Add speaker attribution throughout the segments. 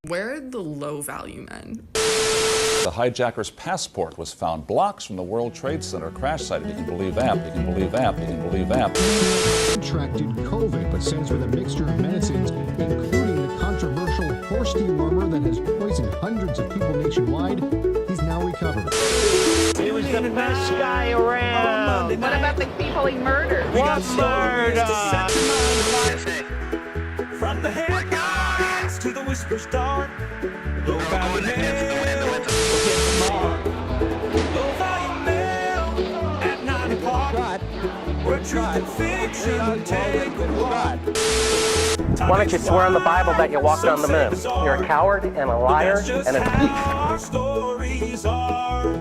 Speaker 1: Where are the low-value men?
Speaker 2: The hijacker's passport was found blocks from the World Trade Center crash site. You can believe that. You can believe that. You can believe that.
Speaker 3: Contracted COVID, but says with a mixture of medicines, including the controversial horse dewormer that has poisoned hundreds of people nationwide, he's now recovered.
Speaker 4: He was the best guy around.
Speaker 5: What about the people he murdered?
Speaker 4: What murder?
Speaker 6: From the headlines to the whisper star. Low value mail, we'll get them all. Low value mail at 9 o'clock. Where truth and fiction take a walk.
Speaker 4: Why don't you swear on the Bible that you walked on the moon? You're a coward and a liar and a thief.
Speaker 6: Our stories are.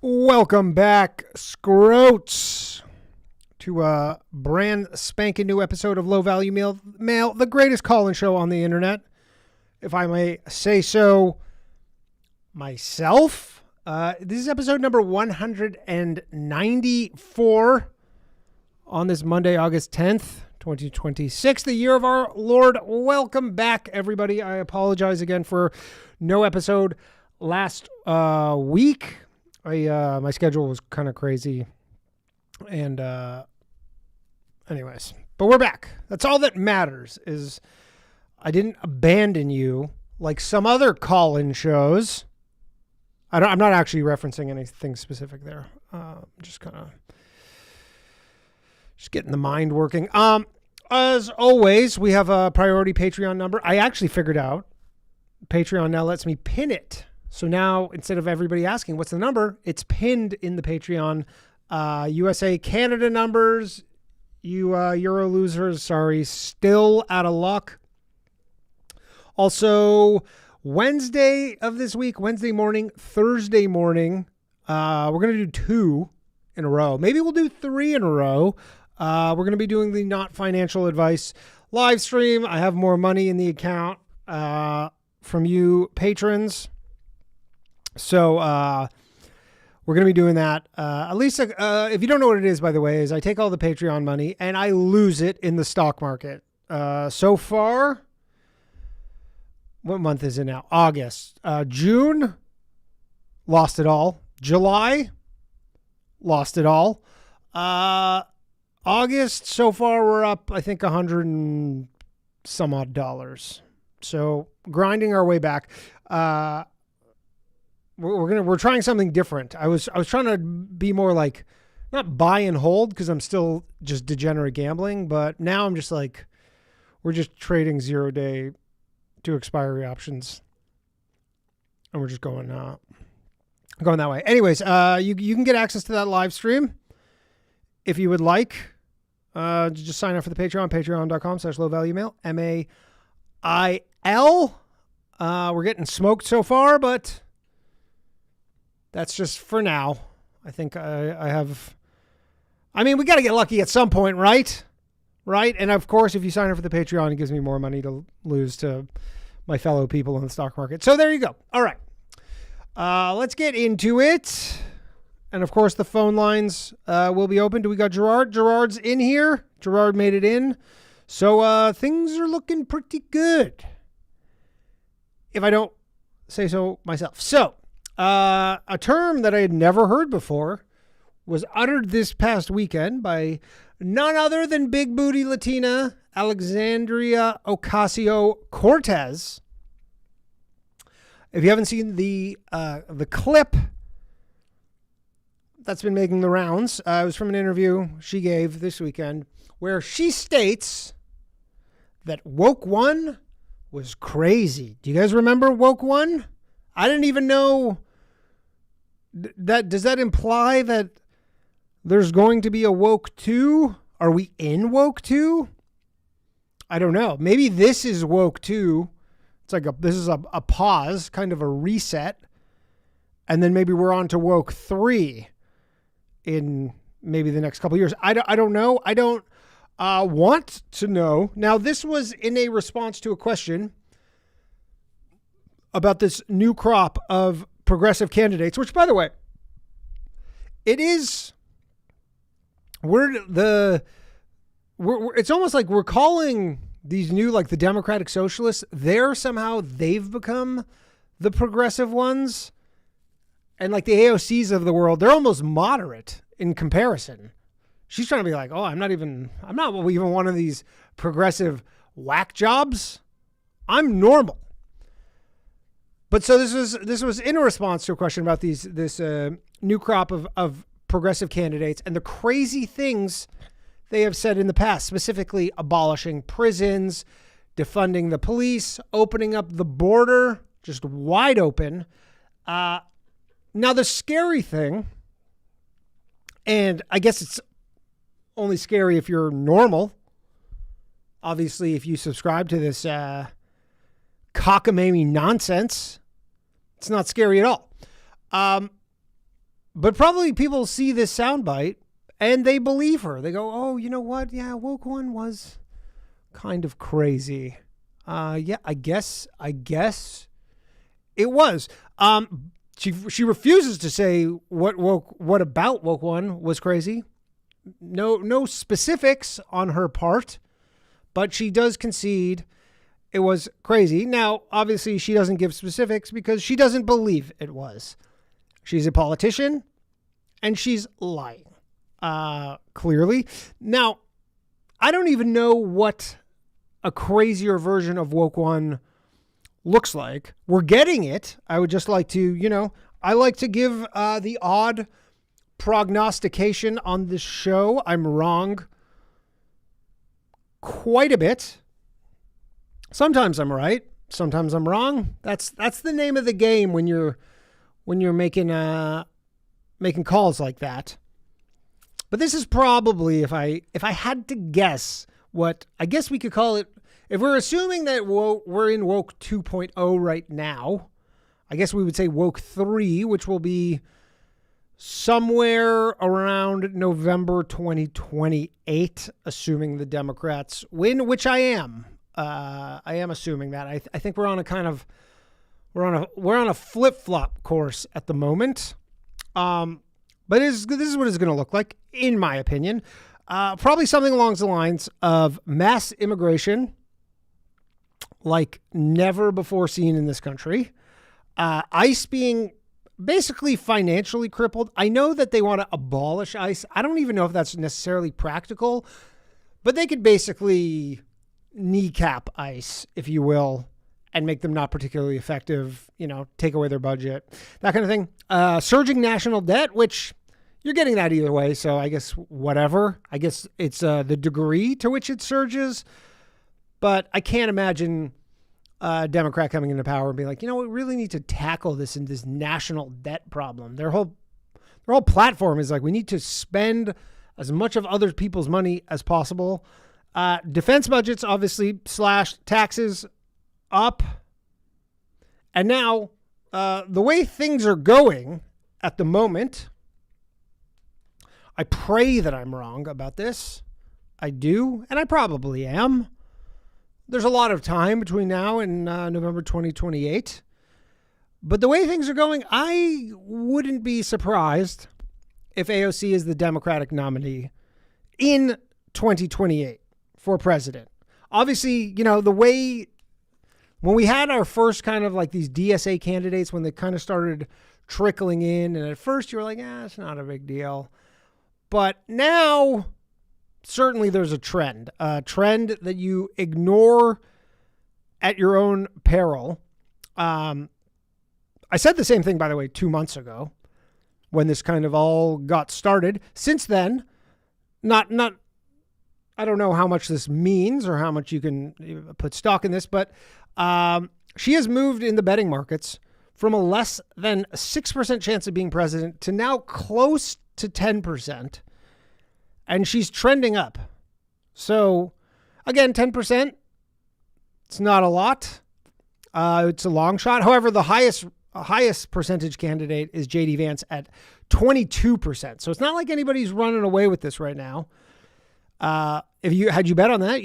Speaker 7: Welcome back, Scroats, to a brand spanking new episode of Low Value Mail, the greatest call-in show on the internet, if I may say so myself. This is episode number 194 on this Monday, August 10th, 2026, the year of our Lord. Welcome back, everybody. I apologize again for no episode last week. My schedule was kind of crazy, and anyways, but we're back. That's all that matters, is I didn't abandon you like some other call-in shows. I'm not actually referencing anything specific there. Just getting the mind working. As always, we have a priority Patreon number. I actually figured out Patreon now lets me pin it. So now, instead of everybody asking what's the number, it's pinned in the Patreon. USA, Canada numbers, you Euro losers, sorry, still out of luck. Also, Wednesday of this week, Wednesday morning, Thursday morning, we're going to do 2 in a row. Maybe we'll do 3 in a row. We're going to be doing the Not Financial Advice live stream. I have more money in the account from you patrons. So we're going to be doing that. At least if you don't know what it is, by the way, is I take all the Patreon money and I lose it in the stock market. So far, what month is it now? August. June, lost it all. July, lost it all. August, so far, we're up, I think, $100 and some odd dollars. So grinding our way back. We're trying something different. I was trying to be more like, not buy and hold, because I'm still just degenerate gambling, but now I'm just like, we're just trading 0-day to expiry options, and we're just going that way. Anyways, you can get access to that live stream if you would like. Just sign up for the Patreon, patreon.com/lowvaluemail, MAIL. We're getting smoked so far, but that's just for now. I think we got to get lucky at some point, right? Right? And of course, if you sign up for the Patreon, it gives me more money to lose to my fellow people in the stock market. So there you go. All right. Let's get into it. And of course, the phone lines will be open. Do we got Gerard? Gerard's in here. Gerard made it in. So things are looking pretty good, if I don't say so myself. So, a term that I had never heard before was uttered this past weekend by none other than big booty Latina Alexandria Ocasio-Cortez. If you haven't seen the clip that's been making the rounds, it was from an interview she gave this weekend where she states that Woke One was crazy. Do you guys remember Woke One? I didn't even know that. Does that imply that there's going to be a Woke 2? Are we in Woke 2? I don't know. Maybe this is Woke 2. It's like this is a pause, kind of a reset. And then maybe we're on to Woke 3 in maybe the next couple of years. I don't know. I don't want to know. Now, this was in a response to a question about this new crop of progressive candidates, which, by the way, it's almost like we're calling these new, like the Democratic Socialists, they've become the progressive ones. And like the AOCs of the world, they're almost moderate in comparison. She's trying to be like, oh, I'm not even one of these progressive whack jobs. I'm normal. But so this was in response to a question about this new crop of progressive candidates and the crazy things they have said in the past, specifically abolishing prisons, defunding the police, opening up the border, just wide open. Now, the scary thing, and I guess it's only scary if you're normal. Obviously, if you subscribe to this cockamamie nonsense, it's not scary at all. But probably people see this soundbite and they believe her. They go, oh, you know what? Yeah, woke one was kind of crazy. Yeah, I guess it was. She refuses to say what about woke one was crazy. No specifics on her part, but she does concede it was crazy. Now, obviously, she doesn't give specifics because she doesn't believe it was. She's a politician, and she's lying, clearly. Now, I don't even know what a crazier version of woke one looks like. We're getting it. I would just like to, I like to give the odd prognostication on this show. I'm wrong quite a bit. Sometimes I'm right. Sometimes I'm wrong. That's the name of the game when you're making calls like that. But this is probably, if I had to guess, what I guess we could call it, if we're assuming that we're in woke 2.0 right now, I guess we would say woke 3, which will be somewhere around November 2028, assuming the Democrats win, which I am. I am assuming that. I think we're on a flip-flop course at the moment. But this is what it's going to look like, in my opinion. Probably something along the lines of mass immigration, like never before seen in this country. ICE being basically financially crippled. I know that they want to abolish ICE. I don't even know if that's necessarily practical, but they could basically kneecap ICE, if you will, and make them not particularly effective, take away their budget, that kind of thing. Surging national debt, which you're getting that either way. So I guess whatever. I guess it's the degree to which it surges. But I can't imagine a Democrat coming into power and being like, we really need to tackle this national debt problem. Their whole platform is like, we need to spend as much of other people's money as possible. Defense budgets obviously slashed, taxes up. And now the way things are going at the moment, I pray that I'm wrong about this. I do, and I probably am. There's a lot of time between now and November 2028. But the way things are going, I wouldn't be surprised if AOC is the Democratic nominee in 2028 for president. Obviously, the way when we had our first kind of like these DSA candidates, when they kind of started trickling in, and at first you were like, it's not a big deal. But now, certainly there's a trend that you ignore at your own peril. I said the same thing, by the way, 2 months ago when this kind of all got started. Since then, not I don't know how much this means or how much you can put stock in this, but she has moved in the betting markets from a less than 6% chance of being president to now close to 10%. And she's trending up. So, again, 10%, it's not a lot. It's a long shot. However, the highest percentage candidate is J.D. Vance at 22%. So it's not like anybody's running away with this right now. If you had you bet on that,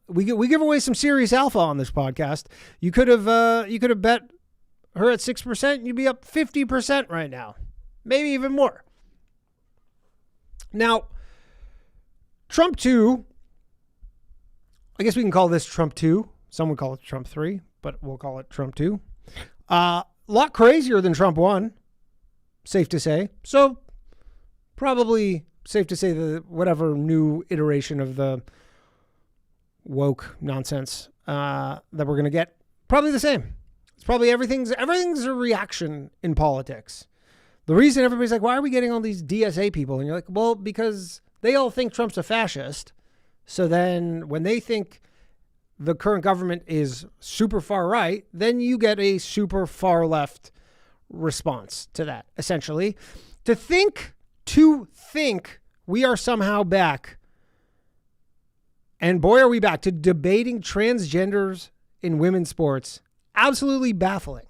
Speaker 7: we give away some serious alpha on this podcast. You could have bet her at 6%, and you'd be up 50% right now, maybe even more. Now, Trump 2 I guess we can call this Trump 2. Some would call it Trump 3, but we'll call it Trump 2. A lot crazier than Trump 1, safe to say. So probably safe to say that whatever new iteration of the woke nonsense that we're going to get, probably the same. It's probably everything's a reaction in politics. The reason everybody's like, why are we getting all these DSA people? And you're like, well, because they all think Trump's a fascist. So then when they think the current government is super far right, then you get a super far left response to that, essentially. To think we are somehow back, and boy, are we back, to debating transgenders in women's sports. Absolutely baffling.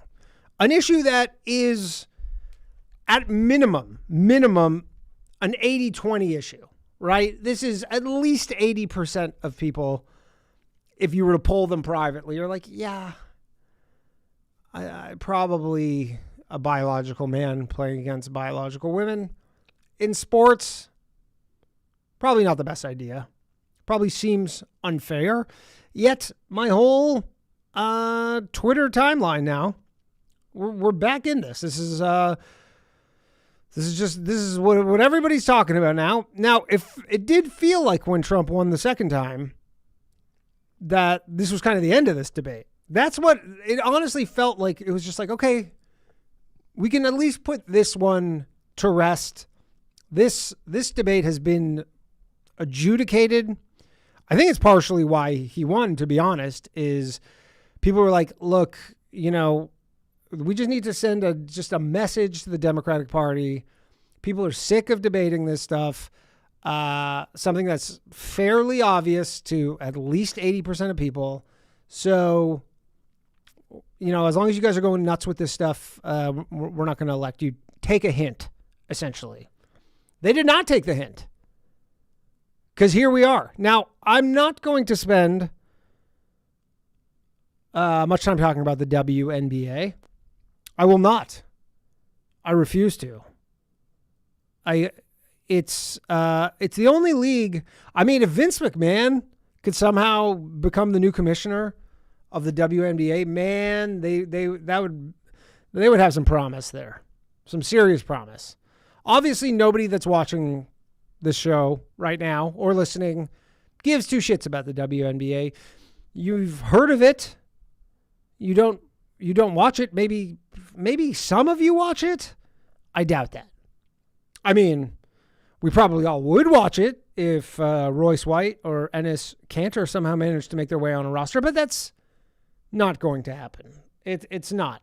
Speaker 7: An issue that is at minimum, an 80-20 issue, right? This is at least 80% of people, if you were to poll them privately, you're like, yeah, I probably a biological man playing against biological women in sports. Probably not the best idea. Probably seems unfair. Yet my whole Twitter timeline now, we're back in this. This is what everybody's talking about now. Now, if it did feel like when Trump won the second time that this was kind of the end of this debate, that's what it honestly felt like. It was just like, okay, we can at least put this one to rest. This debate has been adjudicated. I think it's partially why he won, to be honest, is people were like, look, you know, we just need to send just a message to the Democratic Party. People are sick of debating this stuff. Something that's fairly obvious to at least 80% of people. So, you know, as long as you guys are going nuts with this stuff, we're not going to elect you. Take a hint, essentially. They did not take the hint. Because here we are. Now, I'm not going to spend much time talking about the WNBA. I will not. I refuse to. It's the only league. I mean, if Vince McMahon could somehow become the new commissioner of the WNBA, man, they would have some promise there, some serious promise. Obviously, nobody that's watching this show right now or listening gives two shits about the WNBA. You've heard of it. You don't watch it. Maybe some of you watch it. I doubt that. I mean, we probably all would watch it if Royce White or Enes Kanter somehow managed to make their way on a roster, but that's not going to happen. It's not.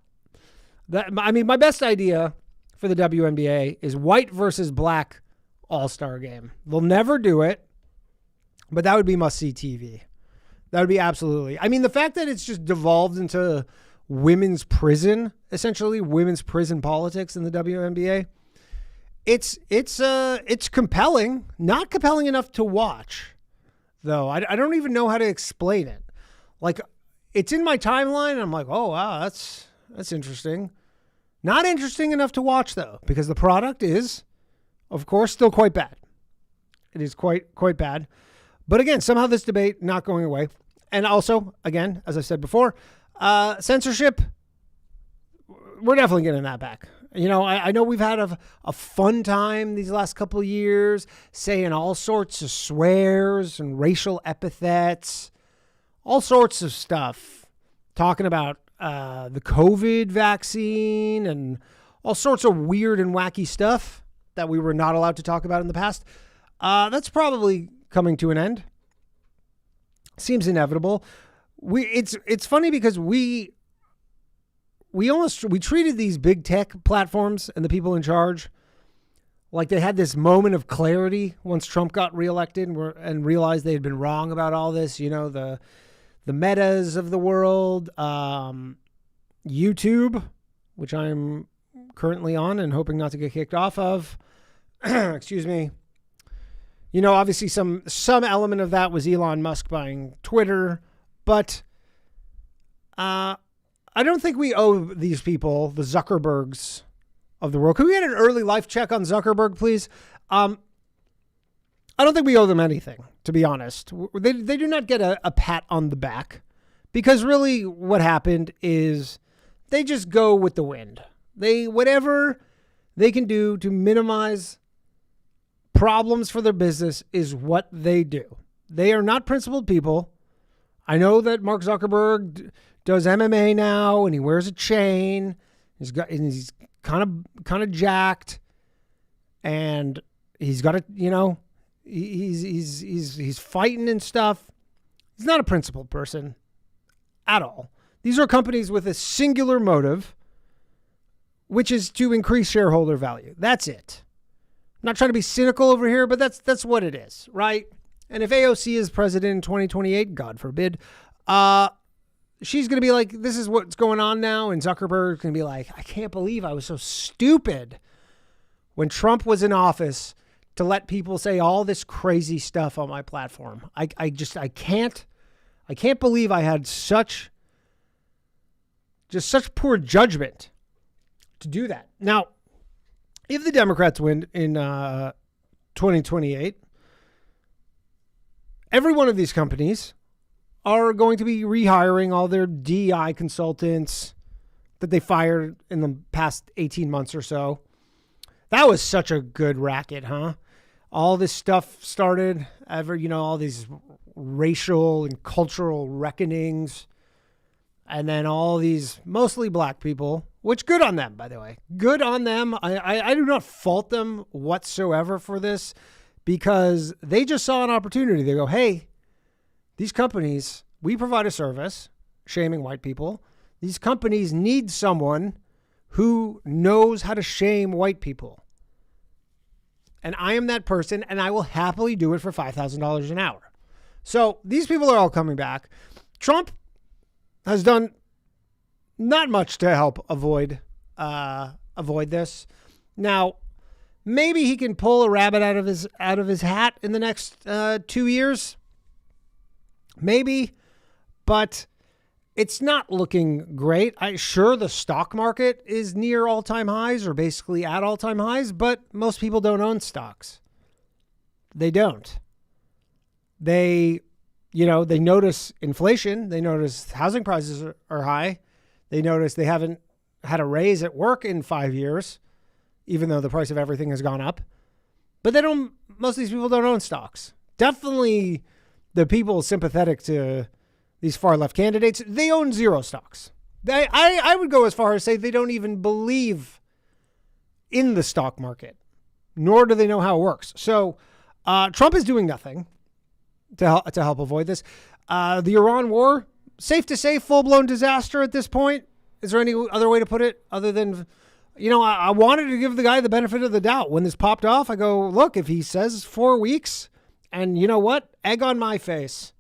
Speaker 7: My best idea for the WNBA is white versus black all-star game. They'll never do it, but that would be must-see TV. That would be absolutely. I mean, the fact that it's just devolved into women's prison, essentially women's prison politics in the WNBA, it's compelling. Not compelling enough to watch, though. I don't even know how to explain it. Like, it's in my timeline, and I'm like, oh wow, that's interesting. Not interesting enough to watch, though, because the product is, of course, still quite bad. It is quite bad. But again, somehow this debate not going away. And also, again, as I said before, censorship, we're definitely getting that back. You know, I know we've had a fun time these last couple of years saying all sorts of swears and racial epithets, all sorts of stuff, talking about the COVID vaccine and all sorts of weird and wacky stuff that we were not allowed to talk about in the past. That's probably coming to an end. Seems inevitable. It's funny because we treated these big tech platforms and the people in charge like they had this moment of clarity once Trump got reelected and realized they had been wrong about all this. You know, the Metas of the world, YouTube, which I'm currently on and hoping not to get kicked off of. Excuse me. You know, obviously some element of that was Elon Musk buying Twitter, but I don't think we owe these people, the Zuckerbergs of the world. Can we get an early life check on Zuckerberg, please? I don't think we owe them anything, to be honest. They do not get a pat on the back, because really what happened is they just go with the wind. Whatever they can do to minimize problems for their business is what they do. They are not principled people. I know that Mark Zuckerberg does MMA now, and he wears a chain. He's kind of jacked, and he's got a, he's fighting and stuff. He's not a principled person at all. These are companies with a singular motive, which is to increase shareholder value. That's it. I'm not trying to be cynical over here, but that's what it is, right? And if AOC is president in 2028, God forbid, she's going to be like, this is what's going on now. And Zuckerberg's going to be like, I can't believe I was so stupid when Trump was in office to let people say all this crazy stuff on my platform. I can't believe I had such poor judgment to do that. Now, if the Democrats win in 2028, every one of these companies are going to be rehiring all their DI consultants that they fired in the past 18 months or so. That was such a good racket, huh? All this stuff started, all these racial and cultural reckonings, and then all these mostly black people, which good on them, by the way. Good on them. I do not fault them whatsoever for this, because they just saw an opportunity. They go, hey, these companies, we provide a service, shaming white people. These companies need someone who knows how to shame white people. And I am that person, and I will happily do it for $5,000 an hour. So these people are all coming back. Trump has done not much to help avoid this. Now, maybe he can pull a rabbit out of his hat in the next 2 years. Maybe, but it's not looking great. Sure, the stock market is near all-time highs, or basically at all-time highs, but most people don't own stocks. They don't. They notice inflation. They notice housing prices are high. They notice they haven't had a raise at work in 5 years, even though the price of everything has gone up. But most of these people don't own stocks. Definitely the people sympathetic to these far left candidates, they own zero stocks. I would go as far as say they don't even believe in the stock market, nor do they know how it works. So Trump is doing nothing to help avoid this. The Iran war, safe to say, full-blown disaster at this point. Is there any other way to put it other than, I wanted to give the guy the benefit of the doubt. When this popped off, I go, look, if he says 4 weeks, and you know what? Egg on my face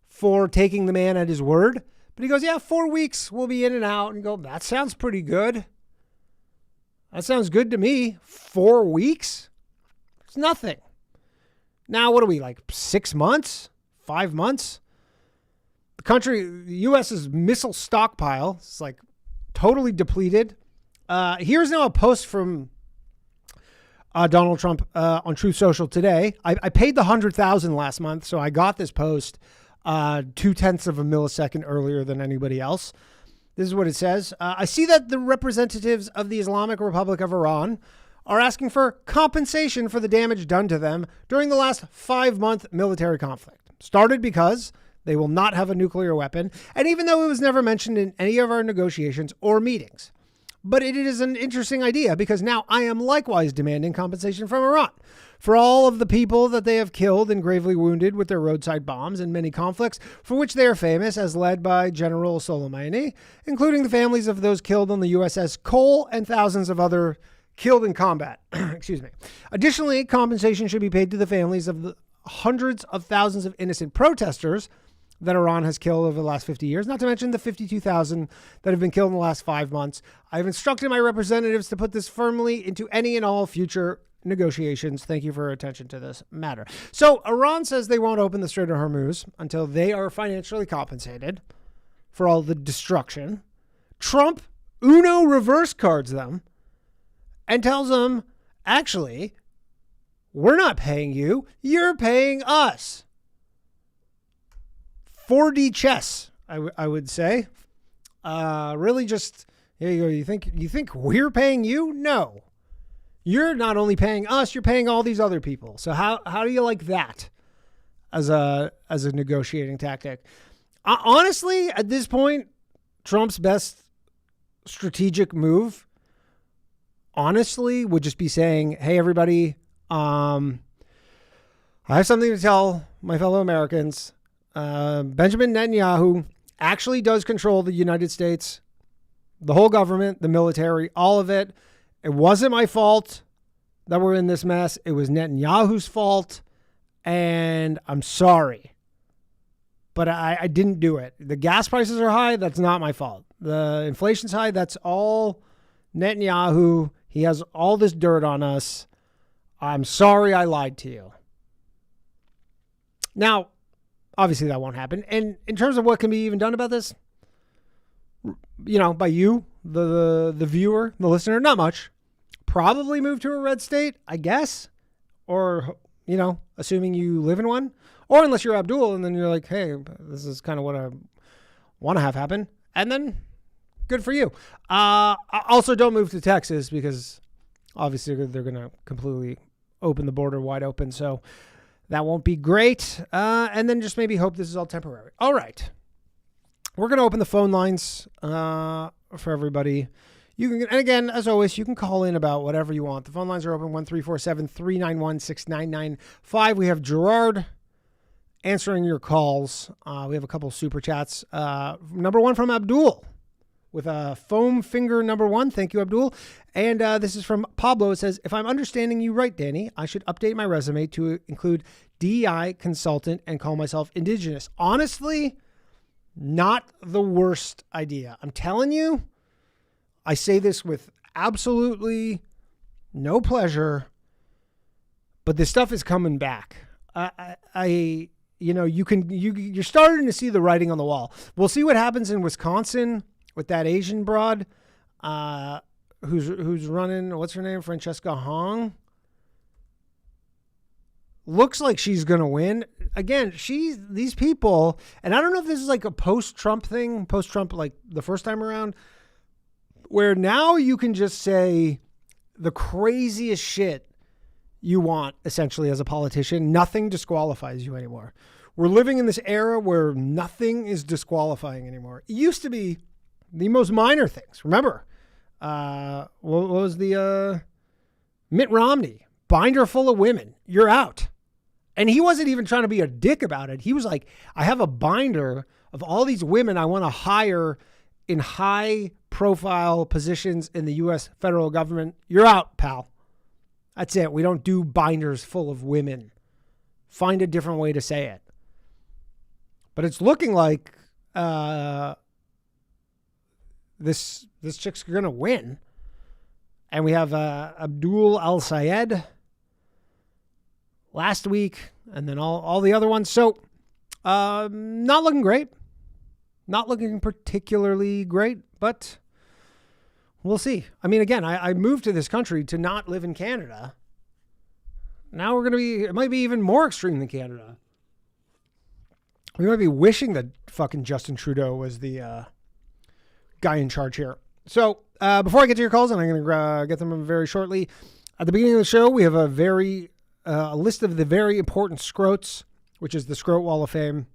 Speaker 7: for taking the man at his word. But he goes, yeah, 4 weeks, we'll be in and out. And go, that sounds pretty good. That sounds good to me. 4 weeks? It's nothing. Now, what are we, like 6 months? 5 months? The U.S.'s missile stockpile is like totally depleted. Here's now a post from Donald Trump on Truth Social today. I paid the 100,000 last month, so I got this post 0.2 of a millisecond earlier than anybody else. This is what it says. I see that the representatives of the Islamic Republic of Iran are asking for compensation for the damage done to them during the last 5-month military conflict. Started because they will not have a nuclear weapon, and even though it was never mentioned in any of our negotiations or meetings. But it is an interesting idea, because now I am likewise demanding compensation from Iran for all of the people that they have killed and gravely wounded with their roadside bombs in many conflicts for which they are famous, as led by General Soleimani, including the families of those killed on the USS Cole and thousands of other killed in combat. Excuse me. Additionally, compensation should be paid to the families of the hundreds of thousands of innocent protesters that Iran has killed over the last 50 years, not to mention the 52,000 that have been killed in the last 5 months. I've instructed my representatives to put this firmly into any and all future negotiations. Thank you for your attention to this matter. So Iran says they won't open the Strait of Hormuz until they are financially compensated for all the destruction. Trump Uno reverse cards them and tells them, actually, We're not paying you. You're paying us. 4D chess, I would say. Really just, here you go. You think we're paying you? No. You're not only paying us, you're paying all these other people. So how do you like that as a negotiating tactic? Honestly, at this point, Trump's best strategic move, honestly, would just be saying, hey, everybody, I have something to tell my fellow Americans. Benjamin Netanyahu actually does control the United States, the whole government, the military, all of it. It wasn't my fault that we're in this mess. It was Netanyahu's fault, and I'm sorry. But I didn't do it. The gas prices are high. That's not my fault. The inflation's high. That's all Netanyahu. He has all this dirt on us. I'm sorry I lied to you. Now, obviously that won't happen. And in terms of what can be even done about this, by you, the viewer, the listener, not much. Probably move to a red state, I guess. Or, assuming you live in one. Or unless you're Abdul and then you're like, hey, this is kind of what I want to have happen. And then good for you. Also, don't move to Texas because obviously they're going to completely open the border wide open. So that won't be great. And then just maybe hope this is all temporary. All right. We're going to open the phone lines for everybody. You can, and again, as always, you can call in about whatever you want. The phone lines are open 1-347-391-6995. We have Gerard answering your calls. We have a couple super chats. Number one from Abdul with a foam finger number one. Thank you, Abdul. And this is from Pablo. It says, if I'm understanding you right, Danny, I should update my resume to include DEI consultant and call myself indigenous. Honestly, not the worst idea. I'm telling you, I say this with absolutely no pleasure, but this stuff is coming back. You're starting to see the writing on the wall. We'll see what happens in Wisconsin with that Asian broad, who's running. What's her name? Francesca Hong. Looks like she's going to win. Again, these people, and I don't know if this is like a post-Trump thing, post-Trump, like the first time around, where now you can just say the craziest shit you want, essentially, as a politician. Nothing disqualifies you anymore. We're living in this era where nothing is disqualifying anymore. It used to be the most minor things. Remember, what was the Mitt Romney? Binder full of women. You're out. And he wasn't even trying to be a dick about it. He was like, I have a binder of all these women I want to hire in high profile positions in the U.S. federal government. You're out, pal. That's it. We don't do binders full of women. Find a different way to say it. But it's looking like this chick's going to win. And we have Abdul Al-Sayed last week, and then all the other ones. So not looking great. Not looking particularly great, but we'll see. I mean, again, I moved to this country to not live in Canada. Now it might be even more extreme than Canada. We might be wishing that fucking Justin Trudeau was the guy in charge here. So before I get to your calls, and I'm going to get them very shortly, at the beginning of the show, we have a list of the very important scrotes, which is the Scrote Wall of Fame.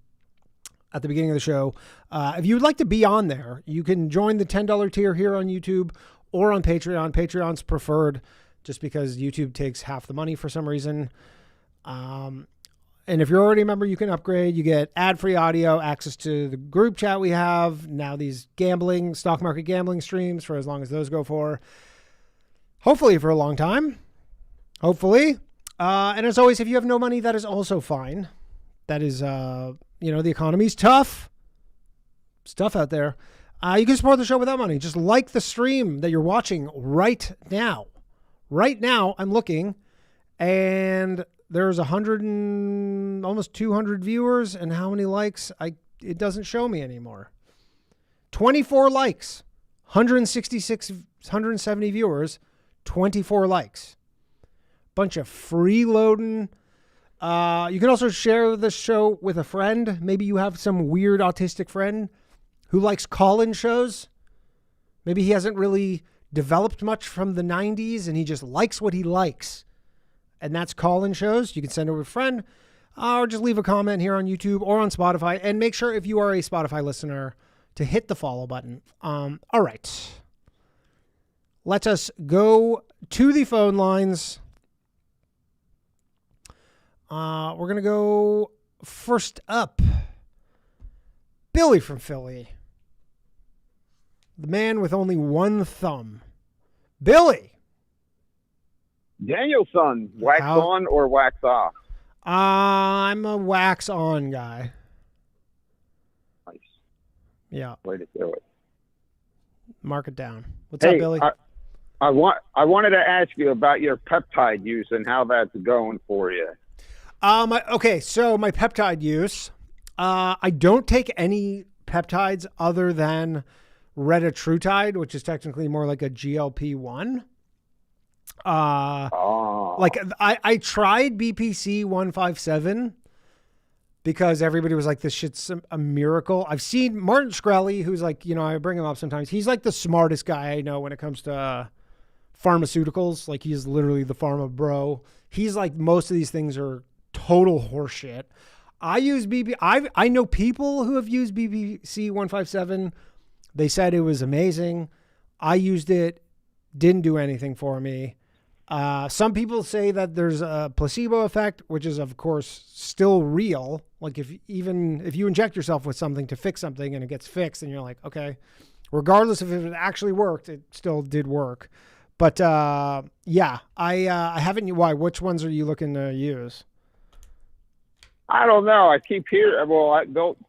Speaker 7: At the beginning of the show, if you would like to be on there, you can join the $10 tier here on YouTube or on Patreon. Patreon's preferred just because YouTube takes half the money for some reason. And if you're already a member, you can upgrade. You get ad-free audio, access to the group chat we have. Now these stock market gambling streams for as long as those go for. Hopefully for a long time. Hopefully. And as always, if you have no money, that is also fine. That is, the economy's tough. It's tough out there. You can support the show without money. Just like the stream that you're watching right now. Right now, I'm looking, and there's almost 200 viewers, and how many likes? It doesn't show me anymore. 24 likes, 170 viewers, 24 likes. bunch of freeloading. You can also share the show with a friend. Maybe you have some weird autistic friend who likes call-in shows. Maybe he hasn't really developed much from the 90s and he just likes what he likes. And that's call-in shows. You can send it to a friend or just leave a comment here on YouTube or on Spotify. And make sure if you are a Spotify listener to hit the follow button. All right. Let us go to the phone lines. We're going to go first up. Billy from Philly. The man with only one thumb. Billy.
Speaker 5: Danielson, wax on or wax off?
Speaker 7: I'm a wax on guy.
Speaker 5: Nice.
Speaker 7: Yeah.
Speaker 5: Way to do it.
Speaker 7: Mark it down. What's up, Billy?
Speaker 5: I wanted to ask you about your peptide use and how that's going for you.
Speaker 7: Okay, so my peptide use, I don't take any peptides other than retatrutide, which is technically more like a GLP-1. Like I tried BPC 157 because everybody was like, this shit's a miracle. I've seen Martin Shkreli, who's like, you know, I bring him up sometimes. He's like the smartest guy I know when it comes to pharmaceuticals. Like he's literally the pharma bro. He's like, most of these things are total horseshit. I use I know people who have used BPC 157. They said it was amazing. I used it, didn't do anything for me. Some people say that there's a placebo effect, which is of course still real. Like if you inject yourself with something to fix something and it gets fixed and you're like, okay, regardless of if it actually worked, it still did work. But yeah, I haven't. Why? Which ones are you looking to use?
Speaker 5: I don't know. I keep hearing. Well,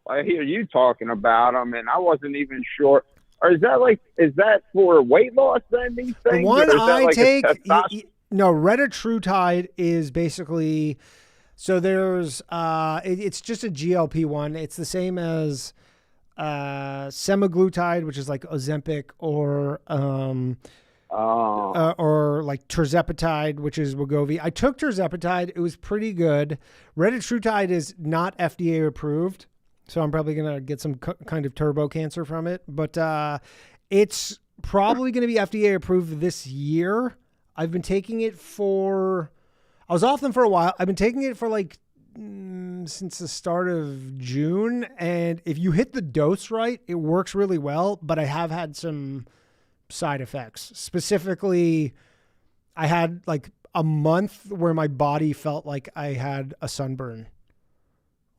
Speaker 5: I hear you talking about them, and I wasn't even sure. Or is that for weight loss then? These things.
Speaker 7: The one I take, no, retatrutide is basically. So there's, it's just a GLP-1. It's the same as semaglutide, which is like Ozempic, or like tirzepatide, which is Wegovy. I took tirzepatide. It was pretty good. Retatrutide is not FDA approved, so I'm probably going to get some kind of turbo cancer from it. But it's probably going to be FDA approved this year. I've been taking it I was off them for a while. I've been taking it for like since the start of June. And if you hit the dose right, it works really well. But I have had some side effects. Specifically, I had like a month where my body felt like I had a sunburn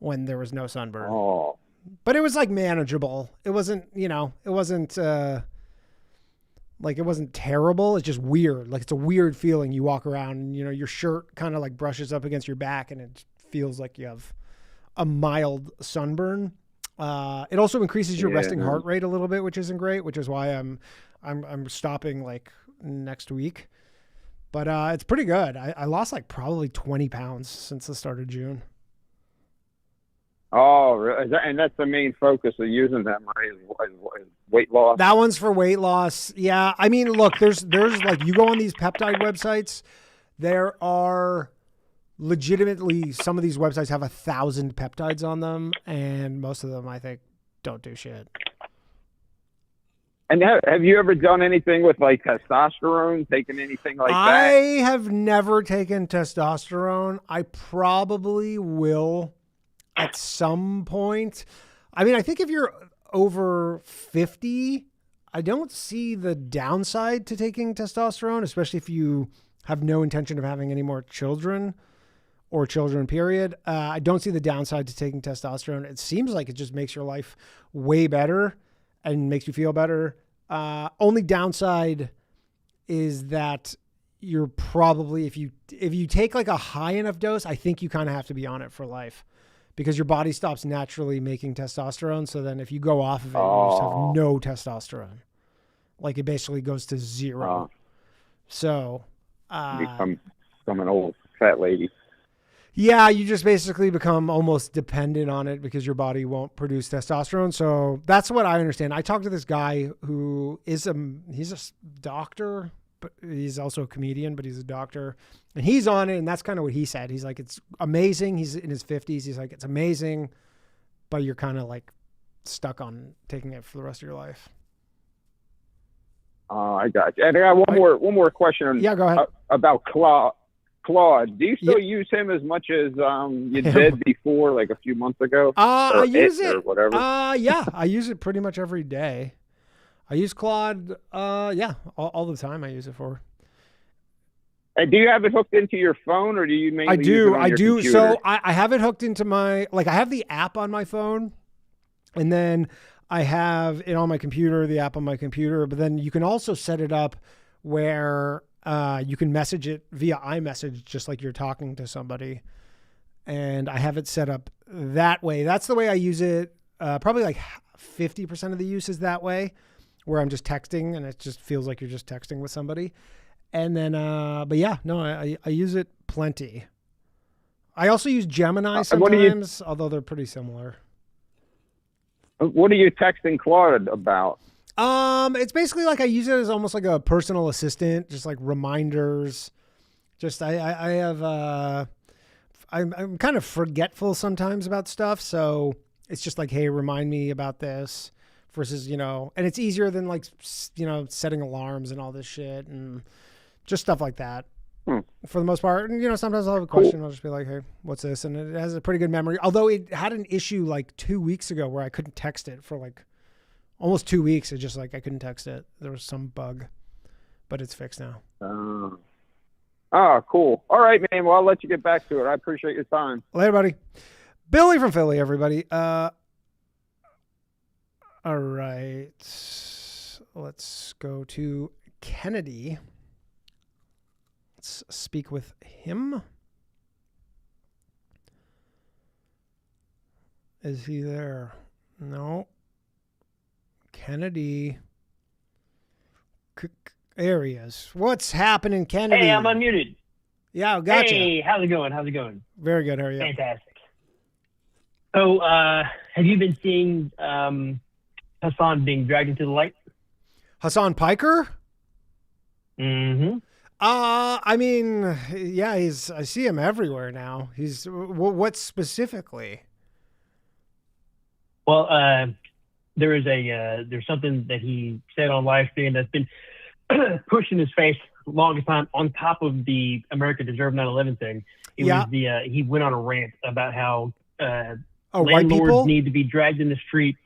Speaker 7: when there was no sunburn.
Speaker 5: Oh.
Speaker 7: But it was like manageable. It wasn't, it wasn't terrible. It's just weird. Like it's a weird feeling. You walk around and, your shirt kind of like brushes up against your back and it feels like you have a mild sunburn. It also increases your resting heart rate a little bit, which isn't great, which is why I'm stopping like next week. But it's pretty good. I lost like probably 20 pounds since the start of June.
Speaker 5: Oh, really? And that's the main focus of using them, right? Is weight loss.
Speaker 7: That one's for weight loss. Yeah. I mean, look, there's like, you go on these peptide websites, there are legitimately, some of these websites have 1,000 peptides on them, and most of them, I think, don't do shit.
Speaker 5: And have you ever done anything with like testosterone, taken anything like that?
Speaker 7: I have never taken testosterone. I probably will at some point. I mean, I think if you're over 50, I don't see the downside to taking testosterone, especially if you have no intention of having any more children or children, period. I don't see the downside to taking testosterone. It seems like it just makes your life way better and makes you feel better. Only downside is that you're probably, if you take like a high enough dose, I think you kind of have to be on it for life because your body stops naturally making testosterone. So then if you go off of it, you just have no testosterone. Like it basically goes to zero. So
Speaker 5: become an old fat lady.
Speaker 7: Yeah, you just basically become almost dependent on it because your body won't produce testosterone. So that's what I understand. I talked to this guy who is he's a doctor, but he's also a comedian, but he's a doctor, and he's on it. And that's kind of what he said. He's like, it's amazing. He's in his 50s. He's like, it's amazing, but you're kind of like stuck on taking it for the rest of your life.
Speaker 5: I got you. And I got one more question.
Speaker 7: Yeah, go ahead.
Speaker 5: About Claude. Do you still use him as much as you did before, like a few months ago?
Speaker 7: I use it.
Speaker 5: Or whatever.
Speaker 7: Yeah, I use it pretty much every day. I use Claude. All the time. I use it for.
Speaker 5: And do you have it hooked into your phone, or do you mainly?
Speaker 7: I do.
Speaker 5: Use it on your computer?
Speaker 7: So I have it hooked into my I have the app on my phone, and then I have it on my computer, the app on my computer. But then you can also set it up where you can message it via iMessage, just like you're talking to somebody. And I have it set up that way. That's the way I use it. Probably like 50% of the use is that way, where I'm just texting and it just feels like you're just texting with somebody. And then, but yeah, no, I use it plenty. I also use Gemini sometimes, although they're pretty similar.
Speaker 5: What are you texting Claude about?
Speaker 7: It's basically like I use it as almost like a personal assistant, just like reminders. Just I have I'm kind of forgetful sometimes about stuff, so it's just like, hey, remind me about this, versus, and it's easier than like, setting alarms and all this shit and just stuff like that. For the most part. And, sometimes I'll have a question. I'll just be like, hey, what's this? And it has a pretty good memory. Although it had an issue like 2 weeks ago where I couldn't text it for like almost 2 weeks. It just like, I couldn't text it. There was some bug, but it's fixed now.
Speaker 5: Cool. All right, man. Well, I'll let you get back to it. I appreciate your time.
Speaker 7: Later, buddy. Billy from Philly, everybody. All right. Let's go to Kennedy. Let's speak with him. Is he there? No. Kennedy. There he is. What's happening, Kennedy?
Speaker 8: Hey, I'm unmuted.
Speaker 7: Yeah, gotcha.
Speaker 8: Hey, how's it going? How's it going?
Speaker 7: Very good. How are you?
Speaker 8: Fantastic. So, have you been seeing Hassan being dragged into the light?
Speaker 7: Hassan Piker?
Speaker 8: Mm-hmm.
Speaker 7: I mean, yeah, I see him everywhere now. What specifically?
Speaker 8: Well, there's something that he said on live stream that's been pushed in his face the longest time, on top of the America Deserve 9/11 thing. He went on a rant about how landlords need to be dragged in the street.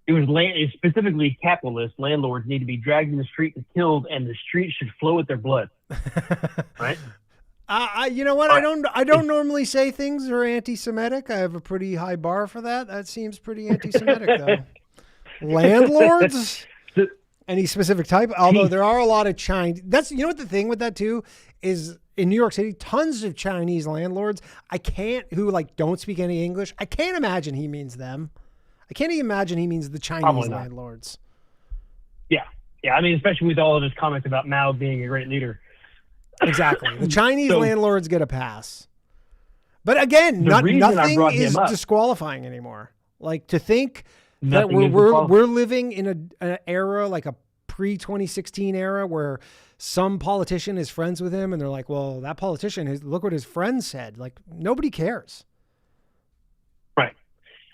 Speaker 8: It's specifically capitalist landlords need to be dragged in the street and killed, and the street should flow with their blood. Right?
Speaker 7: You know what? I don't normally say things that are anti-Semitic. I have a pretty high bar for that. That seems pretty anti-Semitic, though. Landlords? Any specific type? Although there are a lot of Chinese. What the thing with that too is, in New York City, tons of Chinese landlords. Who don't speak any English. I can't imagine he means them. I can't even imagine he means the Chinese landlords.
Speaker 8: Yeah. I mean, especially with all of his comments about Mao being a great leader.
Speaker 7: Exactly. The Chinese landlords get a pass. But again, nothing is disqualifying anymore. Like, to think that we're living in an era, like a pre-2016 era, where some politician is friends with him and they're like, well, that politician, look what his friend said. Like, nobody cares.
Speaker 8: Right.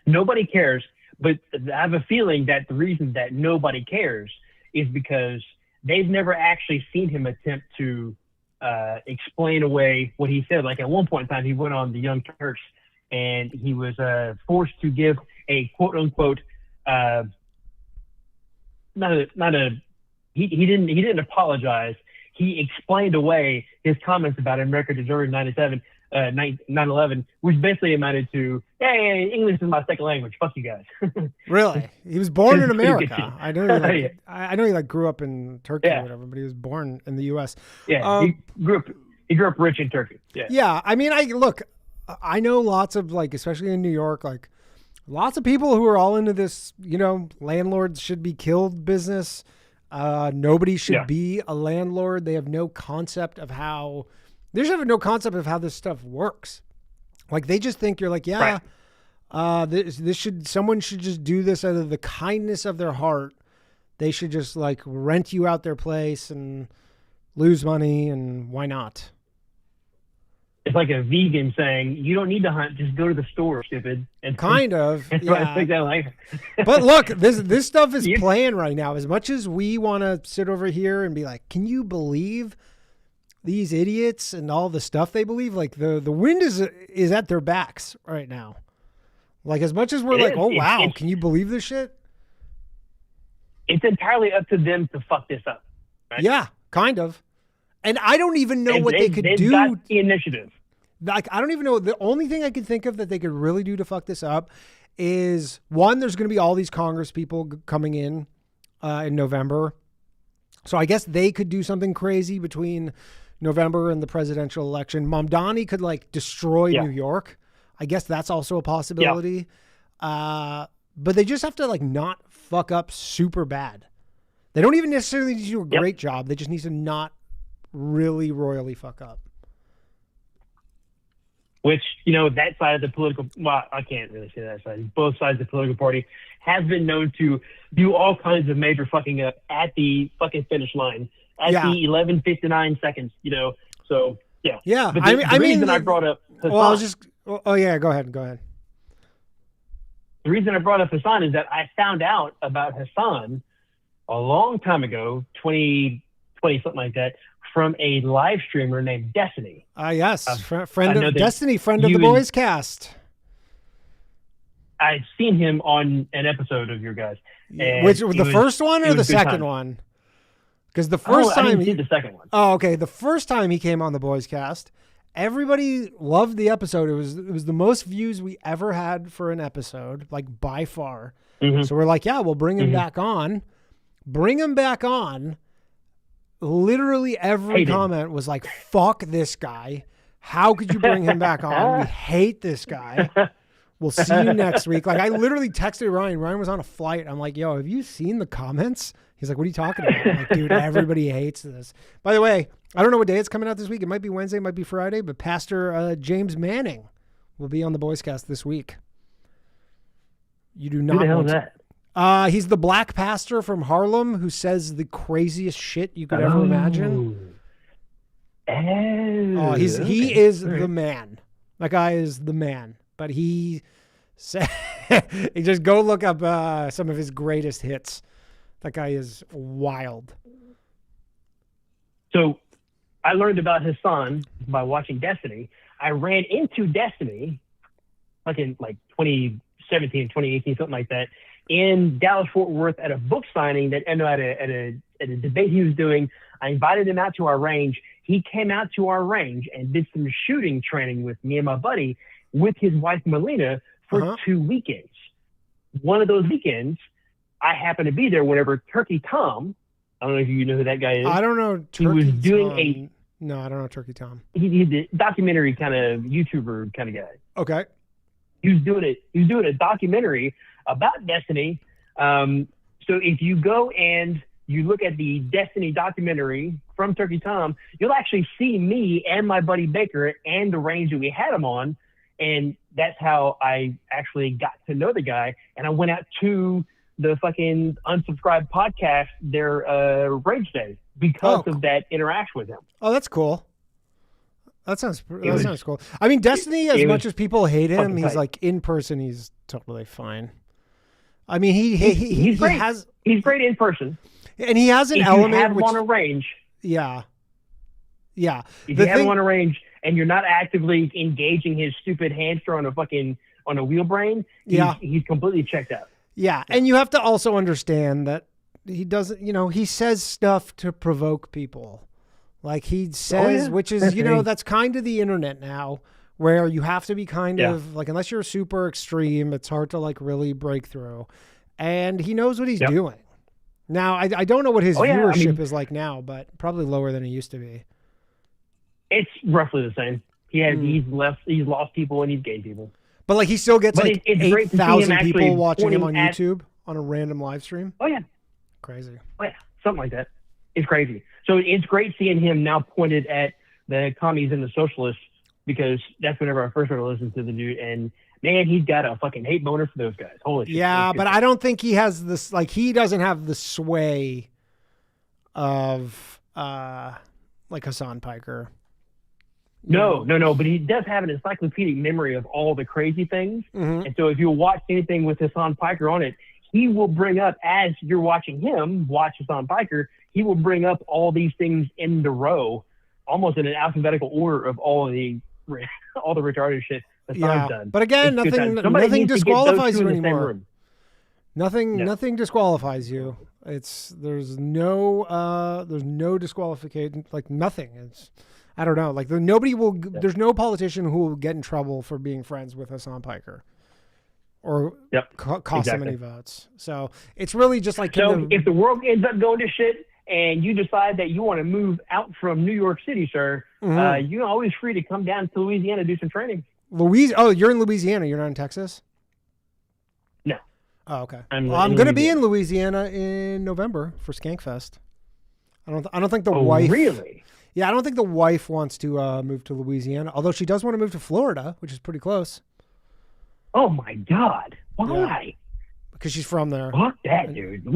Speaker 8: Nobody cares. But I have a feeling that the reason that nobody cares is because they've never actually seen him attempt to explain away what he said. Like, at one point in time, he went on the Young Turks and he was forced to give a quote unquote he didn't apologize. He explained away his comments about America deserving 9/11, which basically amounted to, hey, English is my second language. Fuck you guys.
Speaker 7: Really? He was born in America. I know he grew up in Turkey or whatever, but he was born in the U.S.
Speaker 8: Yeah, he grew up rich in Turkey. Yeah.
Speaker 7: Yeah, I mean, I know lots of, especially in New York, lots of people who are all into this, landlords should be killed business. Nobody should be a landlord. They have no concept of how this stuff works. Like, they just think you're like, someone should just do this out of the kindness of their heart. They should just rent you out their place and lose money, and why not?
Speaker 8: It's like a vegan saying, "You don't need to hunt; just go to the store, stupid." And
Speaker 7: Kind of,
Speaker 8: that's what I
Speaker 7: yeah.
Speaker 8: think I like.
Speaker 7: But look, this stuff is playing right now. As much as we want to sit over here and be like, "Can you believe these idiots and all the stuff they believe?" Like the wind is at their backs right now. Like as much as we're like, "Oh wow, can you believe this shit?"
Speaker 8: It's entirely up to them to fuck this up. Right?
Speaker 7: Yeah, kind of. And I don't even know what they could do.
Speaker 8: Got the initiative.
Speaker 7: Like, I don't even know. The only thing I could think of that they could really do to fuck this up is, one, there's going to be all these Congress people coming in November. So I guess they could do something crazy between November and the presidential election. Mamdani could like destroy New York. I guess that's also a possibility. But they just have to like not fuck up super bad. They don't even necessarily need to do a great job. They just need to not really royally fuck up.
Speaker 8: Which, you know, that side of the political, well, I can't really say that side. Both sides of the political party has been known to do all kinds of major fucking up at the fucking finish line at the 11:59 seconds, you know. So, yeah.
Speaker 7: Yeah.
Speaker 8: But the reason I brought up Hassan,
Speaker 7: go ahead.
Speaker 8: The reason I brought up Hassan is that I found out about Hassan a long time ago, 2020, something like that, from a live streamer named Destiny.
Speaker 7: Yes, friend of Destiny, friend of the Boys Cast.
Speaker 8: I'd seen him on an episode of your guys.
Speaker 7: Which the first one or the second one? Because the first time
Speaker 8: I didn't see the second one.
Speaker 7: Oh, okay. The first time he came on the Boys Cast, everybody loved the episode. It was the most views we ever had for an episode, like by far. Mm-hmm. So we're like, yeah, we'll bring him back on. Bring him back on. Literally every comment was like, fuck this guy. How could you bring him back on? We hate this guy. We'll see you next week. Like I literally texted Ryan. Ryan was on a flight. I'm like, yo, have you seen the comments? He's like, what are you talking about? I'm like, dude, everybody hates this. By the way, I don't know what day it's coming out this week. It might be Wednesday, it might be Friday, but Pastor James Manning will be on the Boys Cast this week. You do not
Speaker 8: Who the hell
Speaker 7: want
Speaker 8: is that?
Speaker 7: He's the black pastor from Harlem who says the craziest shit you could ever imagine. He is the man. That guy is the man. But he said, you just go look up some of his greatest hits. That guy is wild.
Speaker 8: So I learned about Hassan by watching Destiny. I ran into Destiny like in 2017, 2018, something like that, in Dallas-Fort Worth at a book signing that ended at a debate he was doing. I invited him out to our range. He came out to our range and did some shooting training with me and my buddy with his wife, Melina, for 2 weekends. One of those weekends, I happened to be there whenever Turkey Tom, I don't know if you know who that guy is.
Speaker 7: I don't know.
Speaker 8: He was doing
Speaker 7: No, I don't know Turkey Tom.
Speaker 8: He's a documentary kind of YouTuber kind of guy.
Speaker 7: Okay.
Speaker 8: He was doing a documentary about Destiny. So if you go and you look at the Destiny documentary from Turkey Tom, you'll actually see me and my buddy Baker and the range that we had him on. And that's how I actually got to know the guy. And I went out to the fucking Unsubscribed podcast, their range day, because of that interaction with him.
Speaker 7: Oh, that's cool. That sounds cool. I mean, Destiny, as much as people hate him, he's like in person, he's totally fine. I mean, he's
Speaker 8: great. He's great in person,
Speaker 7: and he has an element.
Speaker 8: You have him on a range.
Speaker 7: Yeah.
Speaker 8: If you have him on a range and you're not actively engaging his stupid hamster on a wheel brain, he's completely checked out.
Speaker 7: Yeah, and you have to also understand that he doesn't. He says stuff to provoke people. Like he says, which is, that's kind of the internet now, where you have to be kind of like, unless you're super extreme, it's hard to like really break through. And he knows what he's doing. Now, I don't know what his viewership is like now, but probably lower than it used to be.
Speaker 8: It's roughly the same. He's lost people and he's gained people.
Speaker 7: But like he still gets like 8,000 people watching him on YouTube on a random live stream.
Speaker 8: Oh yeah.
Speaker 7: Crazy.
Speaker 8: Oh yeah. Something like that. It's crazy. So it's great seeing him now pointed at the commies and the socialists, because that's whenever I first started listening to the dude, and man, he's got a fucking hate boner for those guys. Holy shit.
Speaker 7: Yeah, but I don't think he has this, like he doesn't have the sway of like Hassan Piker.
Speaker 8: No, but he does have an encyclopedic memory of all the crazy things.
Speaker 7: Mm-hmm.
Speaker 8: And so if you watch anything with Hassan Piker on it, he will bring up, as you're watching him watch Hassan Piker, he will bring up all these things in the row, almost in an alphabetical order of all the retarded shit Hassan's done.
Speaker 7: But again, nothing disqualifies you anymore. Nothing disqualifies you. There's no disqualification, like nothing. I don't know. Like there's no politician who will get in trouble for being friends with Hassan Piker or cost them any votes. So it's really just like,
Speaker 8: if the world ends up going to shit and you decide that you want to move out from New York City, sir, you're always free to come down to Louisiana, do some training.
Speaker 7: You're in Louisiana. You're not in Texas?
Speaker 8: No.
Speaker 7: Oh, okay. I'm going to be in Louisiana in November for Skankfest. I don't think the wife.
Speaker 8: Really?
Speaker 7: Yeah, I don't think the wife wants to move to Louisiana, although she does want to move to Florida, which is pretty close.
Speaker 8: Oh my God! Why?
Speaker 7: Yeah. Because she's from there.
Speaker 8: Fuck that, dude.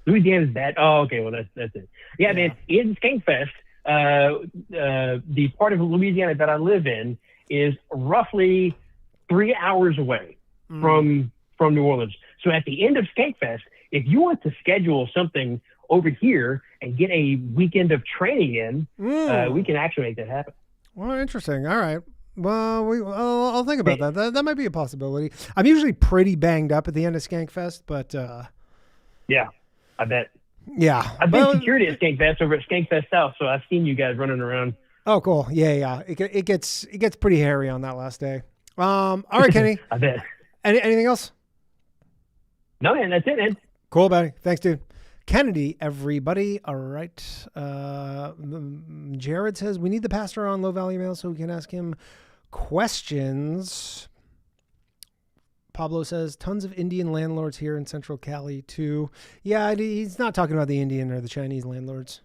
Speaker 8: Louisiana's bad. Oh, okay. Well, that's it. Yeah, man. In Skankfest, the part of Louisiana that I live in is roughly 3 hours away from New Orleans. So at the end of Skankfest, if you want to schedule something over here and get a weekend of training in, we can actually make that happen.
Speaker 7: Well, interesting. All right. Well, I'll think about that. That might be a possibility. I'm usually pretty banged up at the end of Skankfest, but
Speaker 8: yeah, I bet.
Speaker 7: Yeah,
Speaker 8: I've been security at Skankfest over at Skankfest South, so I've seen you guys running around.
Speaker 7: Oh, cool. Yeah. It gets pretty hairy on that last day. All right, Kenny.
Speaker 8: I bet.
Speaker 7: Anything else?
Speaker 8: No, man. That's it, man.
Speaker 7: Cool, buddy. Thanks, dude. Kennedy, everybody. All right. Jared says we need the pastor on low value mail so we can ask him questions. Pablo says tons of Indian landlords here in Central Cali too. Yeah, he's not talking about the Indian or the Chinese landlords.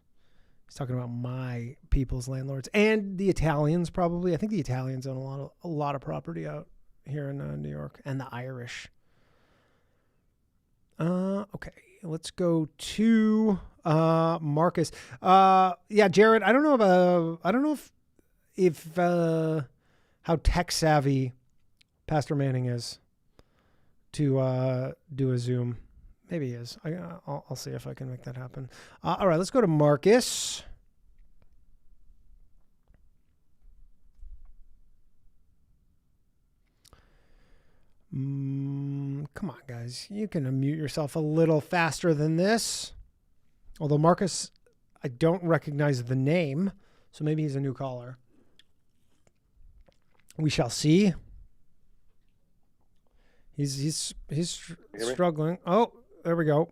Speaker 7: He's talking about my people's landlords and the Italians probably. I think the Italians own a lot of property out here in New York, and the Irish. Okay. Let's go to Marcus. Yeah, Jared, I don't know if how tech savvy Pastor Manning is to do a Zoom. Maybe he is. I'll see if I can make that happen. All right, let's go to Marcus. Come on, guys. You can unmute yourself a little faster than this. Although Marcus, I don't recognize the name, so maybe he's a new caller. We shall see. He's struggling. Oh, there we go.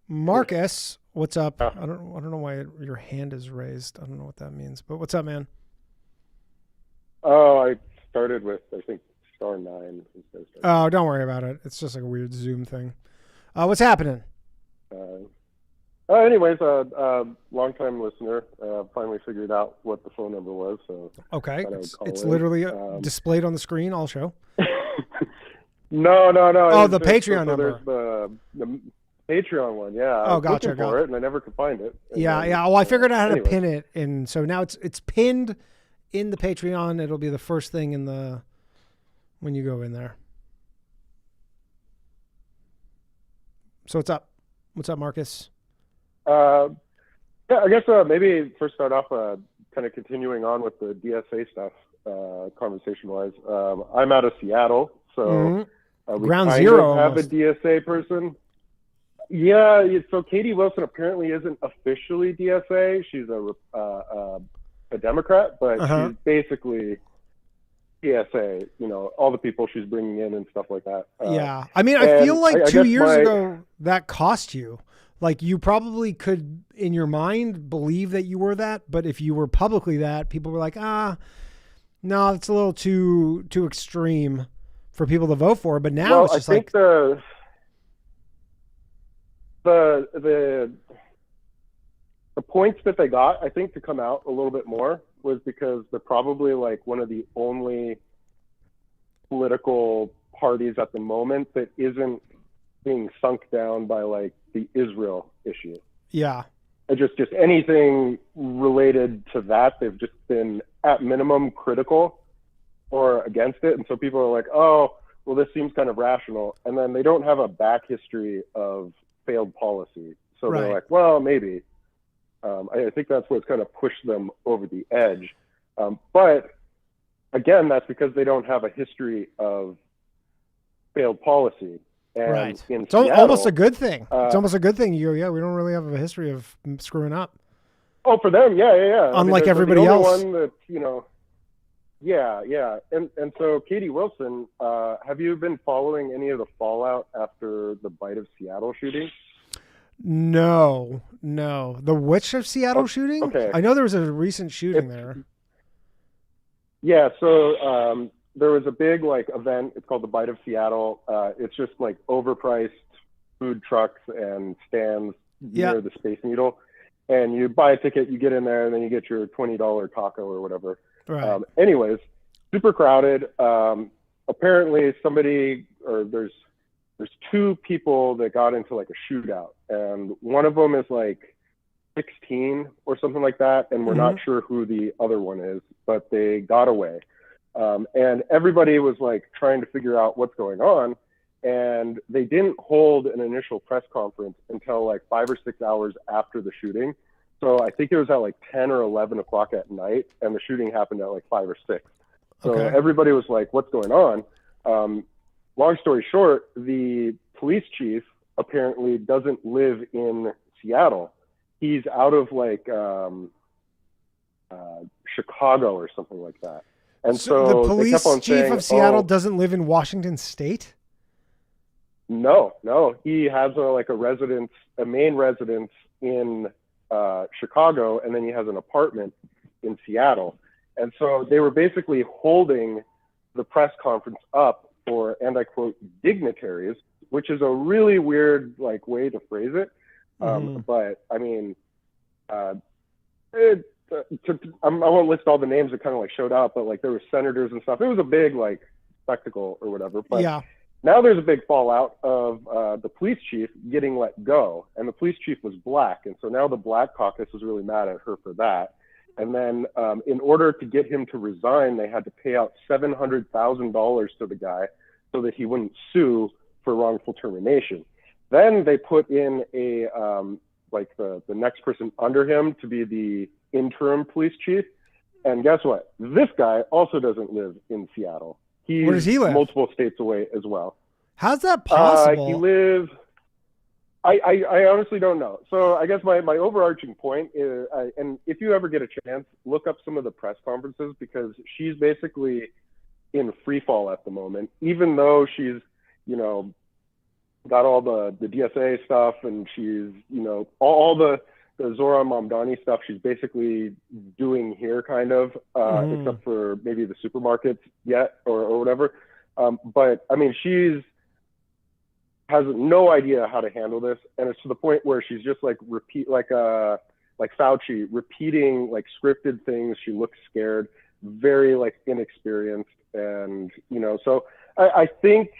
Speaker 7: Marcus, what's up? I don't know why your hand is raised. I don't know what that means, but what's up, man?
Speaker 9: Oh, I started with, I think, star 9.
Speaker 7: Oh, don't worry about it. It's just like a weird Zoom thing. What's happening?
Speaker 9: Anyways, long-time listener. Finally figured out what the phone number was. So
Speaker 7: okay, it's literally displayed on the screen. I'll show.
Speaker 9: No.
Speaker 7: Oh, the Patreon number.
Speaker 9: There's the Patreon one. Yeah.
Speaker 7: Oh, gotcha.
Speaker 9: Looking for it, and I never could find it.
Speaker 7: Yeah. Well, I figured out how to pin it, and so now it's pinned in the Patreon. It'll be the first thing when you go in there. So what's up? What's up, Marcus?
Speaker 9: Yeah, I guess maybe first start off kind of continuing on with the DSA stuff, conversation-wise. I'm out of Seattle, so we
Speaker 7: Ground zero
Speaker 9: have
Speaker 7: almost.
Speaker 9: a DSA person. Yeah, so Katie Wilson apparently isn't officially DSA. She's a Democrat, but she's basically DSA, all the people she's bringing in and stuff like that.
Speaker 7: Yeah. I mean, I feel like 2 years ago that cost you. Like, you probably could, in your mind, believe that you were that, but if you were publicly that, people were like, no, it's a little too extreme for people to vote for. But now it's just
Speaker 9: I think the points that they got, I think, to come out a little bit more was because they're probably like one of the only political parties at the moment that isn't being sunk down by like the Israel issue.
Speaker 7: Yeah.
Speaker 9: just anything related to that, they've just been at minimum critical or against it. And so people are like, oh, well, this seems kind of rational. And then they don't have a back history of failed policy. So
Speaker 7: Right.
Speaker 9: they're like, well, maybe. I think that's what's kind of pushed them over the edge. But again, that's because they don't have a history of failed policy. And
Speaker 7: Right.
Speaker 9: in
Speaker 7: It's
Speaker 9: Seattle,
Speaker 7: almost a good thing. It's almost a good thing. We don't really have a history of screwing up.
Speaker 9: Oh, for them, yeah.
Speaker 7: Unlike
Speaker 9: they're
Speaker 7: everybody
Speaker 9: the only
Speaker 7: else.
Speaker 9: One that, yeah. And so, Katie Wilson, have you been following any of the fallout after the Bite of Seattle shooting?
Speaker 7: No. The Witch of Seattle shooting?
Speaker 9: Okay.
Speaker 7: I know there was a recent shooting there.
Speaker 9: Yeah, so there was a big event. It's called the Bite of Seattle. It's just overpriced food trucks and stands near the Space Needle. And you buy a ticket, you get in there, and then you get your $20 taco or whatever.
Speaker 7: Right.
Speaker 9: Anyways, super crowded. Apparently there's two people that got into a shootout, and one of them is 16 or something like that, and we're not sure who the other one is, but they got away. And everybody was trying to figure out what's going on, and they didn't hold an initial press conference until 5 or 6 hours after the shooting. So I think it was at 10 or 11 o'clock at night, and the shooting happened at 5 or 6. So everybody was like, what's going on? Long story short, the police chief apparently doesn't live in Seattle. He's out of Chicago or something like that. And so
Speaker 7: the
Speaker 9: they
Speaker 7: police
Speaker 9: kept on
Speaker 7: chief
Speaker 9: saying,
Speaker 7: of Seattle doesn't live in Washington State?
Speaker 9: No. He has a main residence in Chicago, and then he has an apartment in Seattle. And so they were basically holding the press conference up for, and I quote, dignitaries, which is a really weird way to phrase it. But I mean, I won't list all the names that kind of showed up, but there were senators and stuff. It was a big spectacle or whatever. But now there's a big fallout of the police chief getting let go, and the police chief was black, and so now the Black Caucus is really mad at her for that. And then in order to get him to resign, they had to pay out $700,000 to the guy so that he wouldn't sue for wrongful termination. Then they put in a the next person under him to be the interim police chief. And guess what? This guy also doesn't live in Seattle.
Speaker 7: Where does he live?
Speaker 9: Multiple states away as well.
Speaker 7: How's that possible?
Speaker 9: He lives. I honestly don't know. So I guess my overarching point is, and if you ever get a chance, look up some of the press conferences, because she's basically in free fall at the moment, even though she's, got all the DSA stuff, and she's, all the Zoran Mamdani stuff she's basically doing here kind of, except for maybe the supermarkets yet or whatever. But I mean, has no idea how to handle this, and it's to the point where she's just like Fauci repeating scripted things. She looks scared, very inexperienced, and so I think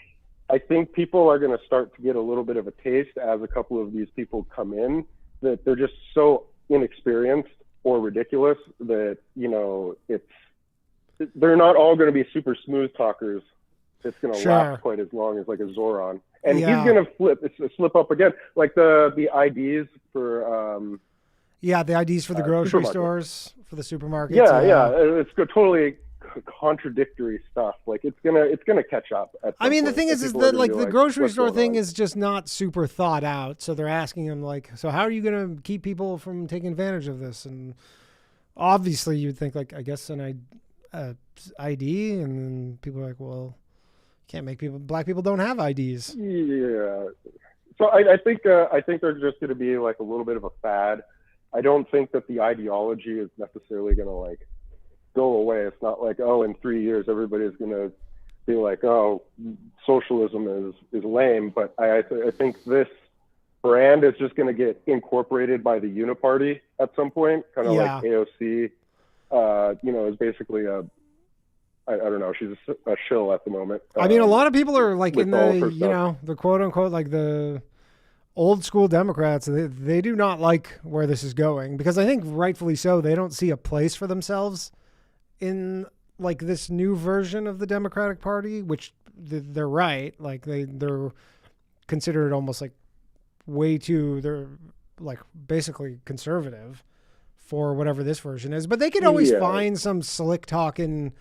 Speaker 9: people are going to start to get a little bit of a taste as a couple of these people come in, that they're just so inexperienced or ridiculous that they're not all going to be super smooth talkers. It's going to last quite as long as a Zoran. And he's going to slip up again, the IDs for
Speaker 7: the IDs for the grocery stores, for the supermarkets.
Speaker 9: Yeah, it's totally contradictory stuff. It's gonna catch up.
Speaker 7: I mean, the thing is that the grocery store thing is just not super thought out. So they're asking him so how are you gonna keep people from taking advantage of this? And obviously you'd think I guess an ID, and then people are well, can't make black people don't have IDs.
Speaker 9: Yeah. So I think they're just going to be a little bit of a fad. I don't think that the ideology is necessarily going to go away. It's not in 3 years everybody's going to be socialism is lame. But I think this brand is just going to get incorporated by the Uniparty at some point, kind of like AOC. Is basically I don't know. She's a shill at the moment.
Speaker 7: I mean, a lot of people are in the, the quote unquote, the old school Democrats, they do not like where this is going, because I think rightfully so, they don't see a place for themselves in like this new version of the Democratic Party, which they're right. Like they're considered almost like way too, they're like basically conservative for whatever this version is, but they can always find some slick talking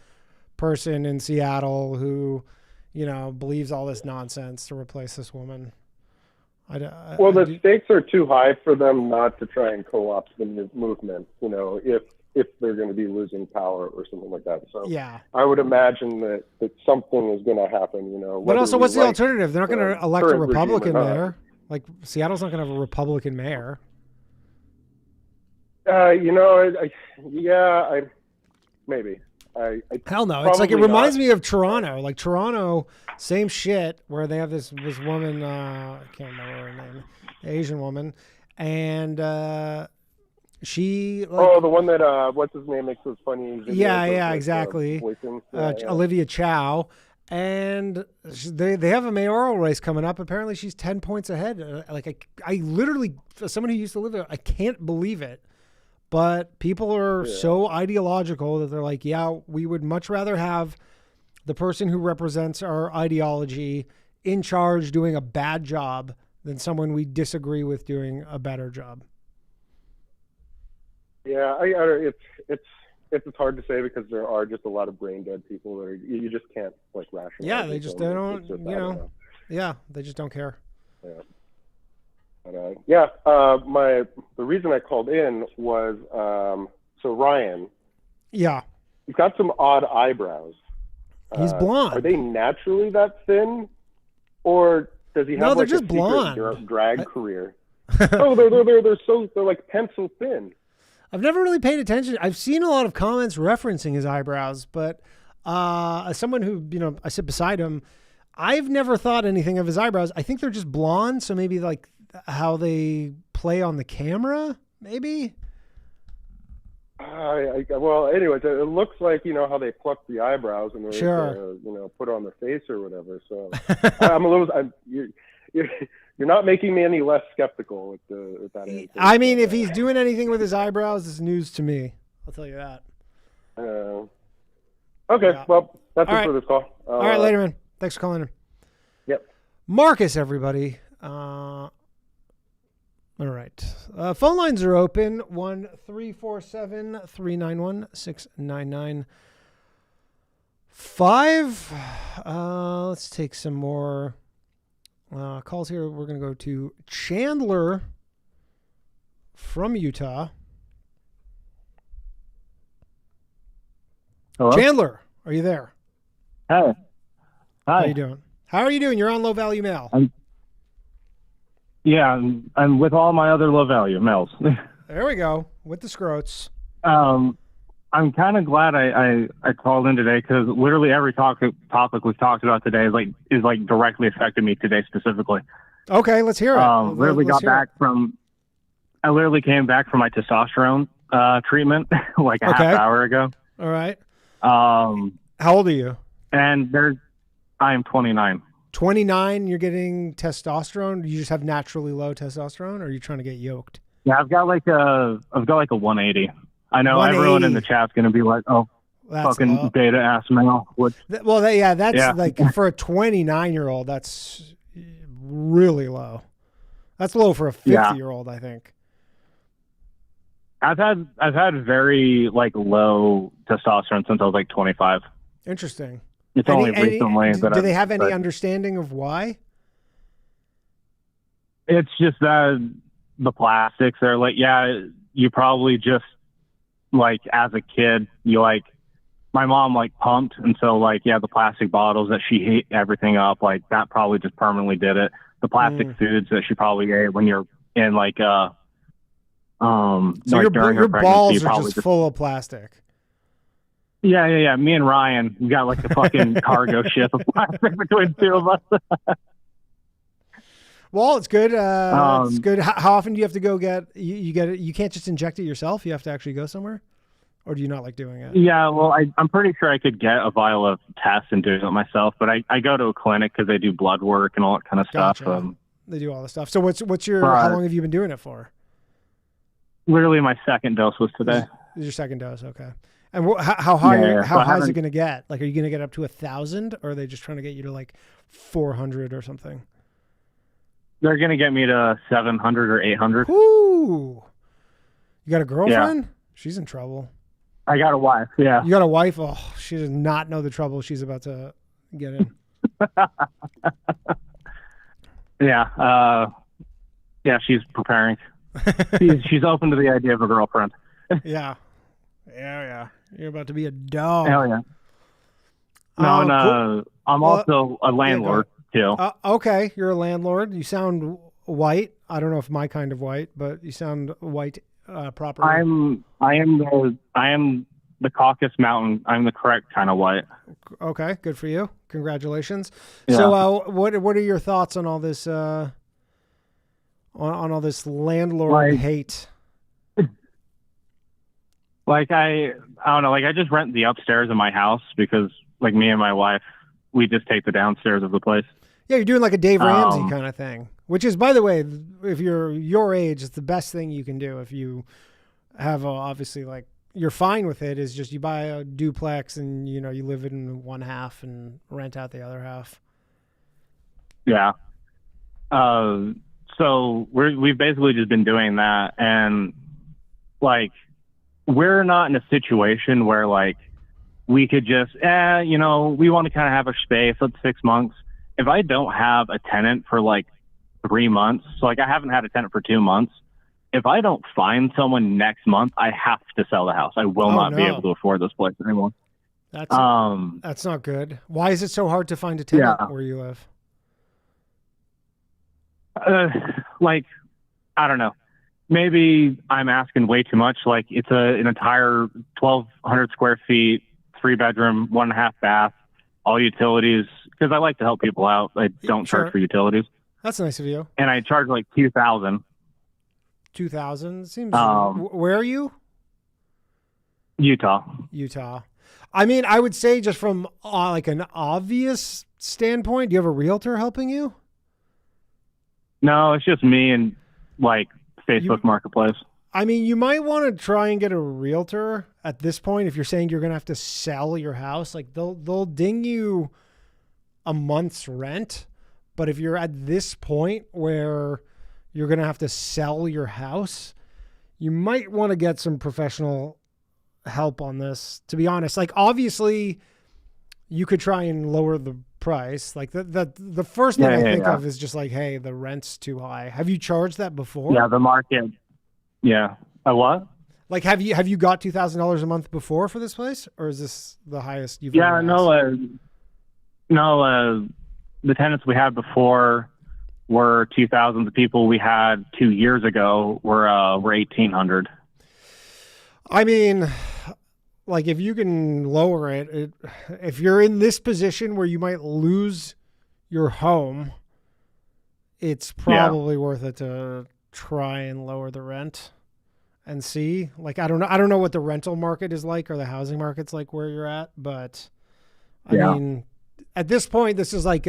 Speaker 7: person in Seattle who, you know, believes all this nonsense to replace this woman.
Speaker 9: The stakes are too high for them not to try and co-opt the movement, you know, if they're going to be losing power or something like that. So
Speaker 7: yeah,
Speaker 9: I would imagine that something is going to happen, you know.
Speaker 7: But also, what's the alternative? They're not going to elect a Republican mayor. Like, Seattle's not going to have a Republican mayor.
Speaker 9: You know, maybe.
Speaker 7: Hell no. It's like, it reminds me of Toronto. Like, Toronto, same shit, where they have this woman, I can't remember her name, Asian woman, and she... Like,
Speaker 9: the one that, what's his name, makes those funny videos.
Speaker 7: Yeah, exactly. Olivia Chow. And they have a mayoral race coming up. Apparently, she's 10 points ahead. I literally, as someone who used to live there, I can't believe it. But people are so ideological that they're like, yeah, we would much rather have the person who represents our ideology in charge doing a bad job than someone we disagree with doing a better job.
Speaker 9: Yeah, it's hard to say because there are just a lot of brain dead people that you just can't like rationalize.
Speaker 7: Yeah, they don't, you know. Yeah, they just don't care.
Speaker 9: Yeah. But, the reason I called in was so Ryan.
Speaker 7: Yeah.
Speaker 9: He's got some odd eyebrows.
Speaker 7: He's blonde.
Speaker 9: Are they naturally that thin, or does he have
Speaker 7: they're
Speaker 9: like
Speaker 7: just
Speaker 9: a
Speaker 7: blonde.
Speaker 9: secret drag career? They're like pencil thin.
Speaker 7: I've never really paid attention. I've seen a lot of comments referencing his eyebrows, but as someone who, you know, I sit beside him, I've never thought anything of his eyebrows. I think they're just blonde, so maybe like how they play on the camera, maybe.
Speaker 9: Well, anyways, it looks like, you know, how they pluck the eyebrows and they you know, put it on their face or whatever. So you're not making me any less skeptical with that answer.
Speaker 7: I mean, if he's doing anything with his eyebrows, it's news to me. I'll tell you that.
Speaker 9: Okay, well, that's it
Speaker 7: right.
Speaker 9: for this call.
Speaker 7: All right, later, man. Thanks for calling in.
Speaker 9: Yep.
Speaker 7: Marcus, everybody. All right. Phone lines are open. 1-347-391-6995. Let's take some more calls here. We're going to go to Chandler from Utah.
Speaker 10: Hello?
Speaker 7: Chandler, are you there?
Speaker 10: Hi.
Speaker 7: How are you doing? How are you doing? You're on Low Value Mail.
Speaker 10: I'm with all my other low value mails.
Speaker 7: There we go. With the scrotes.
Speaker 10: I'm kind of glad I called in today because literally every topic we've talked about today is directly affected me today specifically.
Speaker 7: Okay, let's hear it.
Speaker 10: I literally came back from my testosterone treatment like a half hour ago.
Speaker 7: All right. How old are you?
Speaker 10: And I am 29.
Speaker 7: 29, you're getting testosterone? Do you just have naturally low testosterone, or are you trying to get yoked?
Speaker 10: Yeah, I've got like a 180. I know 180. Everyone in the chat's going to be like, "Oh, that's fucking low. Beta ass male."
Speaker 7: That's like for a 29-year-old, that's really low. That's low for a 50-year-old, I think.
Speaker 10: I've had very like low testosterone since I was like 25.
Speaker 7: Interesting.
Speaker 10: It's only recently that.
Speaker 7: Do they have any understanding of why?
Speaker 10: It's just that the plastics are like, you probably just like as a kid, my mom like pumped, and so the plastic bottles that she ate everything up, like that probably just permanently did it. The plastic foods that she probably ate when you're in so
Speaker 7: your balls are just full of plastic.
Speaker 10: Yeah. Me and Ryan, we got like the fucking cargo ship of plastic between the two of us.
Speaker 7: Well, it's good. It's good. How often do you have to go get? You get it. You can't just inject it yourself. You have to actually go somewhere, or do you not like doing it?
Speaker 10: Yeah. Well, I'm pretty sure I could get a vial of tests and do it myself, but I go to a clinic because they do blood work and all that kind of stuff.
Speaker 7: They do all the stuff. So what's your? How long have you been doing it for?
Speaker 10: Literally, my second dose was today.
Speaker 7: This is your second dose, okay. And how high?
Speaker 10: Yeah,
Speaker 7: how high is it going to get? Like, are you going to get up to 1,000, or are they just trying to get you to like 400 or something?
Speaker 10: They're going to get me to 700 or 800.
Speaker 7: Ooh, you got a girlfriend? Yeah. She's in trouble.
Speaker 10: I got a wife. Yeah.
Speaker 7: You got a wife? Oh, she does not know the trouble she's about to get in.
Speaker 10: Yeah. Yeah, she's preparing. she's open to the idea of a girlfriend.
Speaker 7: Yeah. You're about to be a dog.
Speaker 10: Hell yeah. No,
Speaker 7: cool.
Speaker 10: I'm also a landlord too.
Speaker 7: Okay, you're a landlord. You sound white. I don't know if my kind of white, but you sound white properly.
Speaker 10: I am the Caucasus Mountain. I'm the correct kind of white.
Speaker 7: Okay, good for you. Congratulations.
Speaker 10: Yeah.
Speaker 7: So, what are your thoughts on all this? On all this landlord hate?
Speaker 10: Like I don't know. Like I just rent the upstairs of my house because, like, me and my wife, we just take the downstairs of the place.
Speaker 7: Yeah, you're doing like a Dave Ramsey kind of thing, which is, by the way, if you're your age, it's the best thing you can do. If you have obviously like you're fine with it, is just you buy a duplex and you live in one half and rent out the other half.
Speaker 10: Yeah. So we've basically just been doing that, and like we're not in a situation where like we could just we want to kind of have a space. Let's 6 months. If I don't have a tenant for like 3 months, so like I haven't had a tenant for 2 months. If I don't find someone next month, I have to sell the house. I will not be able to afford this place anymore.
Speaker 7: That's not good. Why is it so hard to find a tenant where you live?
Speaker 10: Like, I don't know. Maybe I'm asking way too much. Like, it's an entire 1,200 square feet, 3-bedroom, 1.5 bath, all utilities. Because I like to help people out. I don't charge for utilities.
Speaker 7: That's nice of you.
Speaker 10: And I charge like $2,000.
Speaker 7: 2,000 seems. Where are you?
Speaker 10: Utah.
Speaker 7: I mean, I would say just from like an obvious standpoint, do you have a realtor helping you?
Speaker 10: No, it's just me and like Facebook Marketplace.
Speaker 7: I mean, you might want to try and get a realtor at this point if you're saying you're going to have to sell your house. Like they'll ding you a month's rent, but if you're at this point where you're going to have to sell your house, you might want to get some professional help on this, to be honest. Like, obviously, you could try and lower the price. Like, the first thing I think of is just like, hey, the rent's too high. Have you charged that before?
Speaker 10: Yeah, the market. Yeah. A what?
Speaker 7: Like, have you got $2,000 a month before for this place? Or is this the highest you've ever asked?
Speaker 10: No, the tenants we had before were 2,000. The people we had 2 years ago were 1,800.
Speaker 7: I mean, like, if you can lower it, if you're in this position where you might lose your home, it's probably worth it to try and lower the rent and see. Like, I don't know what the rental market is like or the housing market's like where you're at, but I mean, at this point, this is like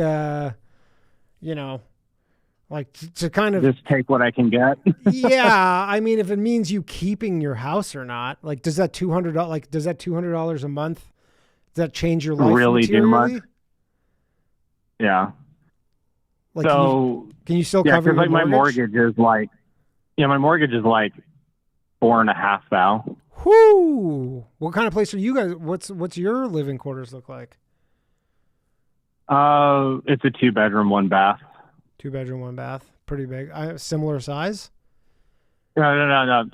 Speaker 7: like to kind of
Speaker 10: just take what I can get.
Speaker 7: Yeah, I mean, if it means you keeping your house or not, like, does that $200 a month, does that change your life
Speaker 10: really
Speaker 7: materially?
Speaker 10: do much? Yeah.
Speaker 7: Like,
Speaker 10: so
Speaker 7: can you still cover your
Speaker 10: like
Speaker 7: mortgage?
Speaker 10: my mortgage is like 4.5 thou.
Speaker 7: Whoo! What kind of place are you guys? What's your living quarters look like?
Speaker 10: It's a 2-bedroom, 1 bath.
Speaker 7: 2-bedroom, 1 bath. Pretty big. Similar size?
Speaker 10: No.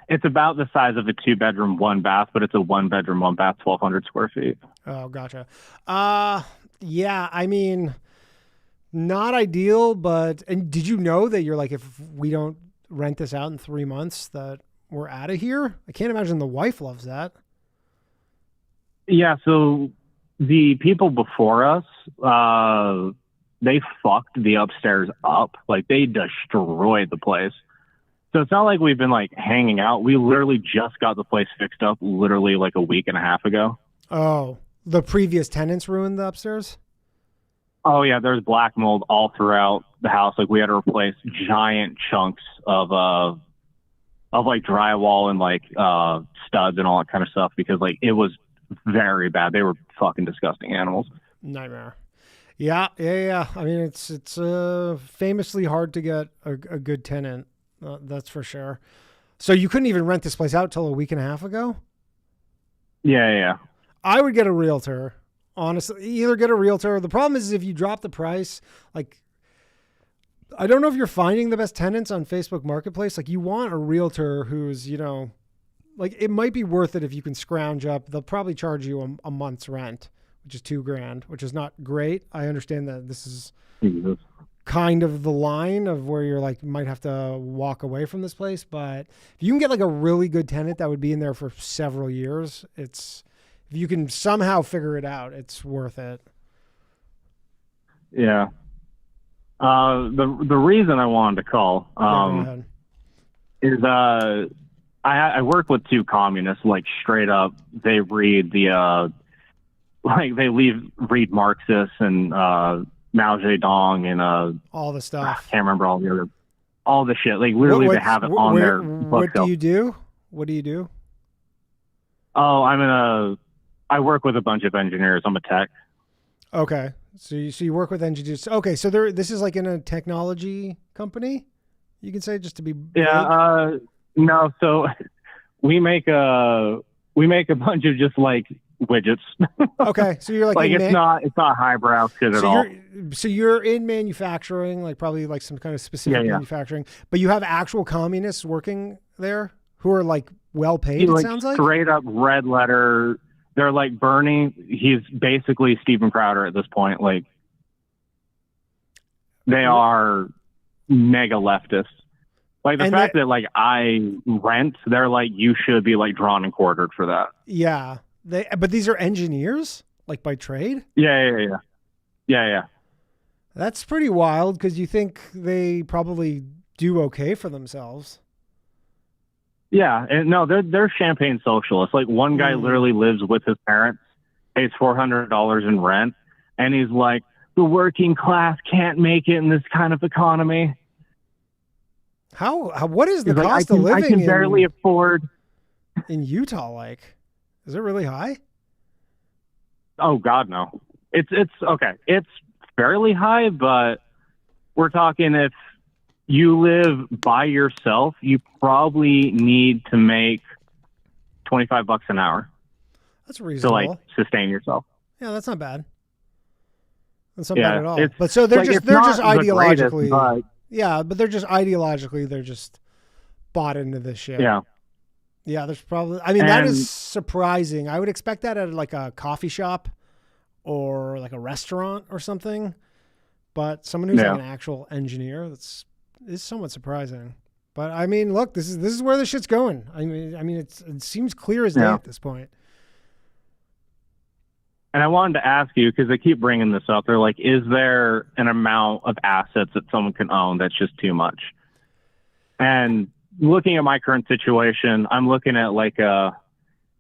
Speaker 10: It's about the size of a 2-bedroom, 1 bath, but it's a 1-bedroom, 1 bath, 1,200 square feet.
Speaker 7: Oh, gotcha. Yeah, I mean, not ideal, but, and did you know that you're like, if we don't rent this out in 3 months, that we're out of here? I can't imagine the wife loves that.
Speaker 10: Yeah, so the people before us, they fucked the upstairs up. Like, they destroyed the place. So it's not like we've been like hanging out. We literally just got the place fixed up literally like a week and a half ago.
Speaker 7: Oh, the previous tenants ruined the upstairs?
Speaker 10: Oh yeah, there's black mold all throughout. the house, like we had to replace giant chunks of like drywall and like studs and all that kind of stuff because like it was very bad. They were fucking disgusting animals.
Speaker 7: Nightmare. Yeah. I mean, it's famously hard to get a good tenant. That's for sure. So you couldn't even rent this place out till a week and a half ago?
Speaker 10: Yeah.
Speaker 7: I would get a realtor. Honestly, either get a realtor. The problem is if you drop the price, like, I don't know if you're finding the best tenants on Facebook Marketplace. Like, you want a realtor who's, you know, like, it might be worth it if you can scrounge up. They'll probably charge you a month's rent, which is $2,000, which is not great. I understand that this is kind of the line of where you're like, might have to walk away from this place. But if you can get like a really good tenant that would be in there for several years, if you can somehow figure it out, it's worth it.
Speaker 10: Yeah. The reason I wanted to call is I work with two communists, like straight up. They read read Marxist and Mao Zedong and
Speaker 7: all the stuff.
Speaker 10: I can't remember all the shit. Like literally, they have it on their bookshelf.
Speaker 7: What do you do? What do you do?
Speaker 10: Oh, I work with a bunch of engineers. I'm a tech.
Speaker 7: Okay. So you work with engineers. Okay. So this is like in a technology company, you can say, just to be
Speaker 10: Yeah. No. So we make a bunch of just like widgets.
Speaker 7: Okay. So you're like
Speaker 10: it's not highbrow shit at all.
Speaker 7: So you're in manufacturing, like probably like some kind of specific manufacturing, but you have actual communists working there who are like well paid. It sounds like
Speaker 10: straight up red letter. They're like Bernie. He's basically Stephen Crowder at this point. Like they are mega leftists. Like the fact that like I rent, they're like, you should be like drawn and quartered for that.
Speaker 7: Yeah. But these are engineers, like by trade?
Speaker 10: Yeah.
Speaker 7: That's pretty wild because you think they probably do okay for themselves.
Speaker 10: Yeah, and no, they're champagne socialists. Like one guy literally lives with his parents, pays $400 in rent, and he's like, the working class can't make it in this kind of economy.
Speaker 7: What is the cost of living?
Speaker 10: I can barely afford
Speaker 7: in Utah. Like, is it really high?
Speaker 10: Oh God, no. It's okay. It's fairly high, but we're talking if you live by yourself, you probably need to make $25 an hour.
Speaker 7: That's reasonable.
Speaker 10: To like sustain yourself.
Speaker 7: Yeah, that's not bad. That's not bad at all. But so they're just ideologically. But they're just ideologically, they're just bought into this shit.
Speaker 10: Yeah.
Speaker 7: Yeah, there's probably, that is surprising. I would expect that at like a coffee shop or like a restaurant or something. But someone who's like an actual engineer, is somewhat surprising. But I mean, look, this is where the shit's going. I mean, it seems clear as day at this point.
Speaker 10: And I wanted to ask you, because they keep bringing this up. They're like, is there an amount of assets that someone can own that's just too much? And looking at my current situation, I'm looking at like the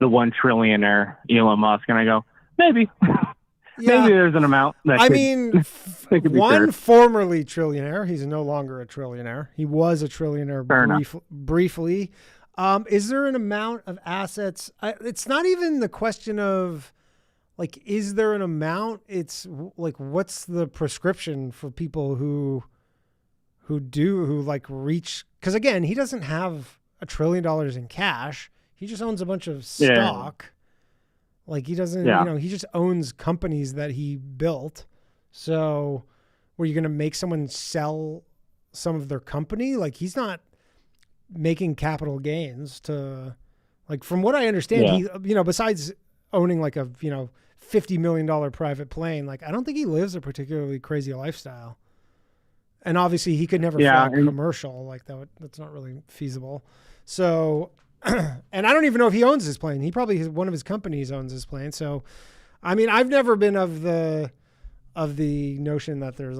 Speaker 10: $1 trillionaire Elon Musk, and I go, maybe. Maybe there's an amount that
Speaker 7: one formerly trillionaire. He's no longer a trillionaire. He was a trillionaire briefly. Is there an amount of assets? It's not even the question of like, is there an amount? It's like, what's the prescription for people who like reach? Because again, he doesn't have $1 trillion in cash. He just owns a bunch of stock. Like he doesn't, he just owns companies that he built. So were you going to make someone sell some of their company? Like he's not making capital gains to, like, from what I understand, he, besides owning like a, $50 million private plane, like I don't think he lives a particularly crazy lifestyle. And obviously he could never fly commercial like that. That's not really feasible. So, and I don't even know if he owns his plane. He probably one of his companies owns his plane. So, I mean, I've never been of the notion that there's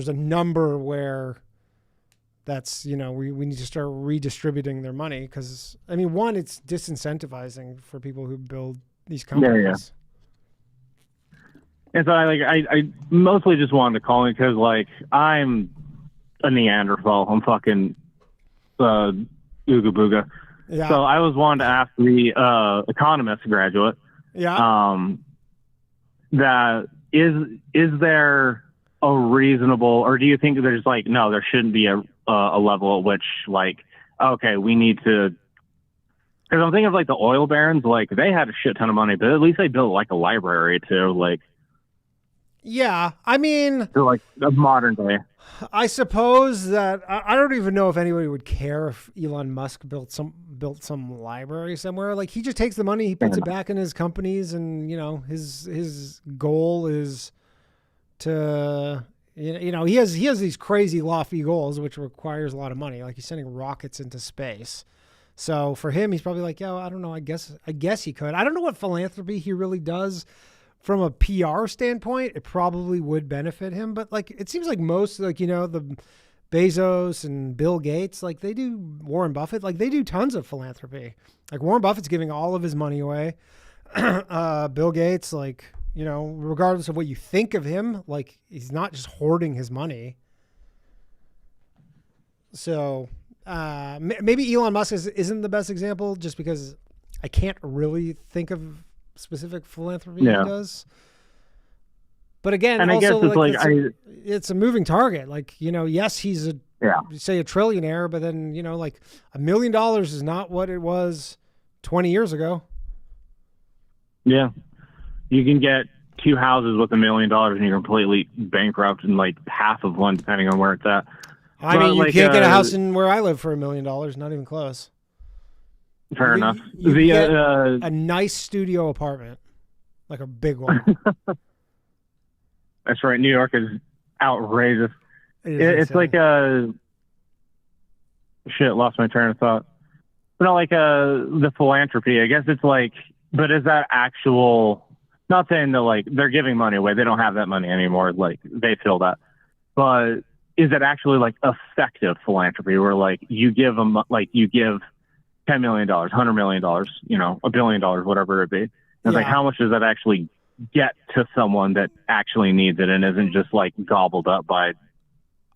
Speaker 7: a number where that's, we need to start redistributing their money. Because, I mean, one, it's disincentivizing for people who build these companies.
Speaker 10: And so I mostly just wanted to call in because like I'm a Neanderthal. I'm fucking ooga booga.
Speaker 7: Yeah.
Speaker 10: So I was wanting to ask the economist graduate.
Speaker 7: Yeah.
Speaker 10: That is there a reasonable, or do you think there's like, no, there shouldn't be a level at which like, okay, we need to, because I'm thinking of like the oil barons, like they had a shit ton of money, but at least they built like a library too, like.
Speaker 7: Yeah, I mean,
Speaker 10: to like a modern day.
Speaker 7: I suppose that I don't even know if anybody would care if Elon Musk built some library somewhere. Like he just takes the money, he puts it back in his companies, and you know his goal is to he has these crazy lofty goals which requires a lot of money. Like he's sending rockets into space. So for him, he's probably like, I don't know. I guess he could. I don't know what philanthropy he really does. From a PR standpoint, it probably would benefit him, but like it seems like most the Bezos and Bill Gates, like they do, Warren Buffett, like they do tons of philanthropy. Like Warren Buffett's giving all of his money away. Bill Gates, like, regardless of what you think of him, like he's not just hoarding his money. So maybe Elon Musk isn't the best example just because I can't really think of specific philanthropy he does. But again,
Speaker 10: and
Speaker 7: also,
Speaker 10: I guess
Speaker 7: it's a moving target. Like, yes, he's a trillionaire, but then, like $1 million is not what it was 20 years ago. Yeah.
Speaker 10: You can get 2 houses with $1 million and you're completely bankrupt in like half of one, depending on where it's at.
Speaker 7: I mean, you can't get a house in where I live for $1 million, not even close.
Speaker 10: Fair enough.
Speaker 7: You get a nice studio apartment, like a big one.
Speaker 10: That's right. New York is outrageous. It's like shit. Lost my train of thought. But like the philanthropy. I guess it's like, but is that actual? Not saying that like they're giving money away. They don't have that money anymore. Like they feel that. But is it actually like effective philanthropy, where like you give them $10 million, $100 million, $1 billion, whatever it be. And it's like, how much does that actually get to someone that actually needs it and isn't just like gobbled up by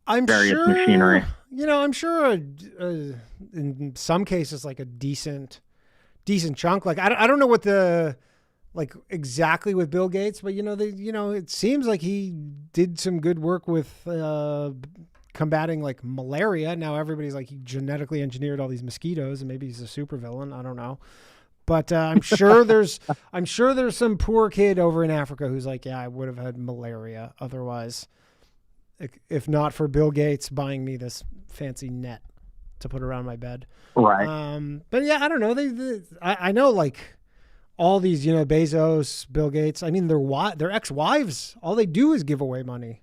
Speaker 10: various machinery?
Speaker 7: I'm sure in some cases, like a decent chunk. Like, I don't know what the, like exactly with Bill Gates, but it seems like he did some good work with, combating like malaria. Now everybody's like, he genetically engineered all these mosquitoes and maybe he's a supervillain. I don't know. But I'm sure there's some poor kid over in Africa who's like, I would have had malaria otherwise, if not for Bill Gates buying me this fancy net to put around my bed.
Speaker 10: Right.
Speaker 7: But yeah, I don't know. I know like all these, Bezos, Bill Gates, I mean, their ex-wives, all they do is give away money.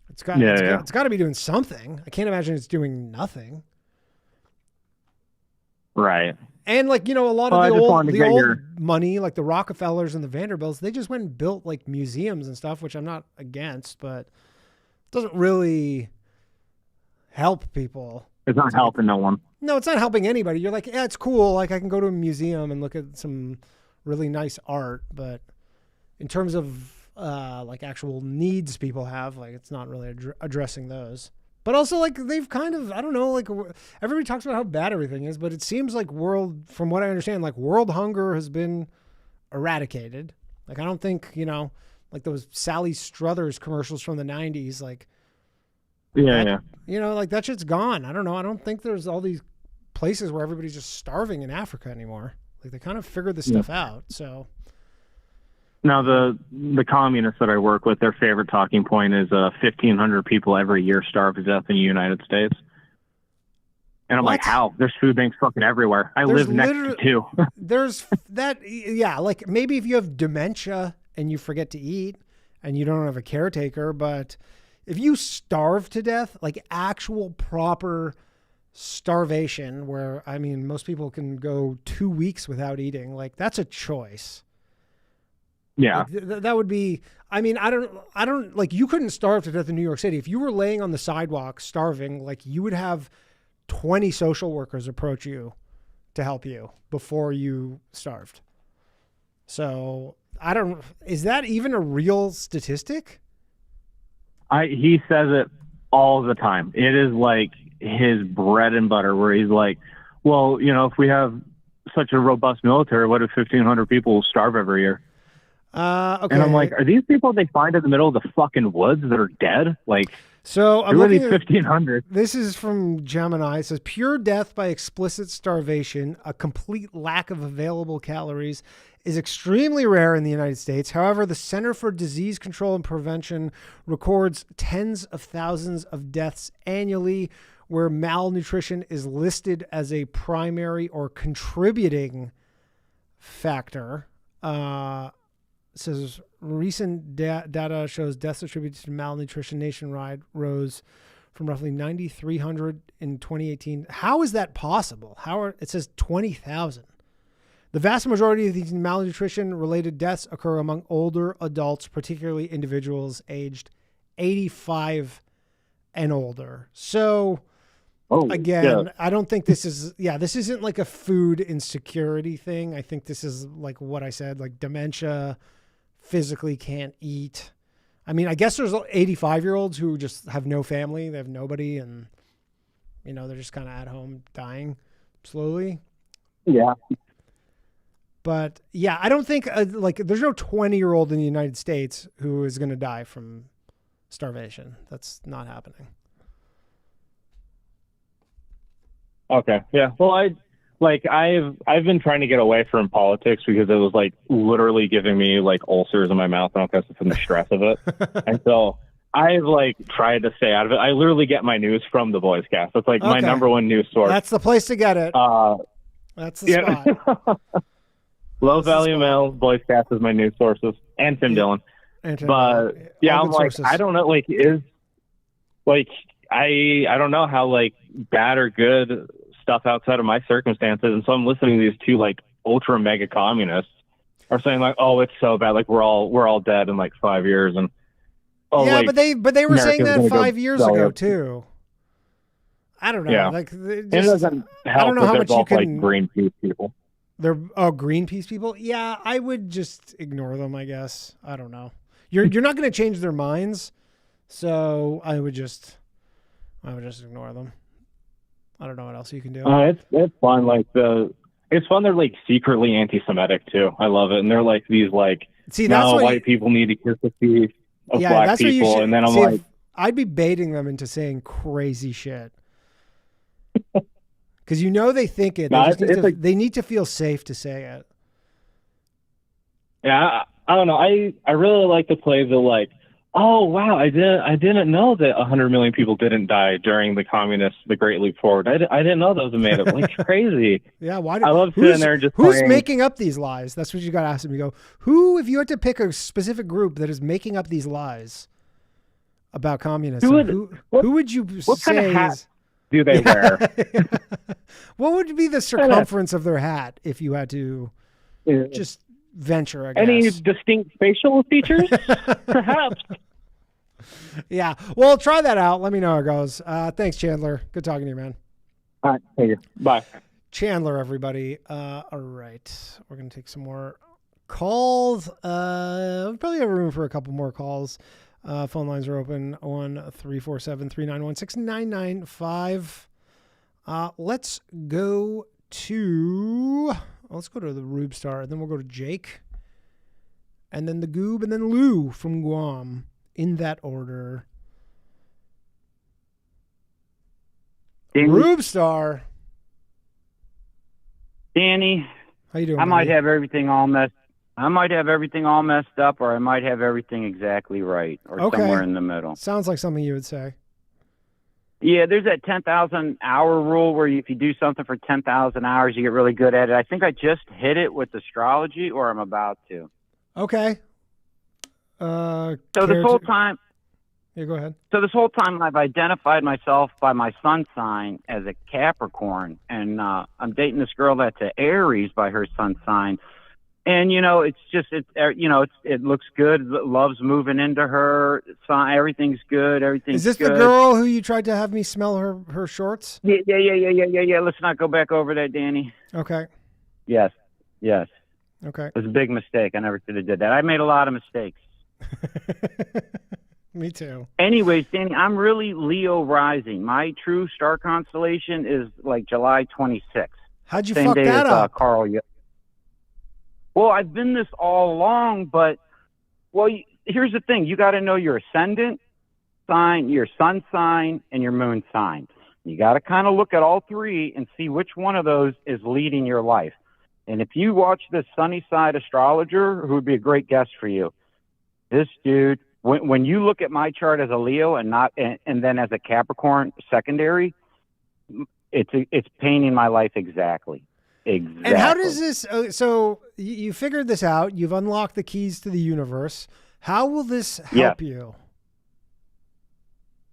Speaker 7: It's got to be doing something. I can't imagine it's doing nothing.
Speaker 10: Right.
Speaker 7: And like, a lot of the old money, like the Rockefellers and the Vanderbilts, they just went and built like museums and stuff, which I'm not against, but it doesn't really help people.
Speaker 10: It's not helping no one.
Speaker 7: No, it's not helping anybody. You're like, it's cool. Like I can go to a museum and look at some really nice art, but in terms of like actual needs people have, like it's not really addressing those. But also like they've kind of, I don't know, like everybody talks about how bad everything is, but it seems like from what I understand, like world hunger has been eradicated. Like I don't think, like those Sally Struthers commercials from the 90s, like like that shit's gone. I don't know. I don't think there's all these places where everybody's just starving in Africa anymore. Like they kind of figured this stuff out. So
Speaker 10: now the communists that I work with, their favorite talking point is 1,500 people every year starve to death in the United States. And I'm like, how? There's food banks fucking everywhere. I live next to two.
Speaker 7: There's that. Yeah. Like maybe if you have dementia and you forget to eat and you don't have a caretaker, but if you starve to death, like actual proper starvation where, I mean, most people can go 2 weeks without eating, like that's a choice.
Speaker 10: Yeah.
Speaker 7: Like, that would be, I mean, I don't like, you couldn't starve to death in New York City. If you were laying on the sidewalk starving, like you would have 20 social workers approach you to help you before you starved. So Is that even a real statistic?
Speaker 10: He says it all the time. It is like his bread and butter, where he's like, well, if we have such a robust military, what if 1,500 people will starve every year?
Speaker 7: Okay.
Speaker 10: And I'm like, are these people they find in the middle of the fucking woods that are dead? Like,
Speaker 7: so I'm
Speaker 10: looking
Speaker 7: looking
Speaker 10: at
Speaker 7: at
Speaker 10: 1,500.
Speaker 7: This is from Gemini. It says pure death by explicit starvation, a complete lack of available calories, is extremely rare in the United States. However, the Center for Disease Control and Prevention records tens of thousands of deaths annually where malnutrition is listed as a primary or contributing factor. It says recent data shows deaths attributed to malnutrition nationwide rose from roughly 9,300 in 2018. How is that possible? It says 20,000. The vast majority of these malnutrition-related deaths occur among older adults, particularly individuals aged 85 and older. So, again, I don't think this isn't like a food insecurity thing. I think this is like what I said, like dementia, physically can't eat. I mean, I guess there's 85-year-olds who just have no family. They have nobody, and, they're just kind of at home dying slowly.
Speaker 10: Yeah.
Speaker 7: But yeah, I don't think there's no 20-year-old in the United States who is going to die from starvation. That's not happening.
Speaker 10: Okay. Yeah. Well, I've been trying to get away from politics because it was like literally giving me like ulcers in my mouth and all kinds of from the stress of it. And so I've tried to stay out of it. I literally get my news from the Voice Cast. It's like my number one news source.
Speaker 7: That's the place to get it. That's the spot.
Speaker 10: Low value mail, Voice Cast is my news sources, and Tim Dillon. But yeah, I'm like, sources. I don't know, I don't know how bad or good stuff outside of my circumstances, and so I'm listening to these two ultra mega communists are saying oh, it's so bad, we're all dead in 5 years, and
Speaker 7: but they were saying that 5 years ago too. I don't know.
Speaker 10: Yeah. It doesn't help. I don't know how much you can. Greenpeace people.
Speaker 7: They're Greenpeace people. Yeah, I would just ignore them. I guess. I don't know. You're not going to change their minds, so I would just ignore them. I don't know what else you can do.
Speaker 10: It's fun. It's fun. They're secretly anti-Semitic too. I love it. And they're these
Speaker 7: see, that's
Speaker 10: white people need to kiss the feet of black people. And then I'm
Speaker 7: I'd be baiting them into saying crazy shit. Because they think it. They need to feel safe to say it.
Speaker 10: Yeah, I don't know. I really like to play the oh wow, I didn't know that 100 million people didn't die during the Great Leap Forward. I didn't know that was made up. Crazy.
Speaker 7: Yeah, why?
Speaker 10: I love sitting there just
Speaker 7: who's
Speaker 10: playing.
Speaker 7: Making up these lies? That's what you got to ask them. You go, who? If you had to pick a specific group that is making up these lies about communism, who would you
Speaker 10: what
Speaker 7: say?
Speaker 10: Kind of hat do they wear?
Speaker 7: What would be the circumference of their hat if you had to just venture a guess?
Speaker 10: Any distinct facial features? Perhaps.
Speaker 7: Yeah. Well, try that out. Let me know how it goes. Thanks, Chandler. Good talking to you, man.
Speaker 10: All right. Thank you. Bye.
Speaker 7: Chandler, everybody. All right. We're going to take some more calls. We probably have room for a couple more calls. Phone lines are open on 347-391-6995. Let's go to the Rubestar, and then we'll go to Jake, and then the Goob, and then Lou from Guam, in that order. Rubestar.
Speaker 11: Danny,
Speaker 7: how you doing?
Speaker 11: I might have everything all messed up, or I might have everything exactly right, or somewhere in the middle.
Speaker 7: Sounds like something you would say.
Speaker 11: Yeah, there's that 10,000 hour rule where if you do something for 10,000 hours, you get really good at it. I think I just hit it with astrology, or I'm about to.
Speaker 7: Okay.
Speaker 11: So this whole time.
Speaker 7: Yeah, go ahead.
Speaker 11: So this whole time I've identified myself by my sun sign as a Capricorn, and I'm dating this girl that's an Aries by her sun sign. And, it looks good. Love's moving into her. Everything's good.
Speaker 7: Is this the girl who you tried to have me smell her shorts?
Speaker 11: Yeah. Let's not go back over that, Danny.
Speaker 7: Okay.
Speaker 11: Yes.
Speaker 7: Okay.
Speaker 11: It was a big mistake. I never should have did that. I made a lot of mistakes.
Speaker 7: Me too.
Speaker 11: Anyways, Danny, I'm really Leo rising. My true star constellation is like July 26th.
Speaker 7: How'd you
Speaker 11: Same
Speaker 7: fuck
Speaker 11: day
Speaker 7: that
Speaker 11: as,
Speaker 7: up?
Speaker 11: Carl. Well, I've been this all along, but here's the thing: you got to know your ascendant sign, your sun sign, and your moon sign. You got to kind of look at all three and see which one of those is leading your life. And if you watch this Sunny Side astrologer, who would be a great guest for you, this dude. When you look at my chart as a Leo and then as a Capricorn secondary, it's painting my life exactly. Exactly.
Speaker 7: And how does this? So you figured this out. You've unlocked the keys to the universe. How will this help you?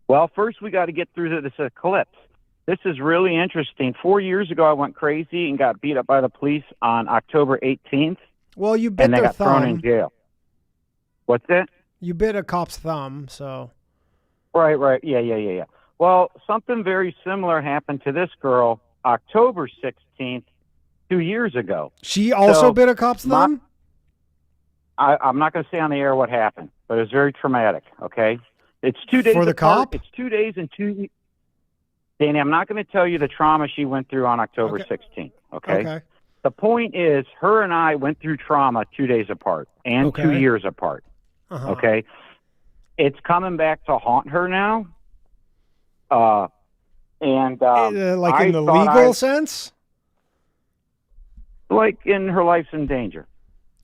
Speaker 11: Well, first we got to get through this eclipse. This is really interesting. 4 years ago, I went crazy and got beat up by the police on October 18th.
Speaker 7: Well, you bit
Speaker 11: and
Speaker 7: their
Speaker 11: they got
Speaker 7: thumb.
Speaker 11: thrown in jail. What's that?
Speaker 7: You bit a cop's thumb, so.
Speaker 11: Right. Yeah. Well, something very similar happened to this girl October 16th, 2 years ago.
Speaker 7: She also bit a cop's thumb?
Speaker 11: I'm not going to say on the air what happened, but it was very traumatic, okay? It's 2 days
Speaker 7: for the
Speaker 11: apart.
Speaker 7: cop?
Speaker 11: It's 2 days and 2 Danny, I'm not going to tell you the trauma she went through on October 16th, okay? The point is, her and I went through trauma 2 days apart and 2 years apart. Okay, it's coming back to haunt her now. Like in
Speaker 7: the legal sense,
Speaker 11: like in her life's in danger.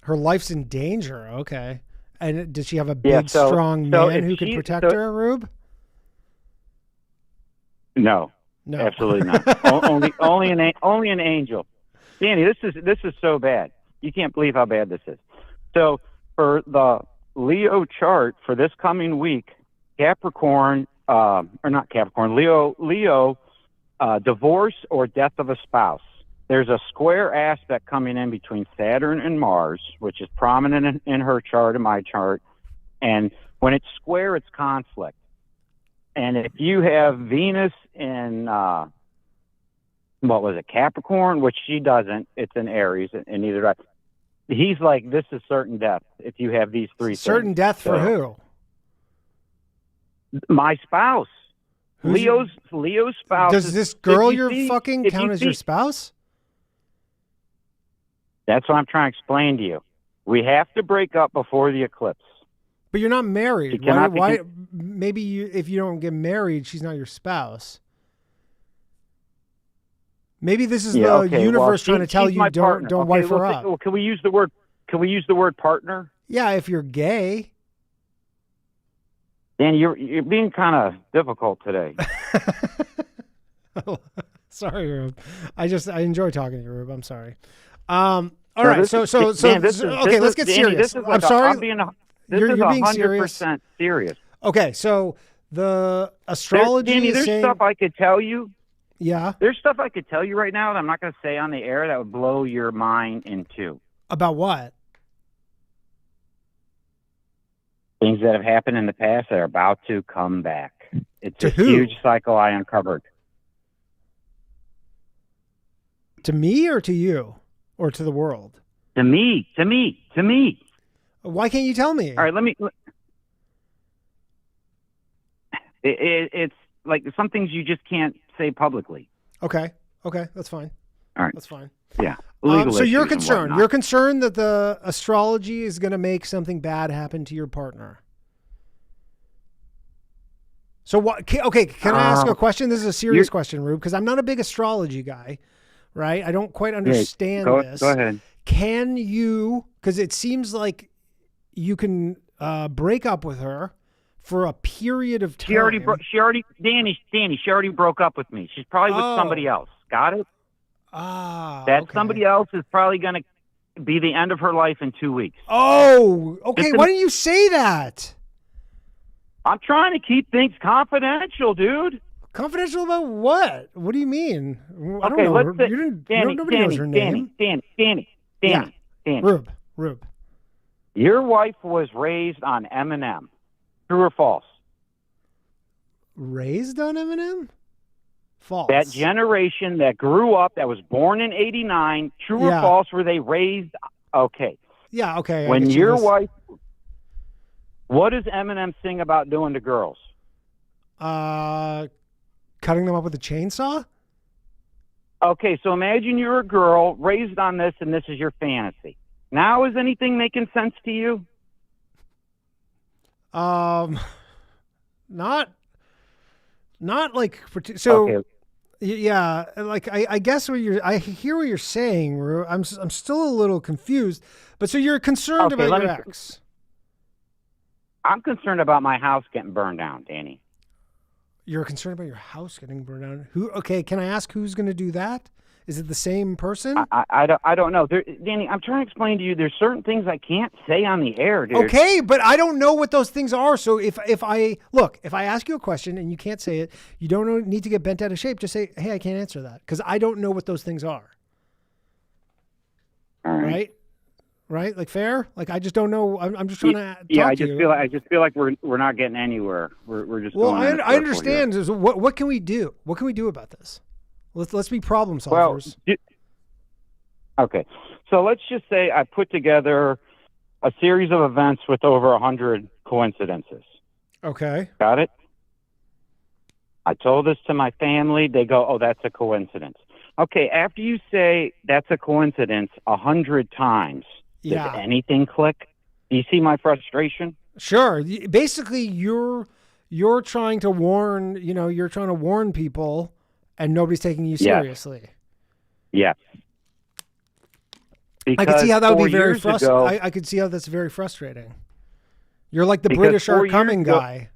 Speaker 7: Her life's in danger. Okay, and does she have a big, strong man who can protect her, Rube?
Speaker 11: No, absolutely not. only an angel. Danny, this is so bad. You can't believe how bad this is. So for the Leo chart for this coming week, Capricorn, or not Capricorn, Leo, divorce or death of a spouse. There's a square aspect coming in between Saturn and Mars, which is prominent in her chart and my chart. And when it's square, it's conflict. And if you have Venus in, Capricorn, which she doesn't, it's in Aries, and neither do I. He's like, this is certain death if you have these three
Speaker 7: certain
Speaker 11: things.
Speaker 7: Death for who?
Speaker 11: My spouse. Leo's spouse.
Speaker 7: Does this girl you're fucking count as your spouse?
Speaker 11: That's what I'm trying to explain to you. We have to break up before the eclipse.
Speaker 7: But you're not married. Why? Maybe if you don't get married, she's not your spouse. Maybe this is the universe trying to tell you don't wife her up.
Speaker 11: Well, can we use the word? Can we use the word partner?
Speaker 7: Yeah, if you're gay.
Speaker 11: Dan, you're being kind of difficult today.
Speaker 7: Sorry, Rube. I enjoy talking to you, Rube. I'm sorry. All right. Okay, let's get serious. I'm sorry. You're being
Speaker 11: 100% serious.
Speaker 7: Okay, so the astrology
Speaker 11: there's
Speaker 7: saying...
Speaker 11: stuff I could tell you.
Speaker 7: Yeah.
Speaker 11: There's stuff I could tell you right now that I'm not going to say on the air that would blow your mind in two.
Speaker 7: About what?
Speaker 11: Things that have happened in the past that are about to come back. It's a huge cycle I uncovered.
Speaker 7: To me or to you? Or to the world?
Speaker 11: To me.
Speaker 7: Why can't you tell me?
Speaker 11: All right, it's like some things you just can't say publicly.
Speaker 7: Okay, that's fine.
Speaker 11: All right.
Speaker 7: That's fine.
Speaker 11: Yeah.
Speaker 7: So you're concerned. You're concerned that the astrology is going to make something bad happen to your partner. So what? Okay, can I ask a question? This is a serious question, Rube, because I'm not a big astrology guy, right? I don't quite understand this.
Speaker 11: Go ahead.
Speaker 7: Can you? Because it seems like you can break up with her for a period of time.
Speaker 11: Danny, she already broke up with me. She's probably with somebody else. Got it? Somebody else is probably going to be the end of her life in 2 weeks.
Speaker 7: Oh, okay. Why didn't you say that?
Speaker 11: I'm trying to keep things confidential, dude.
Speaker 7: Confidential about what? What do you mean? I don't know.
Speaker 11: Let's say,
Speaker 7: Nobody knows her name.
Speaker 11: Danny.
Speaker 7: Rube.
Speaker 11: Your wife was raised on Eminem. True or false?
Speaker 7: Raised on Eminem? False.
Speaker 11: That generation that grew up, that was born in '89, true or false, were they raised Okay.
Speaker 7: Yeah, okay.
Speaker 11: When your wife, what does Eminem sing about doing to girls?
Speaker 7: Cutting them up with a chainsaw?
Speaker 11: Okay, so imagine you're a girl raised on this, and this is your fantasy. Now, is anything making sense to you?
Speaker 7: Not like so.
Speaker 11: Okay.
Speaker 7: Yeah, like I guess I hear what you're saying. I'm still a little confused. But so you're concerned about your ex?
Speaker 11: I'm concerned about my house getting burned down, Danny.
Speaker 7: You're concerned about your house getting burned down. Who? Okay, can I ask who's going to do that? Is it the same person?
Speaker 11: I don't know. Danny, I'm trying to explain to you, there's certain things I can't say on the air, dude.
Speaker 7: Okay, but I don't know what those things are. So if I ask you a question and you can't say it, you don't need to get bent out of shape. Just say, hey, I can't answer that because I don't know what those things are.
Speaker 11: All right?
Speaker 7: Right? Like fair? Like I just don't know. I'm just trying to talk
Speaker 11: I
Speaker 7: to you.
Speaker 11: I just feel like we're not getting anywhere. We're just
Speaker 7: well.
Speaker 11: going
Speaker 7: I understand. So what can we do? What can we do about this? Let's be problem solvers.
Speaker 11: Well, okay. So let's just say I put together a series of events with over 100 coincidences.
Speaker 7: Okay.
Speaker 11: Got it? I told this to my family. They go, oh, that's a coincidence. Okay, after you say that's a coincidence 100 times, does anything click? Do you see my frustration?
Speaker 7: Sure. Basically, you're trying to warn, you're trying to warn people and nobody's taking you seriously.
Speaker 11: Yeah.
Speaker 7: I could see how that would be very frustrating. I could see how that's very frustrating. You're like the British are coming guy.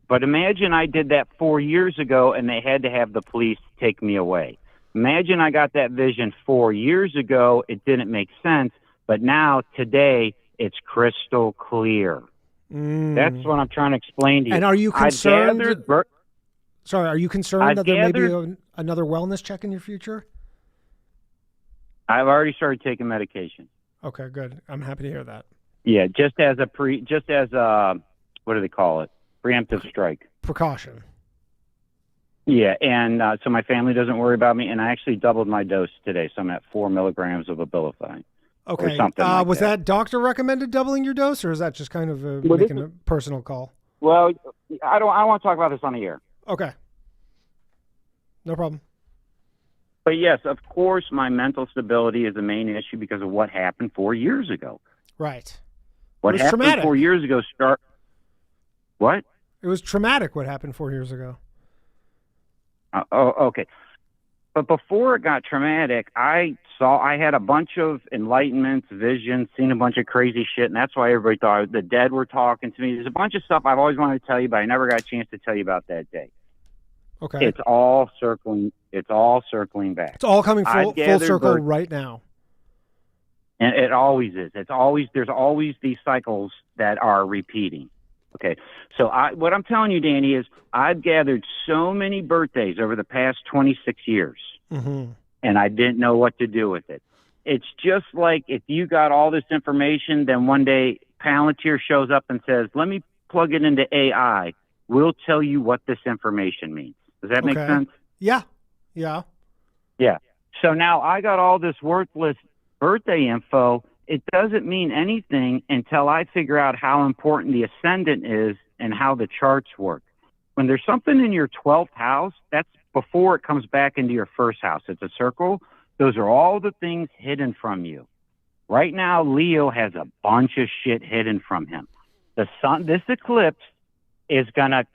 Speaker 11: But imagine I did that 4 years ago and they had to have the police take me away. Imagine I got that vision 4 years ago. It didn't make sense. But now, today, it's crystal clear. That's what I'm trying to explain to you.
Speaker 7: And are you concerned? Are you concerned that there may be another wellness check in your future?
Speaker 11: I've already started taking medication.
Speaker 7: Okay, good. I'm happy to hear that.
Speaker 11: Yeah, just as what do they call it? Preemptive strike.
Speaker 7: Precaution.
Speaker 11: Yeah, and so my family doesn't worry about me, and I actually doubled my dose today, so I'm at 4 milligrams of Abilify.
Speaker 7: Okay.
Speaker 11: Or something like
Speaker 7: was that doctor recommended doubling your dose, or is that just kind of making a personal call?
Speaker 11: Well, I want to talk about this on the air.
Speaker 7: Okay. No problem.
Speaker 11: But yes, of course, my mental stability is the main issue because of what happened 4 years ago.
Speaker 7: Right.
Speaker 11: What happened
Speaker 7: traumatic.
Speaker 11: 4 years ago What?
Speaker 7: It was traumatic what happened 4 years ago.
Speaker 11: Okay. But before it got traumatic, I had a bunch of enlightenments, visions, seen a bunch of crazy shit, and that's why everybody thought the dead were talking to me. There's a bunch of stuff I've always wanted to tell you, but I never got a chance to tell you about that day.
Speaker 7: Okay.
Speaker 11: It's all circling back.
Speaker 7: It's all coming full circle right now.
Speaker 11: And it always is. There's always these cycles that are repeating. Okay. So what I'm telling you, Danny, is I've gathered so many birthdays over the past 26 years, and I didn't know what to do with it. It's just like if you got all this information, then one day Palantir shows up and says, let me plug it into AI. We'll tell you what this information means. Does that make sense?
Speaker 7: Yeah. Yeah.
Speaker 11: Yeah. So now I got all this worthless birthday info. It doesn't mean anything until I figure out how important the ascendant is and how the charts work. When there's something in your 12th house, that's before it comes back into your first house. It's a circle. Those are all the things hidden from you. Right now, Leo has a bunch of shit hidden from him. The sun, this eclipse is going to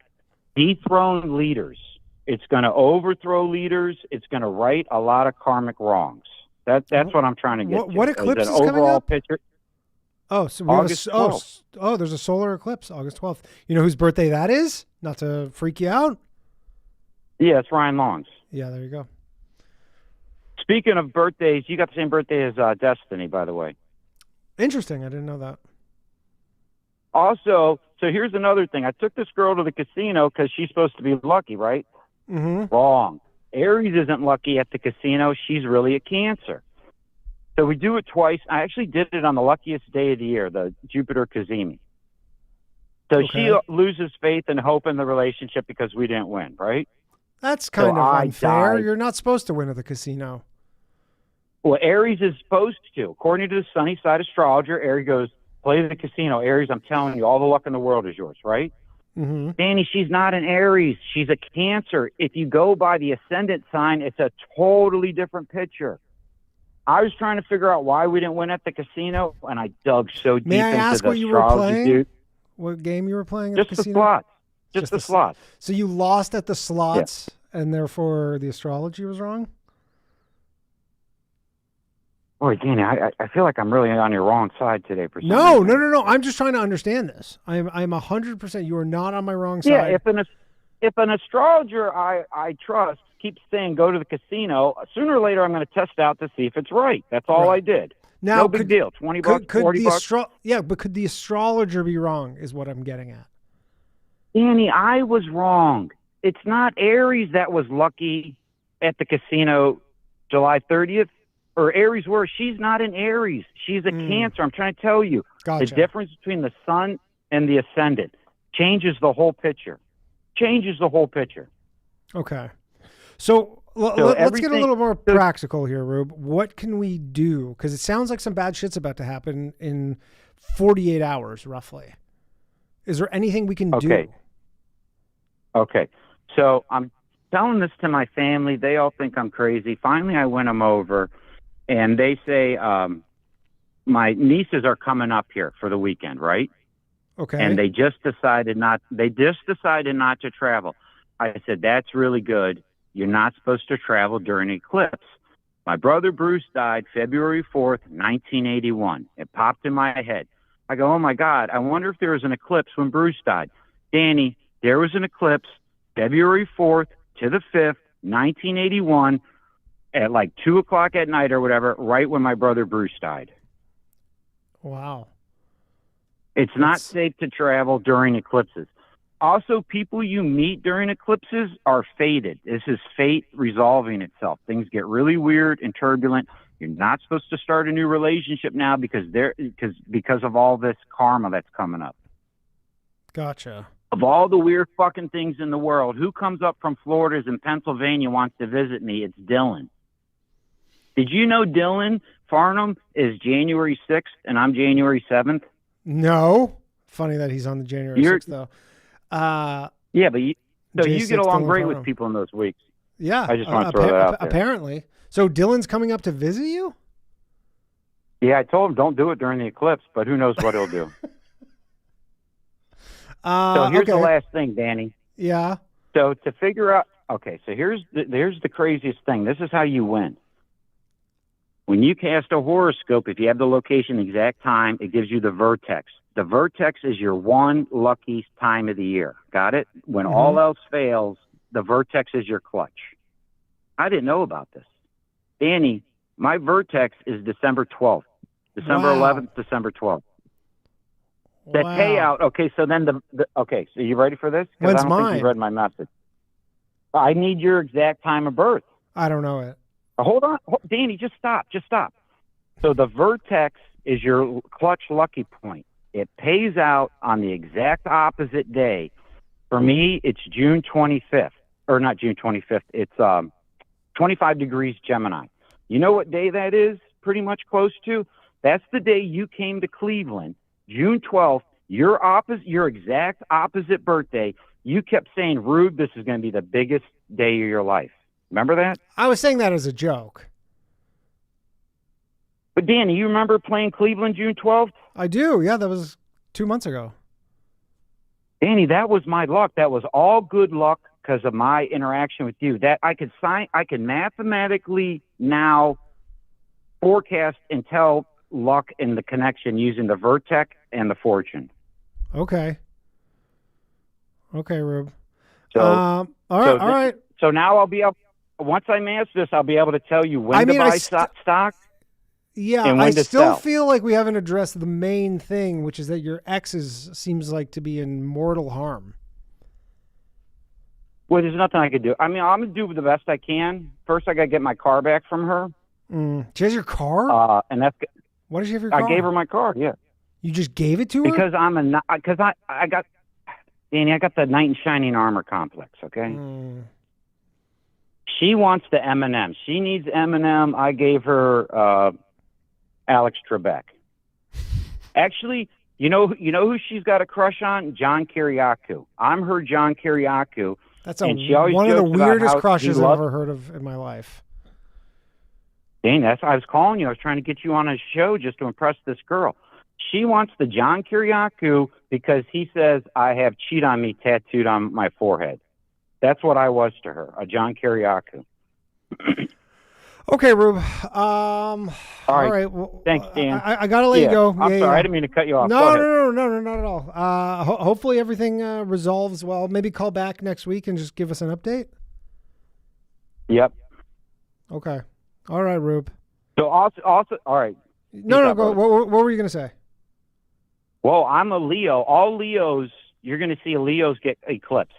Speaker 11: dethrone leaders. It's going to overthrow leaders. It's going to right a lot of karmic wrongs. That's what I'm trying to get to.
Speaker 7: What eclipse is
Speaker 11: an overall
Speaker 7: coming up?
Speaker 11: Picture.
Speaker 7: Oh, so we
Speaker 11: August
Speaker 7: have 12th. There's a solar eclipse, August 12th. You know whose birthday that is? Not to freak you out.
Speaker 11: Yeah, it's Ryan Long's.
Speaker 7: Yeah, there you go.
Speaker 11: Speaking of birthdays, you got the same birthday as Destiny, by the way.
Speaker 7: Interesting. I didn't know that.
Speaker 11: Also, so here's another thing. I took this girl to the casino because she's supposed to be lucky, right?
Speaker 7: Mm-hmm.
Speaker 11: Wrong. Aries isn't lucky at the casino. She's really a Cancer. So we do it twice. I actually did it on the luckiest day of the year, the Jupiter Kazemi. So she loses faith and hope in the relationship because we didn't win, right?
Speaker 7: That's kind of unfair. You're not supposed to win at the casino.
Speaker 11: Well, Aries is supposed to. According to the sunny side astrologer, Aries goes, play the casino. Aries, I'm telling you, all the luck in the world is yours, right?
Speaker 7: Mm-hmm.
Speaker 11: Danny, she's not an Aries. She's a Cancer. If you go by the ascendant sign, it's a totally different picture. I was trying to figure out why we didn't win at the casino, and I dug so deep
Speaker 7: May I
Speaker 11: into
Speaker 7: ask
Speaker 11: the
Speaker 7: what you were
Speaker 11: astrology,
Speaker 7: playing?
Speaker 11: dude.
Speaker 7: What game you were playing at
Speaker 11: Just
Speaker 7: the
Speaker 11: the
Speaker 7: casino?
Speaker 11: slots. Just the slots.
Speaker 7: So you lost at the slots, and therefore the astrology was wrong?
Speaker 11: Boy, Danny, I feel like I'm really on your wrong side today. For some
Speaker 7: No.
Speaker 11: reason.
Speaker 7: I'm just trying to understand this. I'm 100%. You are not on my wrong
Speaker 11: Yeah,
Speaker 7: side.
Speaker 11: if an astrologer I trust keeps saying go to the casino, sooner or later I'm going to test out to see if it's right. That's all I did.
Speaker 7: Now,
Speaker 11: no big deal. $20, $40.
Speaker 7: But could the astrologer be wrong? Is what I'm getting at.
Speaker 11: Danny, I was wrong. It's not Aries that was lucky at the casino July 30th. Or Aries were. She's not an Aries. She's a Cancer. I'm trying to tell you.
Speaker 7: Gotcha.
Speaker 11: The difference between the sun and the ascendant changes the whole picture.
Speaker 7: Okay. So let's get a little more practical here, Rube. What can we do? Because it sounds like some bad shit's about to happen in 48 hours, roughly. Is there anything we can do?
Speaker 11: Okay. So I'm telling this to my family. They all think I'm crazy. Finally, I win them over. And they say, my nieces are coming up here for the weekend, right?
Speaker 7: Okay.
Speaker 11: And they just decided not to travel. I said, that's really good. You're not supposed to travel during eclipse. My brother Bruce died February 4th, 1981. It popped in my head. I go, oh my God, I wonder if there was an eclipse when Bruce died. Danny, there was an eclipse February 4th to the 5th, 1981. At like 2 o'clock at night or whatever, right when my brother Bruce died.
Speaker 7: Wow.
Speaker 11: It's not safe to travel during eclipses. Also, people you meet during eclipses are fated. This is fate resolving itself. Things get really weird and turbulent. You're not supposed to start a new relationship now because of all this karma that's coming up.
Speaker 7: Gotcha.
Speaker 11: Of all the weird fucking things in the world, who comes up from Florida and Pennsylvania wants to visit me? It's Dylan. Did you know Dylan Farnham is January 6th and I'm January 7th?
Speaker 7: No. Funny that he's on the January 6th, though.
Speaker 11: Yeah, but you get along great with people in those weeks.
Speaker 7: Yeah.
Speaker 11: I just want to throw that out there.
Speaker 7: Apparently. So Dylan's coming up to visit you?
Speaker 11: Yeah, I told him don't do it during the eclipse, but who knows what he'll do. So here's the last thing, Danny.
Speaker 7: Yeah.
Speaker 11: So to figure out, so here's the craziest thing. This is how you win. When you cast a horoscope, if you have the location, exact time, it gives you the vertex. The vertex is your one lucky time of the year. Got it? When all else fails, the vertex is your clutch. I didn't know about this. Danny, my vertex is December 12th. December 11th, December 12th. The payout, so then so you ready for this?
Speaker 7: When's
Speaker 11: I don't
Speaker 7: mine?
Speaker 11: think you read my message. I need your exact time of birth.
Speaker 7: I don't know it.
Speaker 11: Hold on. Danny, just stop. So the vertex is your clutch lucky point. It pays out on the exact opposite day. For me, it's June 25th. Or not June 25th. It's 25 degrees Gemini. You know what day that is pretty much close to? That's the day you came to Cleveland. June 12th, your exact opposite birthday. You kept saying, Rube, this is going to be the biggest day of your life. Remember that?
Speaker 7: I was saying that as a joke.
Speaker 11: But Danny, you remember playing Cleveland June 12th?
Speaker 7: I do. Yeah, that was 2 months ago.
Speaker 11: Danny, that was my luck. That was all good luck because of my interaction with you. That I can mathematically now forecast and tell luck and the connection using the vertex and the fortune.
Speaker 7: Okay, Rube.
Speaker 11: So,
Speaker 7: all right.
Speaker 11: So now I'll be able. Once I master this, I'll be able to tell you when to buy stock.
Speaker 7: Yeah,
Speaker 11: and when
Speaker 7: I
Speaker 11: to
Speaker 7: still
Speaker 11: sell.
Speaker 7: feel like we haven't addressed the main thing, which is that your ex seems like to be in mortal harm.
Speaker 11: Well, there's nothing I could do. I mean, I'm going to do the best I can. First, I got to get my car back from her.
Speaker 7: She has your car?
Speaker 11: And that's...
Speaker 7: Why does she have your car?
Speaker 11: I gave her my car, yeah.
Speaker 7: You just gave it to her?
Speaker 11: Because I got... Danny, I got the knight in shining armor complex, okay? She wants the Eminem. She needs Eminem. I gave her Alex Trebek. Actually, you know who she's got a crush on? John Kiriakou. I'm her John Kiriakou.
Speaker 7: That's one of the weirdest crushes I've ever heard of in my life.
Speaker 11: Dang, I was calling you. I was trying to get you on a show just to impress this girl. She wants the John Kiriakou because he says I have "cheat on me" tattooed on my forehead. That's what I was to her, a John Kiriakou.
Speaker 7: Okay, Rube. All right. Well,
Speaker 11: thanks, Dan.
Speaker 7: I gotta let you go.
Speaker 11: I'm sorry, I didn't mean to cut you off.
Speaker 7: No, not at all. Hopefully everything resolves well. Maybe call back next week and just give us an update.
Speaker 11: Yep.
Speaker 7: Okay. All right, Rube.
Speaker 11: So also, all right.
Speaker 7: No, go. What were you gonna say?
Speaker 11: Well, I'm a Leo. All Leos, you're gonna see Leos get eclipsed.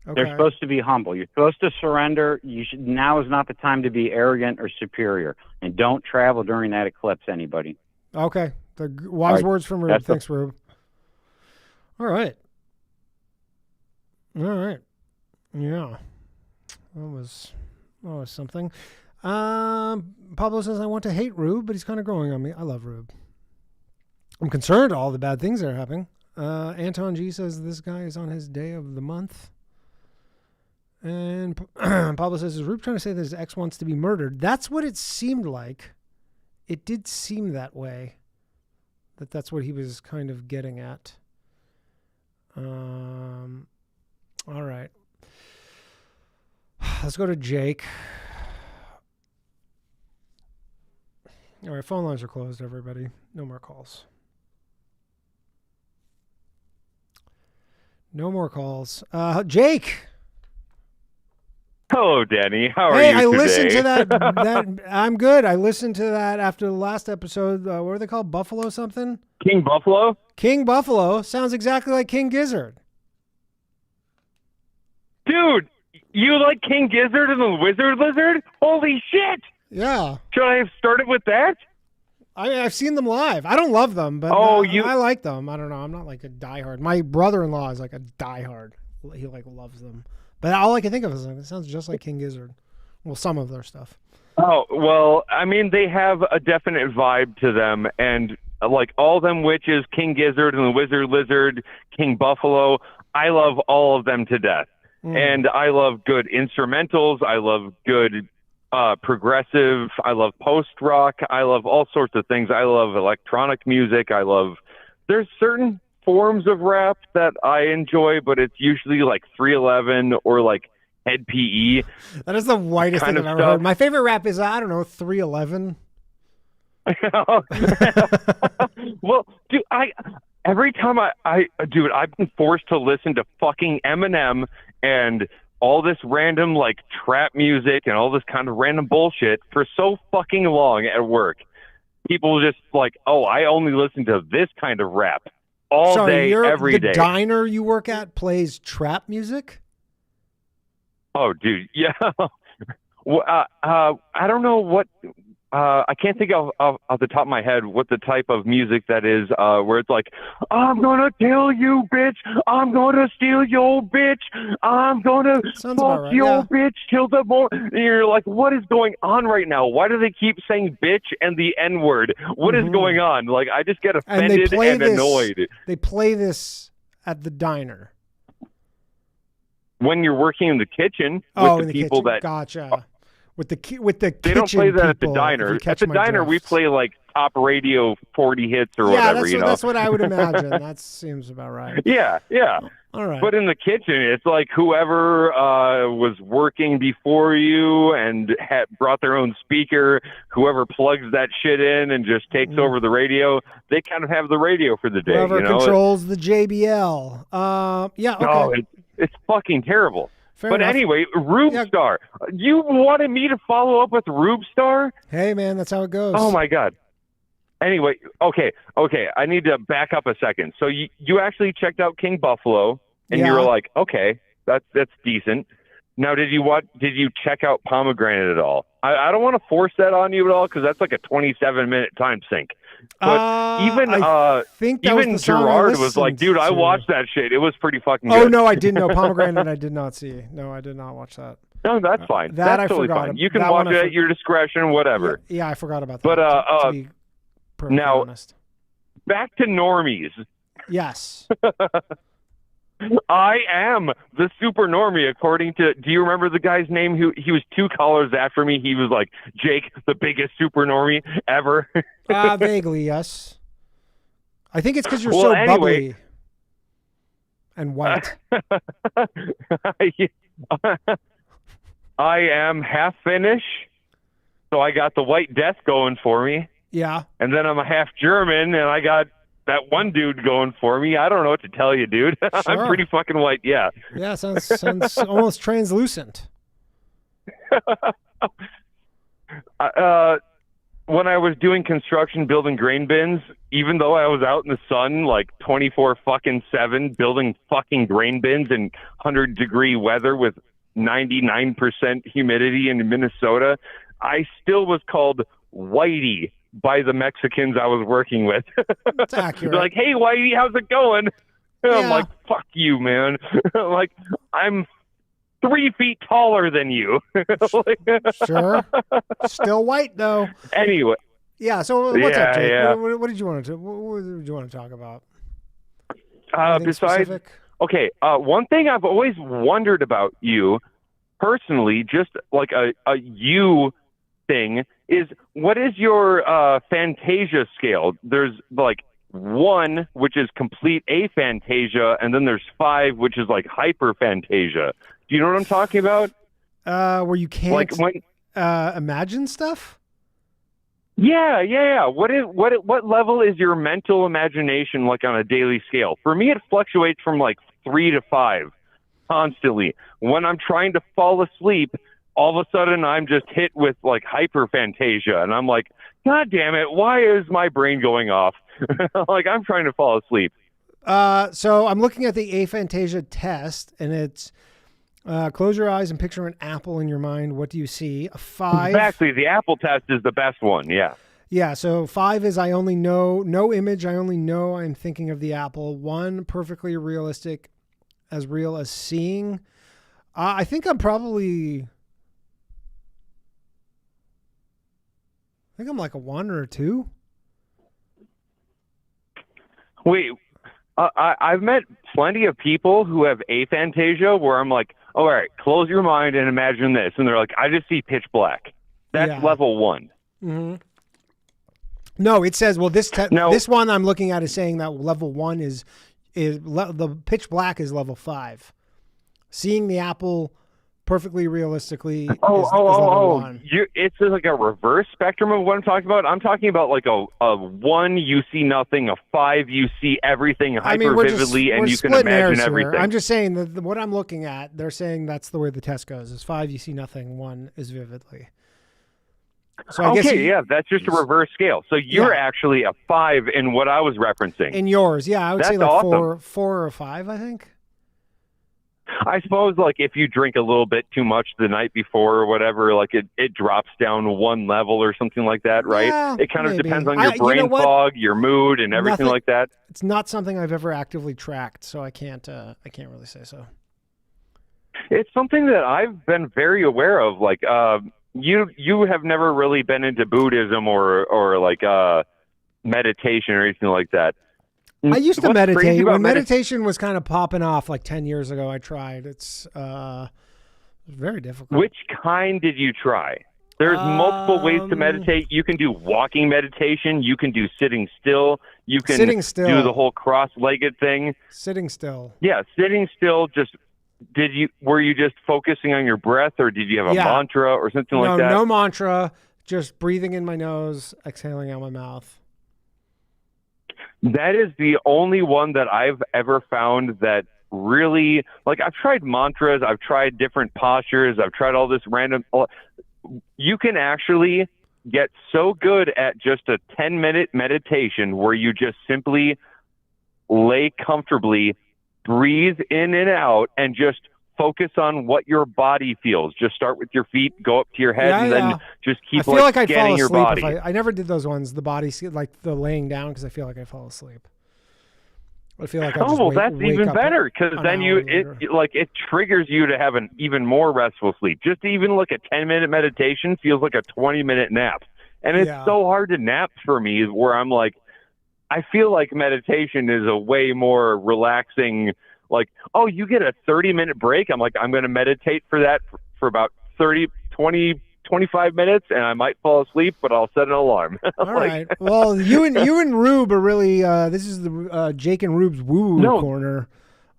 Speaker 11: Okay. They're supposed to be humble. You're supposed to surrender. Now is not the time to be arrogant or superior. And don't travel during that eclipse, anybody.
Speaker 7: Okay. The wise words from Rube. Thanks, Rube. All right. Yeah. That was something. Pablo says, I want to hate Rube, but he's kind of growing on me. I love Rube. I'm concerned all the bad things that are happening. Anton G says this guy is on his day of the month. And Pablo says, is Rube trying to say that his ex wants to be murdered? That's what it seemed like. It did seem that way. That's what he was kind of getting at. All right. Let's go to Jake. All right, phone lines are closed, everybody. No more calls. No more calls. Jake!
Speaker 12: Hello, Danny. How are
Speaker 7: you
Speaker 12: today?
Speaker 7: I listened to that. I'm good. I listened to that after the last episode. What are they called? Buffalo something?
Speaker 12: King Buffalo?
Speaker 7: King Buffalo. Sounds exactly like King Gizzard.
Speaker 12: Dude, you like King Gizzard and the Wizard Lizard? Holy shit!
Speaker 7: Yeah.
Speaker 12: Should I have started with that?
Speaker 7: I've seen them live. I don't love them, but I like them. I don't know. I'm not like a diehard. My brother-in-law is like a diehard. He like loves them. But all I can think of is like, it sounds just like King Gizzard. Well, some of their stuff.
Speaker 12: Oh, well, I mean, they have a definite vibe to them. And like all them witches, King Gizzard and the Wizard Lizard, King Buffalo, I love all of them to death. And I love good instrumentals. I love good progressive. I love post-rock. I love all sorts of things. I love electronic music. There's certain forms of rap that I enjoy, but it's usually like 311 or like Head PE.
Speaker 7: That is the whitest thing I've ever heard. My favorite rap is, 311.
Speaker 12: Well, dude, every time I've been forced to listen to fucking Eminem and all this random like trap music and all this kind of random bullshit for so fucking long at work. People just like, oh, I only listen to this kind of rap all day, every day.
Speaker 7: The diner you work at plays trap music?
Speaker 12: Oh, dude, yeah. Well, I don't know what. I can't think of off the top of my head what the type of music that is, where it's like, I'm gonna kill you, bitch. I'm gonna steal your bitch. I'm gonna fuck your bitch till the morning. You're like, what is going on right now? Why do they keep saying bitch and the N-word? What is going on? Like, I just get offended and annoyed.
Speaker 7: They play this at the diner.
Speaker 12: When you're working in the kitchen with the people that...
Speaker 7: Gotcha. With the
Speaker 12: they don't play that at the diner. At the diner, we play like top radio 40 hits or whatever.
Speaker 7: That's what I would imagine. That seems about right.
Speaker 12: Yeah.
Speaker 7: All right.
Speaker 12: But in the kitchen, it's like whoever was working before you and had brought their own speaker, whoever plugs that shit in and just takes over the radio, they kind of have the radio for the day.
Speaker 7: Whoever controls the JBL. Okay.
Speaker 12: Oh, it's fucking terrible. Fair enough. Anyway, Rubestar. You wanted me to follow up with Rubestar?
Speaker 7: Hey, man, that's how it goes.
Speaker 12: Oh, my God. Anyway, okay. I need to back up a second. So you actually checked out King Buffalo, and you were like, okay, that's decent. Now, did you check out Pomegranate at all? I don't want to force that on you at all because that's like a 27-minute time sink. But even Gerard was like, dude, I watched that shit. It was pretty fucking good.
Speaker 7: Oh, no, I didn't know. Pomegranate I did not see. No, I did not watch that.
Speaker 12: No, that's fine.
Speaker 7: That
Speaker 12: that's
Speaker 7: I
Speaker 12: totally
Speaker 7: forgot
Speaker 12: fine. You can
Speaker 7: that
Speaker 12: watch
Speaker 7: one
Speaker 12: it
Speaker 7: I
Speaker 12: at your discretion, whatever.
Speaker 7: Yeah, I forgot about that.
Speaker 12: But
Speaker 7: to be perfectly
Speaker 12: now,
Speaker 7: honest.
Speaker 12: back to normies.
Speaker 7: Yes.
Speaker 12: I am the super normie, according to. Do you remember the guy's name? He was 2 callers after me. He was like Jake, the biggest super normie ever.
Speaker 7: Vaguely, yes. I think it's because you're so bubbly and white.
Speaker 12: I am half Finnish, so I got the white death going for me.
Speaker 7: Yeah.
Speaker 12: And then I'm a half German, and I got that one dude going for me. I don't know what to tell you, dude.
Speaker 7: Sure.
Speaker 12: I'm pretty fucking white, yeah.
Speaker 7: Yeah, sounds almost translucent.
Speaker 12: When I was doing construction, building grain bins, even though I was out in the sun like 24/7 building fucking grain bins in 100-degree weather with 99% humidity in Minnesota, I still was called Whitey by the Mexicans I was working with.
Speaker 7: That's accurate.
Speaker 12: They're like, "Hey, Whitey, how's it going?" And I'm
Speaker 7: Yeah.
Speaker 12: like, "Fuck you, man." Like, I'm 3 feet taller than you.
Speaker 7: Sure. Still white though.
Speaker 12: Anyway.
Speaker 7: Yeah. So what's up, Jake?
Speaker 12: Yeah.
Speaker 7: What did you want to? What did you want to talk about?
Speaker 12: Besides,
Speaker 7: specific?
Speaker 12: okay. One thing I've always wondered about you personally, just like a you thing, is what is your Fantasia scale? There's like 1, which is complete aphantasia, and then there's 5, which is like hyperphantasia. Do you know what I'm talking about?
Speaker 7: Where you can't
Speaker 12: like when,
Speaker 7: imagine stuff?
Speaker 12: Yeah. What level is your mental imagination like on a daily scale? For me, it fluctuates from like 3 to 5 constantly. When I'm trying to fall asleep, all of a sudden I'm just hit with like hyperphantasia, and I'm like, God damn it, why is my brain going off? Like, I'm trying to fall asleep.
Speaker 7: So I'm looking at the aphantasia test, and it's close your eyes and picture an apple in your mind. What do you see? A 5.
Speaker 12: Exactly. The apple test is the best one. Yeah.
Speaker 7: Yeah. So 5 is I only know, no image. I only know I'm thinking of the apple. 1, perfectly realistic, as real as seeing. I think I'm probably, like a 1 or a 2.
Speaker 12: Wait, I've met plenty of people who have aphantasia where I'm like, all right, close your mind and imagine this. And they're like, I just see pitch black. That's level 1.
Speaker 7: Mm-hmm. No, it says, well, this one I'm looking at is saying that level 1 is the pitch black is level 5. Seeing the apple perfectly realistically is level 1.
Speaker 12: It's like a reverse spectrum of what I'm talking about. I'm talking about like a 1, you see nothing, a 5, you see everything vividly, and you can imagine everything.
Speaker 7: I'm just saying that what I'm looking at, they're saying that's the way the test goes. Is 5, you see nothing, 1 is vividly. So I guess
Speaker 12: that's just a reverse scale. So you're actually a 5 in what I was referencing.
Speaker 7: In yours, yeah, I would say like
Speaker 12: awesome.
Speaker 7: 4 or 5, I think.
Speaker 12: I suppose, like, if you drink a little bit too much the night before or whatever, like, it drops down 1 level or something like that, right?
Speaker 7: Yeah,
Speaker 12: it kind of
Speaker 7: maybe.
Speaker 12: depends on your brain fog, your mood, and everything like that.
Speaker 7: It's not something I've ever actively tracked, so I can't really say so.
Speaker 12: It's something that I've been very aware of. Like, you have never really been into Buddhism or like meditation or anything like that.
Speaker 7: I used to meditate when meditation was kind of popping off like 10 years ago. I tried. It's very difficult.
Speaker 12: Which kind did you try? There's multiple ways to meditate. You can do walking meditation. You can do sitting still. You can do the whole cross-legged thing.
Speaker 7: Sitting still.
Speaker 12: Yeah, sitting still. Just were you just focusing on your breath, or did you have a mantra or something like that?
Speaker 7: No mantra. Just breathing in my nose, exhaling out my mouth.
Speaker 12: That is the only one that I've ever found that really, like, I've tried mantras, I've tried different postures, I've tried all this random. You can actually get so good at just a 10-minute meditation where you just simply lay comfortably, breathe in and out, and just focus on what your body feels. Just start with your feet, go up to your head, and then just keep scanning your body.
Speaker 7: I never did those ones, the body, like the laying down, because I feel like I fall asleep. I feel like
Speaker 12: that's even better because then it triggers you to have an even more restful sleep. Just to even look at 10-minute meditation feels like a 20-minute nap, and it's so hard to nap for me. Where I'm like, I feel like meditation is a way more relaxing. Like, oh, you get a 30-minute break. I'm like, I'm going to meditate for that for about 30, 20. 25 minutes and I might fall asleep, but I'll set an alarm.
Speaker 7: All right. Well, you and Rube are really this is the Jake and Rube's woo corner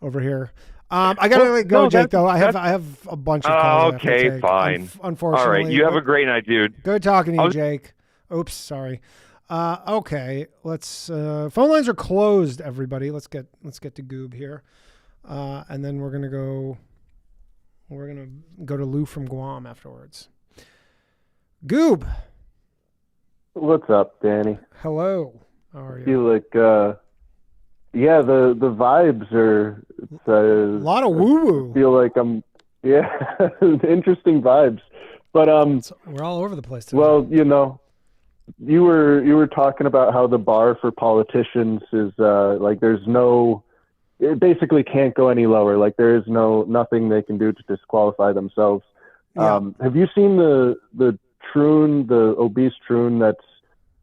Speaker 7: over here. I gotta let go, Jake. Though I have a bunch of calls.
Speaker 12: Okay, fine.
Speaker 7: Unfortunately,
Speaker 12: all right. You have a great night, dude.
Speaker 7: Good talking to you, Jake. Oops, sorry. Okay, let's. Phone lines are closed. Everybody, let's get to Goob here, and then we're gonna go to Lou from Guam afterwards. Goob.
Speaker 9: What's up, Danny?
Speaker 7: Hello. How are you?
Speaker 9: I feel like, the vibes are
Speaker 7: a lot of woo-woo.
Speaker 9: I feel like interesting vibes. But
Speaker 7: we're all over the place today.
Speaker 9: Well, you were talking about how the bar for politicians is it basically can't go any lower. Like there is nothing they can do to disqualify themselves.
Speaker 7: Yeah.
Speaker 9: Have you seen the Troon, the obese Troon that's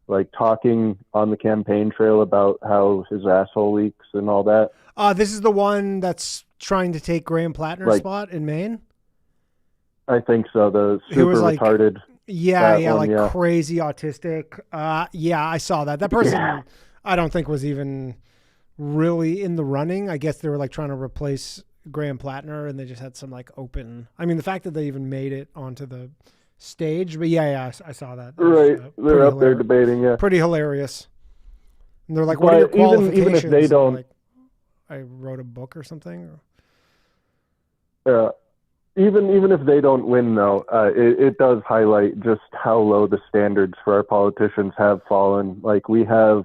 Speaker 9: like talking on the campaign trail about how his asshole leaks and all that?
Speaker 7: This is the one that's trying to take Graham Plattner's spot in Maine?
Speaker 9: I think so. The super retarded.
Speaker 7: Crazy autistic. I saw that. That person I don't think was even really in the running. I guess they were like trying to replace Graham Plattner and they just had some like open. I mean, the fact that they even made it onto the stage, but I saw that.
Speaker 9: Right, they're up there debating. Yeah,
Speaker 7: pretty hilarious. And they're like, "What are your qualifications?"
Speaker 9: Even if they don't,
Speaker 7: like, I wrote a book or something.
Speaker 9: Even if they don't win, though, it does highlight just how low the standards for our politicians have fallen. Like we have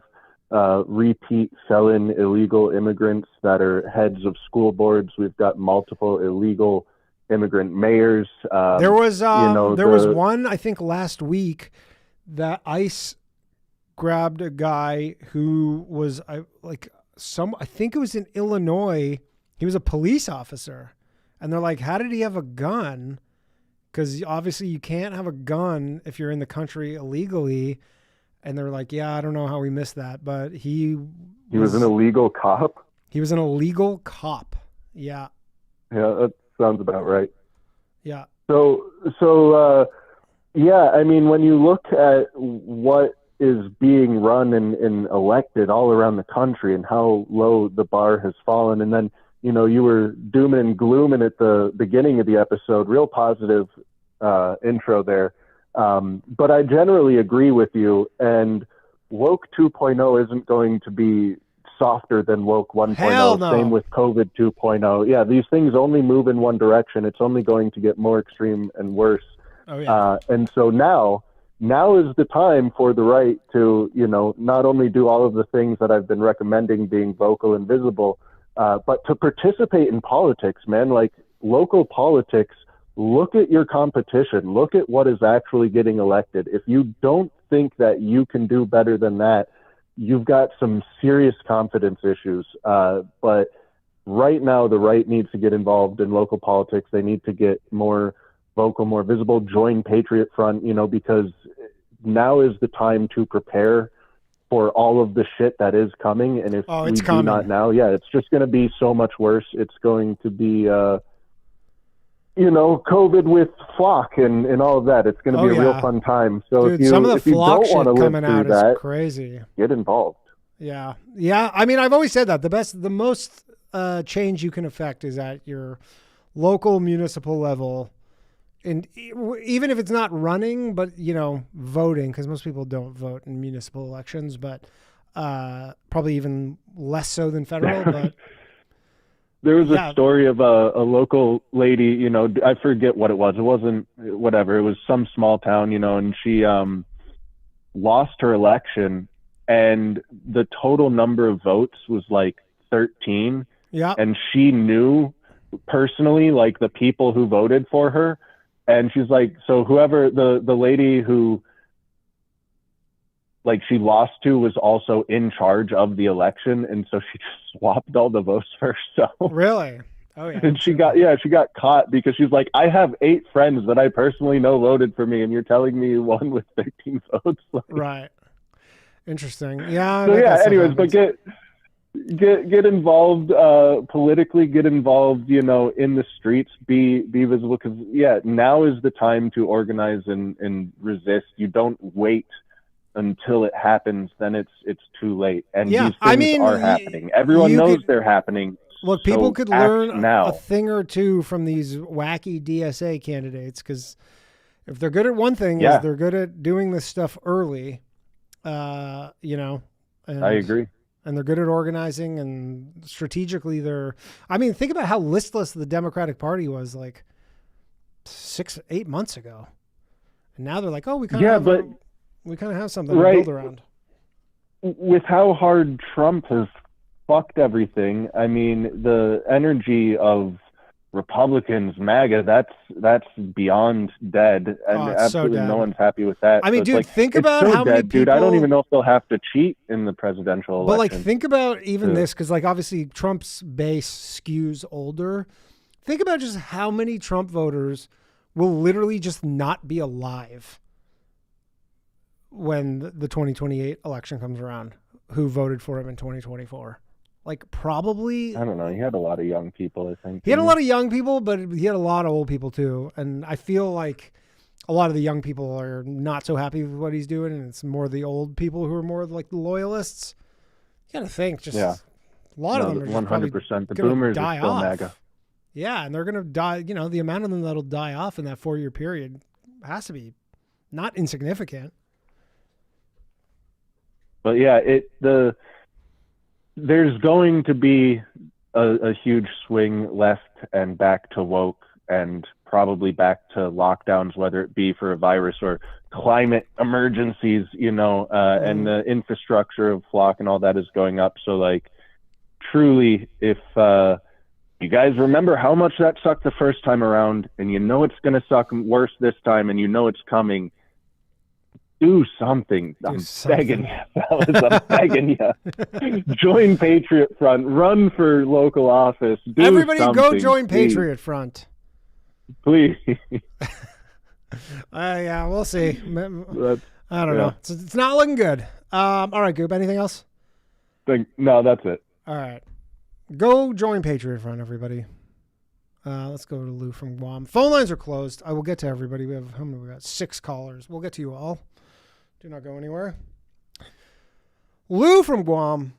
Speaker 9: repeat felon illegal immigrants that are heads of school boards. We've got multiple illegal immigrant mayors.
Speaker 7: There was one, I think last week, that ICE grabbed a guy who was I think it was in Illinois. He was a police officer, and they're like, how did he have a gun? Because obviously you can't have a gun if you're in the country illegally. And they're like, yeah, I don't know how we missed that, but he
Speaker 9: was an illegal cop.
Speaker 7: He was an illegal cop. Yeah.
Speaker 9: Yeah, that sounds about right.
Speaker 7: Yeah.
Speaker 9: So I mean, when you look at what is being run and elected all around the country and how low the bar has fallen, and then, you were dooming and glooming at the beginning of the episode, real positive intro there. But I generally agree with you, and woke 2.0 isn't going to be softer than woke 1.0.
Speaker 7: Hell no.
Speaker 9: Same with COVID 2.0. Yeah, these things only move in one direction. It's only going to get more extreme and worse.
Speaker 7: Oh, yeah.
Speaker 9: And so now is the time for the right to, not only do all of the things that I've been recommending, being vocal and visible, but to participate in politics, man. Like local politics. Look at your competition. Look at what is actually getting elected. If you don't think that you can do better than that, you've got some serious confidence issues. But right now, the right needs to get involved in local politics. They need to get more vocal, more visible, join Patriot Front, because now is the time to prepare for all of the shit that is coming. And if we do not now, it's just going to be so much worse. It's going to be... COVID with flock and all of that. It's going to be a real fun time. So
Speaker 7: dude,
Speaker 9: if you don't want to live
Speaker 7: coming
Speaker 9: through
Speaker 7: out
Speaker 9: that,
Speaker 7: is crazy.
Speaker 9: Get involved.
Speaker 7: Yeah. I mean, I've always said that the most change you can affect is at your local municipal level, and even if it's not running, but voting, because most people don't vote in municipal elections, but probably even less so than federal. But
Speaker 9: there was a story of a local lady, I forget what it was. It wasn't whatever. It was some small town, and she lost her election, and the total number of votes was like 13.
Speaker 7: Yeah.
Speaker 9: And she knew personally, like the people who voted for her. And she's like, so whoever the lady who like she lost to was also in charge of the election, and so she just swapped all the votes for herself.
Speaker 7: Really? Oh yeah.
Speaker 9: And she got caught because she's like, I have 8 friends that I personally know voted for me, and you're telling me you won with 13 votes. Like,
Speaker 7: right. Interesting. Yeah.
Speaker 9: So yeah. Anyways, but get involved politically. Get involved, in the streets. Be visible, because now is the time to organize and resist. You don't wait until it happens, then it's too late. And these things are happening. Everyone knows they're happening.
Speaker 7: Look, people could learn a thing or two from these wacky DSA candidates, because if they're good at one thing, is they're good at doing this stuff early. And,
Speaker 9: I agree.
Speaker 7: And they're good at organizing, and strategically think about how listless the Democratic Party was like 6-8 months ago. And now they're like, oh, we kind of have something to build around.
Speaker 9: With how hard Trump has fucked everything, I mean, the energy of Republicans, MAGA, that's beyond dead, and absolutely no one's happy with that.
Speaker 7: I mean, dude, think about how many people.
Speaker 9: Dude, I don't even know if they'll have to cheat in the presidential election.
Speaker 7: But like, think about even this, because like obviously Trump's base skews older. Think about just how many Trump voters will literally just not be alive when the 2028 election comes around, who voted for him in 2024. Like, probably...
Speaker 9: I don't know. He had a lot of young people, I think.
Speaker 7: He had a lot of young people, but he had a lot of old people, too. And I feel like a lot of the young people are not so happy with what he's doing, and it's more the old people who are more like the loyalists. You got to think, a lot of them are just
Speaker 9: 100%. The boomers are still MAGA.
Speaker 7: Yeah, and they're going to die. The amount of them that'll die off in that 4-year period has to be not insignificant.
Speaker 9: But yeah, there's going to be a huge swing left and back to woke, and probably back to lockdowns, whether it be for a virus or climate emergencies, and the infrastructure of Flock and all that is going up. So like, truly, if you guys remember how much that sucked the first time around, and it's going to suck worse this time, and it's coming, do something. I'm begging you, fellas. I'm begging you. Join Patriot Front. Run for local office.
Speaker 7: Everybody go join Patriot Front.
Speaker 9: Please.
Speaker 7: Yeah, we'll see. I don't know. It's not looking good. All right, Goop. Anything else?
Speaker 9: No, that's it.
Speaker 7: All right. Go join Patriot Front, everybody. Let's go to Lou from Guam. Phone lines are closed. I will get to everybody. We got 6 callers. We'll get to you all. Do not go anywhere. Lou from Guam.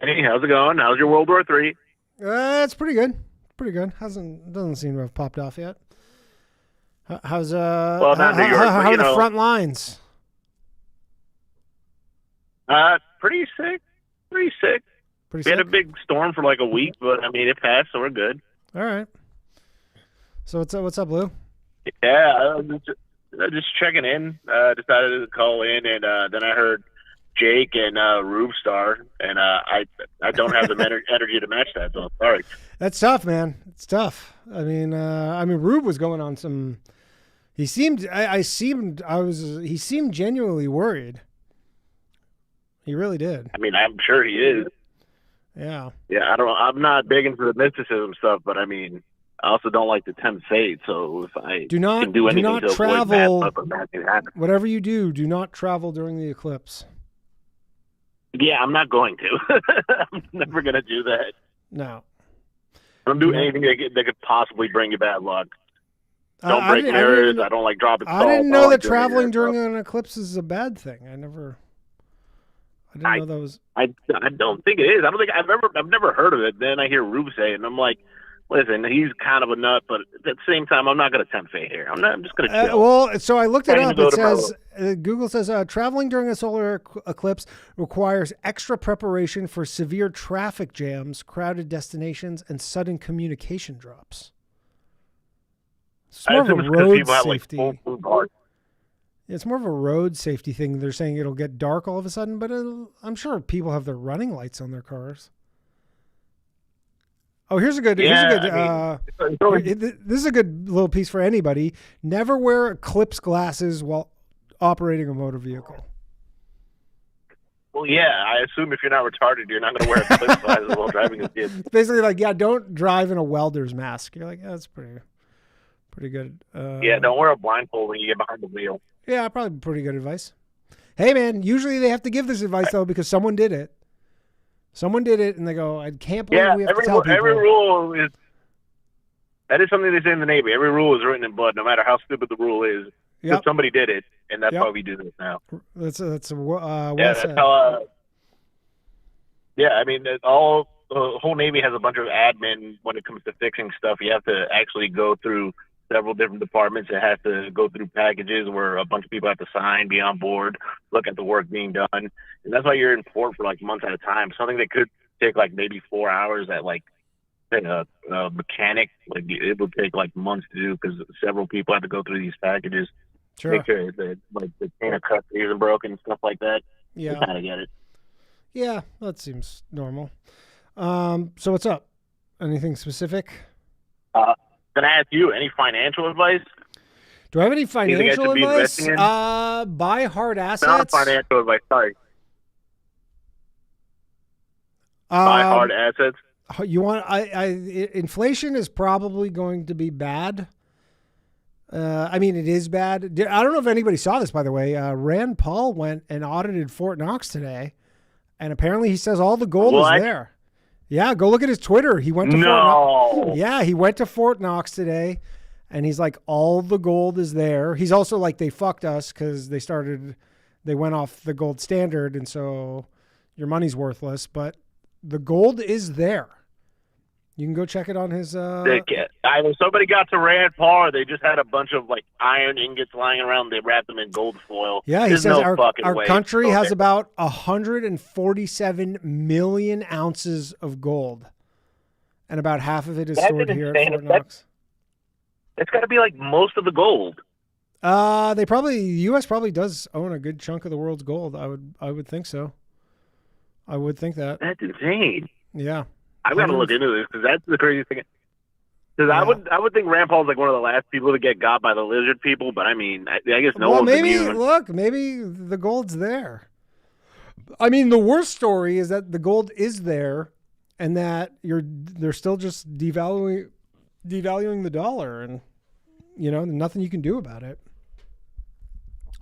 Speaker 13: Hey, how's it going? How's your World War III?
Speaker 7: It's pretty good. Pretty good. Doesn't seem to have popped off yet. How's
Speaker 13: well, not New York,
Speaker 7: how are the front lines?
Speaker 13: Pretty sick. We had a big storm for like a week, but I mean it passed, so we're good.
Speaker 7: All right. So what's up, Lou?
Speaker 13: Yeah, just checking in. Decided to call in, and then I heard Jake and Rubestar, and I don't have the energy to match that, so sorry.
Speaker 7: That's tough, man. It's tough. I mean, Rube was going on some. He seemed. He seemed genuinely worried. He really did.
Speaker 13: I mean, I'm sure he is.
Speaker 7: Yeah.
Speaker 13: Yeah, I'm not big into the mysticism stuff, but I mean, I also don't like to tempt fate. So if I can do anything to
Speaker 7: travel,
Speaker 13: avoid bad stuff,
Speaker 7: whatever you do not travel during the eclipse.
Speaker 13: Yeah, I'm not going to. I'm never going to do that.
Speaker 7: No.
Speaker 13: I don't do anything that could possibly bring you bad luck. Don't break mirrors. I don't like dropping salt.
Speaker 7: I didn't know that traveling during an eclipse is a bad thing. I didn't know that was.
Speaker 13: I don't think it is. I don't think I've never heard of it. Then I hear Rube say it, and I'm like, listen, he's kind of a nut, but at the same time, I'm not going to tempt fate here. I'm just going to chill.
Speaker 7: So I looked it up. It says Google says traveling during a solar eclipse requires extra preparation for severe traffic jams, crowded destinations, and sudden communication drops. It's more of a road safety. It's more of a road safety thing. They're saying it'll get dark all of a sudden, but I'm sure people have their running lights on their cars. Oh, this is a good little piece for anybody. Never wear eclipse glasses while operating a motor vehicle.
Speaker 13: Well, yeah, I assume if you're not retarded, you're not going to wear a flip glasses while driving a kid.
Speaker 7: It's basically like, yeah, don't drive in a welder's mask. You're like, yeah, that's pretty good.
Speaker 13: Yeah, don't wear a blindfold when you get behind the wheel.
Speaker 7: Yeah, probably pretty good advice. Hey, man, usually they have to give this advice, though, because someone did it. Someone did it, and they go, I can't believe we have to tell people.
Speaker 13: Every rule is... That is something they say in the Navy. Every rule is written in blood, no matter how stupid the rule is. Yep. Somebody did it, and that's why we do this now.
Speaker 7: That's
Speaker 13: well
Speaker 7: that's
Speaker 13: said. How, I mean, the whole Navy has a bunch of admin when it comes to fixing stuff. You have to actually go through several different departments. It has to go through packages where a bunch of people have to sign, be on board, look at the work being done. And that's why you're in port for like months at a time. Something that could take like maybe 4 hours at like a mechanic, like it would take like months to do because several people have to go through these packages.
Speaker 7: Sure.
Speaker 13: Make sure that like the chain of custody isn't broken and stuff like that.
Speaker 7: Yeah.
Speaker 13: I kind of get it.
Speaker 7: Yeah, that seems normal. So what's up? Anything specific?
Speaker 13: Can I ask you any financial advice?
Speaker 7: Do I have any financial advice? Buy hard assets.
Speaker 13: Not financial advice. Sorry. Buy hard assets.
Speaker 7: You want? Inflation is probably going to be bad. I mean, it is bad. I don't know if anybody saw this, by the way. Rand Paul went and audited Fort Knox today, and apparently he says all the gold is there. Yeah, go look at his Twitter. He went to Fort Knox. Yeah, he went to Fort Knox today, and he's like, all the gold is there. He's also like, they fucked us because they went off the gold standard, and so your money's worthless. But the gold is there. You can go check it on his.
Speaker 13: Either somebody got to Rand Paul, or they just had a bunch of like iron ingots lying around. They wrapped them in gold foil.
Speaker 7: Yeah, he says our country has about 147 million ounces of gold, and about half of it is stored here at Fort Knox.
Speaker 13: It's got to be like most of the gold.
Speaker 7: The U.S. probably does own a good chunk of the world's gold. I would think so. I would think that.
Speaker 13: That's insane.
Speaker 7: Yeah.
Speaker 13: I've got to look into this because that's the crazy thing. Because I would think Rand Paul's like one of the last people to get got by the lizard people, but I mean, I guess no one's immune.
Speaker 7: Maybe the gold's there. I mean, the worst story is that the gold is there, and that they're still just devaluing the dollar, and nothing you can do about it.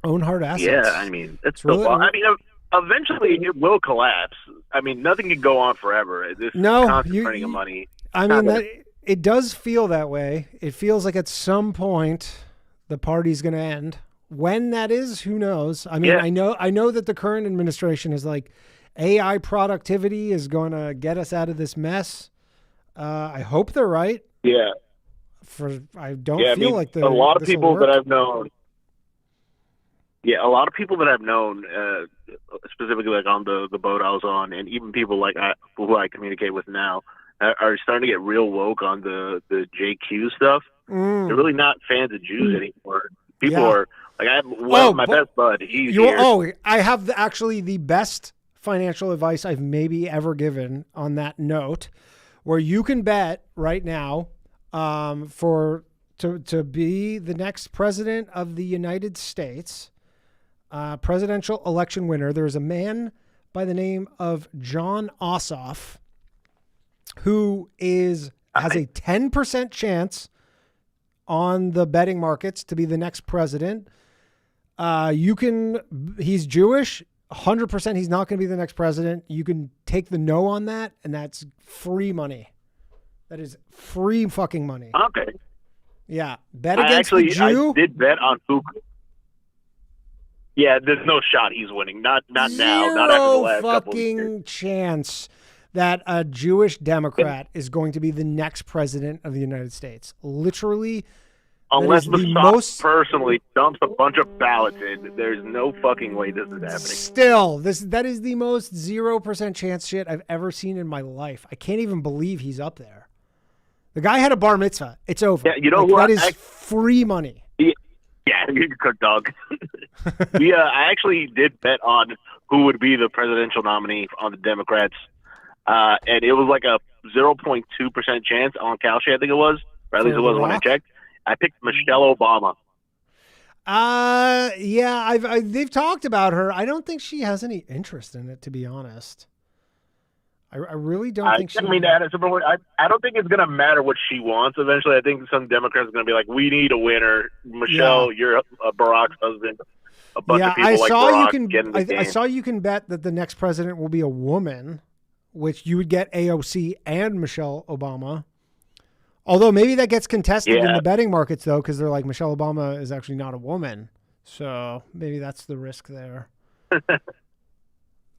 Speaker 7: Own hard assets.
Speaker 13: Yeah, I mean, it's really. I mean, eventually it will collapse. I mean, nothing can go on forever. This constant printing of money.
Speaker 7: I mean, it does feel that way. It feels like at some point the party's going to end. When that is, who knows? I mean, I know that the current administration is like, AI productivity is going to get us out of this mess. I hope they're right.
Speaker 13: Yeah.
Speaker 7: I don't feel like
Speaker 13: a lot of people that I've known. Yeah, a lot of people that I've known, specifically like on the boat I was on, and even people like who I communicate with now, are starting to get real woke on the JQ stuff. They're really not fans of Jews anymore. People are like, I have my best bud. He's here.
Speaker 7: I have actually the best financial advice I've maybe ever given on that note, where you can bet right now to be the next president of the United States. Presidential election winner. There's a man by the name of John Ossoff who has a 10% chance on the betting markets to be the next president. He's Jewish, 100% he's not going to be the next president. You can take the no on that, and that's free money. That is free fucking money.
Speaker 13: Okay.
Speaker 7: Yeah. Bet against the Jew.
Speaker 13: I did bet on Hook. Yeah, there's no shot he's winning. Not now. Not after the last couple of years.
Speaker 7: Fucking chance that a Jewish Democrat is going to be the next president of the United States. Literally,
Speaker 13: unless the personally dumps a bunch of ballots in, there's no fucking way this is happening.
Speaker 7: Still, that is the most 0% chance shit I've ever seen in my life. I can't even believe he's up there. The guy had a bar mitzvah. It's over.
Speaker 13: Yeah, you know what?
Speaker 7: That is free money.
Speaker 13: Yeah, you're a cook dog. I actually did bet on who would be the presidential nominee on the Democrats, and it was like a 0.2% chance on Kalshi, I think it was, or at least it was when I checked. I picked Michelle Obama.
Speaker 7: Yeah, they've talked about her. I don't think she has any interest in it, to be honest. I really don't think she.
Speaker 13: I mean, I don't think it's going to matter what she wants eventually. I think some Democrats are going to be like, we need a winner. Michelle, you're Barack's husband. A bunch of people like Barack get in the game.
Speaker 7: I saw you can bet that the next president will be a woman, which you would get AOC and Michelle Obama. Although maybe that gets contested in the betting markets, though, because they're like, Michelle Obama is actually not a woman. So maybe that's the risk there.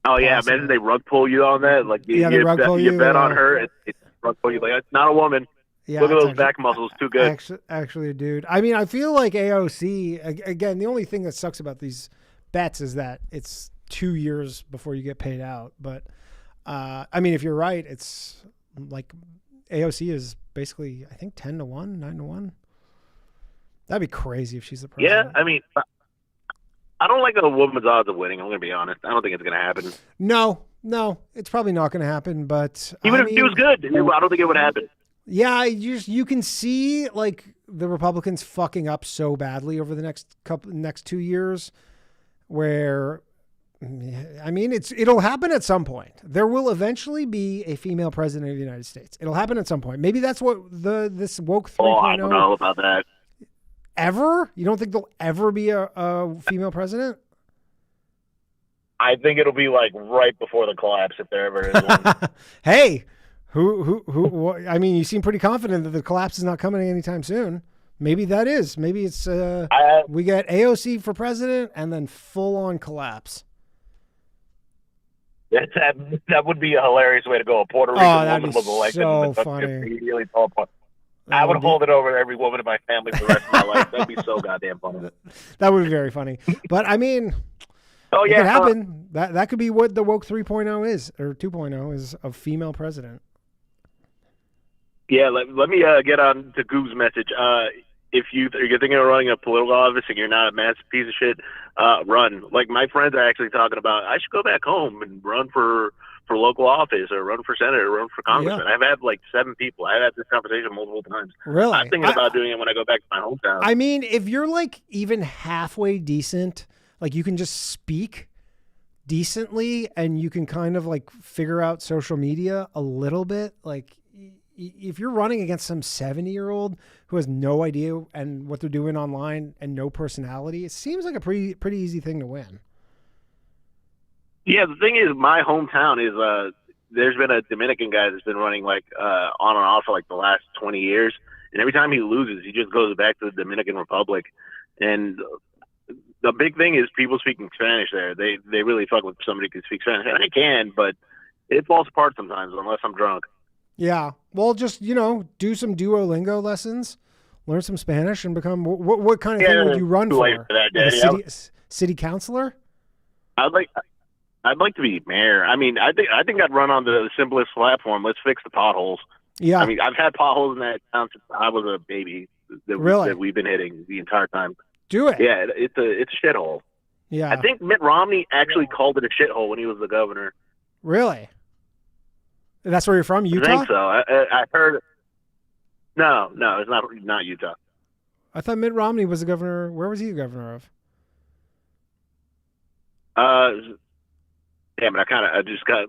Speaker 13: Oh, yeah. Imagine they rug pull you on that. Like, you bet on her. It's rug pull you. Like, it's not a woman.
Speaker 7: Yeah,
Speaker 13: look at those back muscles. Too good.
Speaker 7: Actually, dude. I mean, I feel like AOC, again, the only thing that sucks about these bets is that it's 2 years before you get paid out. But, I mean, if you're right, it's like AOC is basically, I think, 10 to 1, 9 to 1. That'd be crazy if she's the president.
Speaker 13: Yeah, I mean, I don't like a woman's odds of winning. I'm going to be honest. I don't think it's going to happen.
Speaker 7: No, it's probably not going to happen. But
Speaker 13: even if she was good, I don't think it would happen.
Speaker 7: Yeah, you can see like the Republicans fucking up so badly over the next 2 years, where I mean it'll happen at some point. There will eventually be a female president of the United States. It'll happen at some point. Maybe that's what this woke 3.0.
Speaker 13: Oh, I don't know about that.
Speaker 7: Ever? You don't think there'll ever be a female president?
Speaker 13: I think it'll be like right before the collapse if there ever is one.
Speaker 7: Hey, who? I mean, you seem pretty confident that the collapse is not coming anytime soon. Maybe that is. Maybe it's we get AOC for president and then full on collapse.
Speaker 13: That would be a hilarious way to go. A Puerto Rican woman was elected.
Speaker 7: So funny.
Speaker 13: I would hold it over every woman in my family for the rest of my life. That'd be so goddamn funny.
Speaker 7: That would be very funny. But I mean, it could happen. That could be what the woke 3.0 is, or 2.0 is, a female president.
Speaker 13: Yeah, let me get on to Goob's message. If you're thinking of running a political office and you're not a massive piece of shit, run. Like my friends are actually talking about, I should go back home and run for local office or run for senator or run for congressman. Yeah. I've had like 7 people. I've had this conversation multiple times.
Speaker 7: Really?
Speaker 13: I'm thinking about doing it when I go back to my hometown.
Speaker 7: I mean, if you're like even halfway decent, like you can just speak decently and you can kind of like figure out social media a little bit, like if you're running against some 70-year-old who has no idea and what they're doing online and no personality, it seems like a pretty easy thing to win.
Speaker 13: Yeah, the thing is, my hometown is there's been a Dominican guy that's been running like on and off for like the last 20 years, and every time he loses, he just goes back to the Dominican Republic. And the big thing is people speaking Spanish there. They really fuck with somebody who can speak Spanish. And I can, but it falls apart sometimes unless I'm drunk.
Speaker 7: Yeah, well, just do some Duolingo lessons, learn some Spanish, and become what kind of thing would you run for? Like a city councilor?
Speaker 13: I'd like to be mayor. I mean, I think I'd run on the simplest platform. Let's fix the potholes.
Speaker 7: Yeah.
Speaker 13: I mean, I've had potholes in that town since I was a baby that we've been hitting the entire time.
Speaker 7: Do it.
Speaker 13: Yeah, it's a shithole.
Speaker 7: Yeah.
Speaker 13: I think Mitt Romney actually called it a shithole when he was the governor.
Speaker 7: Really? That's where you're from, Utah?
Speaker 13: I think so. I heard. No, it's not Utah.
Speaker 7: I thought Mitt Romney was the governor. Where was he the governor of?
Speaker 13: Damn it! I just got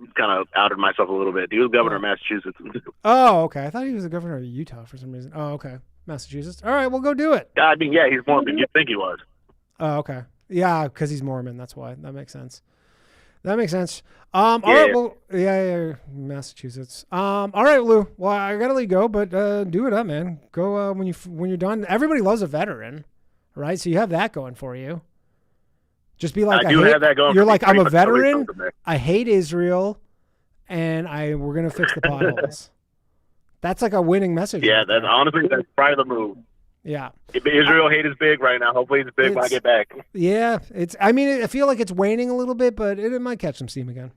Speaker 13: outed myself a little bit. He was governor of Massachusetts.
Speaker 7: Oh, okay. I thought he was the governor of Utah for some reason. Oh, okay. Massachusetts. All right, we'll go do it.
Speaker 13: I mean, yeah, he's Mormon. You'd think he was.
Speaker 7: Oh, okay. Yeah, because he's Mormon. That's why. That makes sense. All right. Well, yeah, Massachusetts. All right, Lou. Well, I gotta let you go, but do it up, man. Go when you're done. Everybody loves a veteran, right? So you have that going for you. Just be like,
Speaker 13: have that going.
Speaker 7: You're like, I'm a veteran. I hate Israel, and we're gonna fix the potholes. That's like a winning message.
Speaker 13: Yeah, that's honestly that's probably the move.
Speaker 7: Yeah.
Speaker 13: If Israel hate is big right now. Hopefully it's big when I get back.
Speaker 7: Yeah, I mean, I feel like it's waning a little bit, but it might catch some steam again.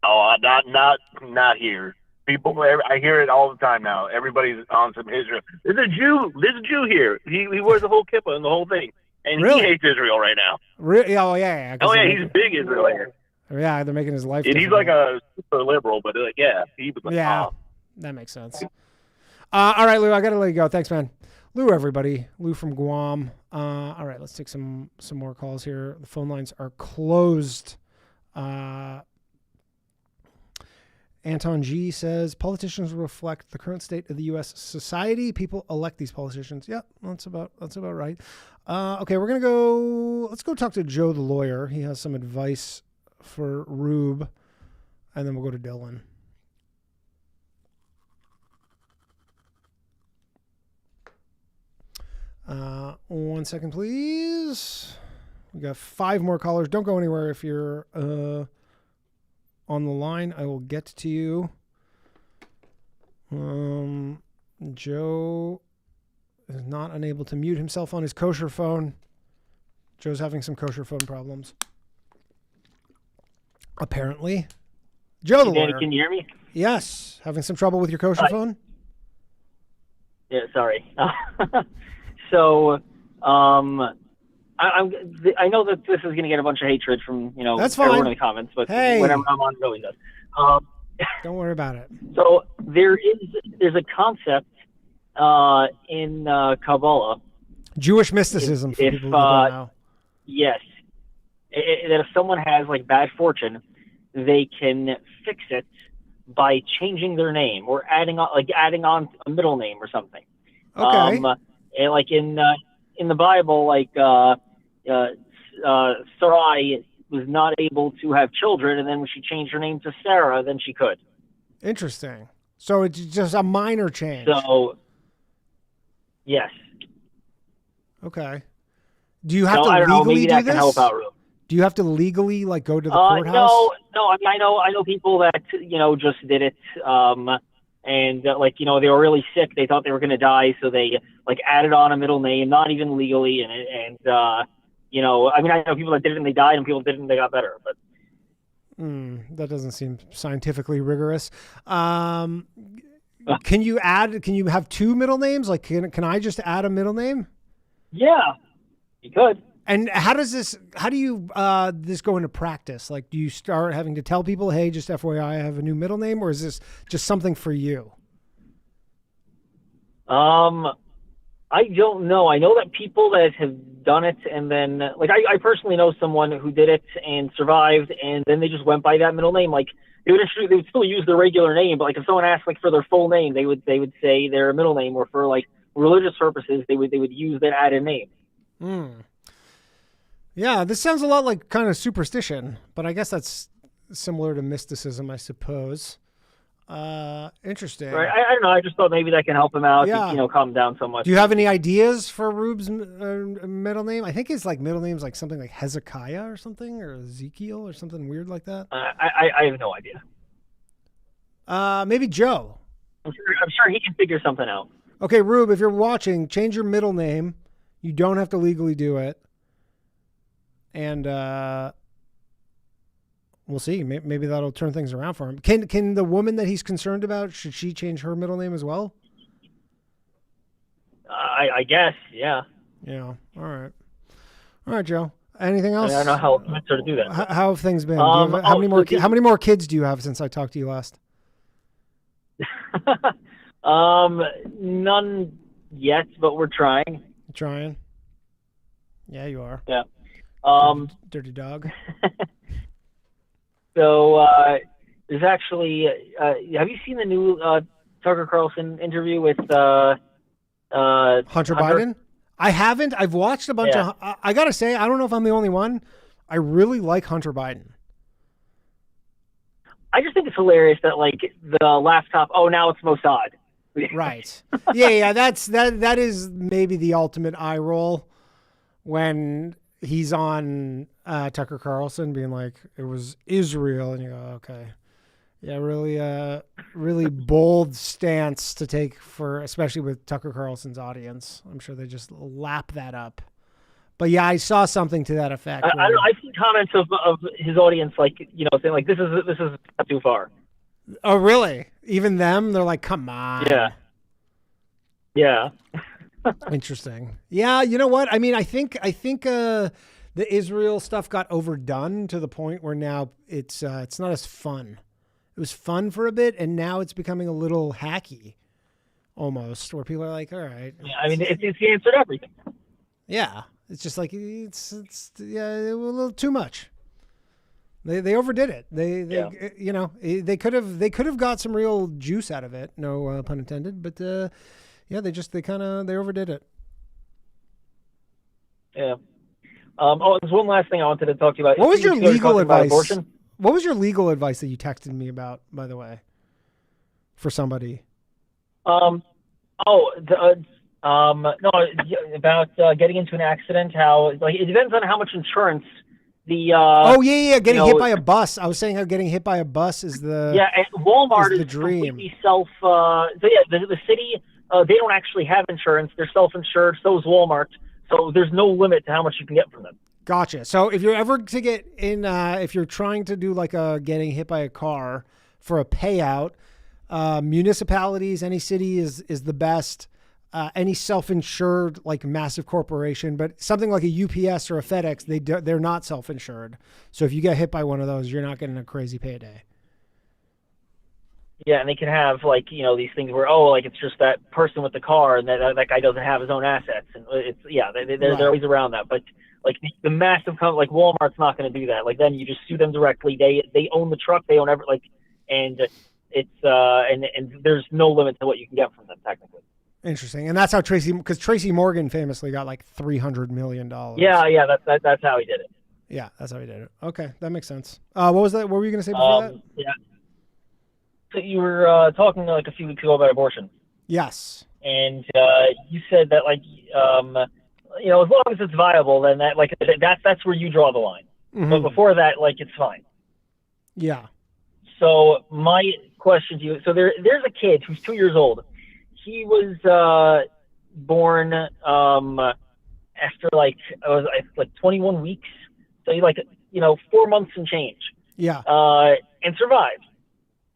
Speaker 13: Oh, not here. People, I hear it all the time now. Everybody's on some Israel. There's a Jew here. He wears the whole kippah and the whole thing. And he hates Israel right now.
Speaker 7: Really? Oh, yeah.
Speaker 13: Oh, yeah, he's big Israel here.
Speaker 7: Yeah, they're making his life
Speaker 13: and he's like a super liberal, but he was like,
Speaker 7: that makes sense. All right, Lou, I got to let you go. Thanks, man. Lou, everybody. Lou from Guam. All right, let's take some more calls here. The phone lines are closed. Anton G says, politicians reflect the current state of the U.S. society. People elect these politicians. Yep, that's about right. Okay, let's go talk to Joe the lawyer. He has some advice for Rube, and then we'll go to Dylan. One second, please. We got 5 more callers. Don't go anywhere if you're on the line. I will get to you. Joe is not unable to mute himself on his kosher phone. Joe's having some kosher phone problems. Apparently. Joe the
Speaker 14: Danny,
Speaker 7: lawyer.
Speaker 14: can you hear me?
Speaker 7: Yes. Having some trouble with your kosher phone?
Speaker 14: Yeah, sorry. So, I know that this is going to get a bunch of hatred from,
Speaker 7: That's fine.
Speaker 14: everyone in the comments, but
Speaker 7: hey,
Speaker 14: whenever I'm on, it always does.
Speaker 7: Don't worry about it.
Speaker 14: So there's a concept in Kabbalah.
Speaker 7: Jewish mysticism for people who don't know.
Speaker 14: Yes. That if someone has like bad fortune, they can fix it by changing their name or adding on a middle name or something.
Speaker 7: Okay.
Speaker 14: And like in the Bible, like Sarai was not able to have children, and then when she changed her name to Sarah, then she could.
Speaker 7: Interesting. So it's just a minor change.
Speaker 14: So, yes.
Speaker 7: Okay. Do you have to
Speaker 14: I don't know,
Speaker 7: legally
Speaker 14: maybe
Speaker 7: do
Speaker 14: that
Speaker 7: this?
Speaker 14: can help out, Rube.
Speaker 7: Do you have to legally go to the courthouse?
Speaker 14: No. I mean, I know people that just did it. And they were really sick. They thought they were going to die, so they added on a middle name, not even legally. I know people that did it and they died, and people that did it and they got better. But
Speaker 7: that doesn't seem scientifically rigorous. Can you have 2 middle names? Like, can I just add a middle name?
Speaker 14: Yeah, you could.
Speaker 7: And how do you this go into practice? Like, do you start having to tell people, hey, just FYI, I have a new middle name, or is this just something for you?
Speaker 14: I don't know. I know that people that have done it, and then I personally know someone who did it and survived, and then they just went by that middle name. Like they would still use their regular name, but if someone asked for their full name, they would say their middle name, or for religious purposes, they would use that added name.
Speaker 7: Yeah, this sounds a lot like kind of superstition, but I guess that's similar to mysticism, I suppose. Interesting.
Speaker 14: Right. I don't know. I just thought maybe that can help him out.
Speaker 7: Yeah.
Speaker 14: To, calm down so much.
Speaker 7: Do you have any ideas for Rube's middle name? I think his middle name's something like Hezekiah or something, or Ezekiel or something weird like that.
Speaker 14: I have no idea.
Speaker 7: Maybe Joe.
Speaker 14: I'm sure he can figure something out.
Speaker 7: Okay, Rube, if you're watching, change your middle name. You don't have to legally do it. And we'll see. Maybe that'll turn things around for him. Can the woman that he's concerned about, should she change her middle name as well?
Speaker 14: I guess, yeah.
Speaker 7: Yeah. All right, Joe. Anything else?
Speaker 14: I don't know how to her to do that.
Speaker 7: How have things been? How many more kids do you have since I talked to you last?
Speaker 14: None yet, but we're trying.
Speaker 7: Trying? Yeah, you are.
Speaker 14: Yeah.
Speaker 7: Dirty dog.
Speaker 14: So there's actually have you seen the new Tucker Carlson interview with Hunter
Speaker 7: Biden? I haven't. I've watched a bunch of. I gotta say, I don't know if I'm the only one. I really like Hunter Biden.
Speaker 14: I just think it's hilarious that the laptop. Oh, now it's Mossad.
Speaker 7: Right. Yeah. That is maybe the ultimate eye roll when he's on Tucker Carlson being like, it was Israel, and you go, okay. Yeah, really bold stance to take for, especially with Tucker Carlson's audience. I'm sure they just lap that up. But yeah, I saw something to that effect.
Speaker 14: I've seen comments of his audience saying this is not too far.
Speaker 7: Oh, really? Even them? They're like, come on.
Speaker 14: Yeah.
Speaker 7: Interesting. Yeah, you know what? I mean, I think the Israel stuff got overdone to the point where now it's not as fun. It was fun for a bit, and now it's becoming a little hacky almost, where people are like, all right.
Speaker 14: Yeah, I mean, it's the answer to everything.
Speaker 7: Yeah, it's just like it's a little too much. They overdid it. They you know, they could have got some real juice out of it. No pun intended. But yeah, they overdid it.
Speaker 14: Yeah. There's one last thing I wanted to talk to you about.
Speaker 7: What was your legal advice?
Speaker 14: Abortion?
Speaker 7: What was your legal advice that you texted me about, by the way, for somebody?
Speaker 14: No, about getting into an accident. How like it depends on how much insurance the.
Speaker 7: Getting hit by a bus. I was saying how getting hit by a bus is the.
Speaker 14: Yeah, and Walmart is
Speaker 7: the dream.
Speaker 14: Completely the city they don't actually have insurance. They're self-insured. So is Walmart. So there's no limit to how much you can get from them.
Speaker 7: Gotcha. So if you're ever to get in, if you're trying to do like a getting hit by a car for a payout, municipalities, any city is the best. Any self-insured like massive corporation, but something like a UPS or a FedEx, they're not self-insured. So if you get hit by one of those, you're not getting a crazy payday.
Speaker 14: Yeah, and they can have like these things where it's just that person with the car and that guy doesn't have his own assets, and it's there are ways around that. But like the massive company like Walmart's not going to do that. Like then you just sue them directly. They own the truck. They own and it's and there's no limit to what you can get from them technically.
Speaker 7: Interesting, and that's how Tracy Morgan famously got like $300 million.
Speaker 14: Yeah, that's how he did it.
Speaker 7: Yeah, that's how he did it. Okay, that makes sense. What was that? What were you going to say before that?
Speaker 14: Yeah. So you were talking like a few weeks ago about abortion.
Speaker 7: Yes.
Speaker 14: And you said that as long as it's viable, then that's where you draw the line.
Speaker 7: Mm-hmm.
Speaker 14: But before that, it's fine.
Speaker 7: Yeah.
Speaker 14: So my question to you: so there's a kid who's 2 years old. He was born after 21 weeks. So he 4 months and change.
Speaker 7: Yeah.
Speaker 14: And survived.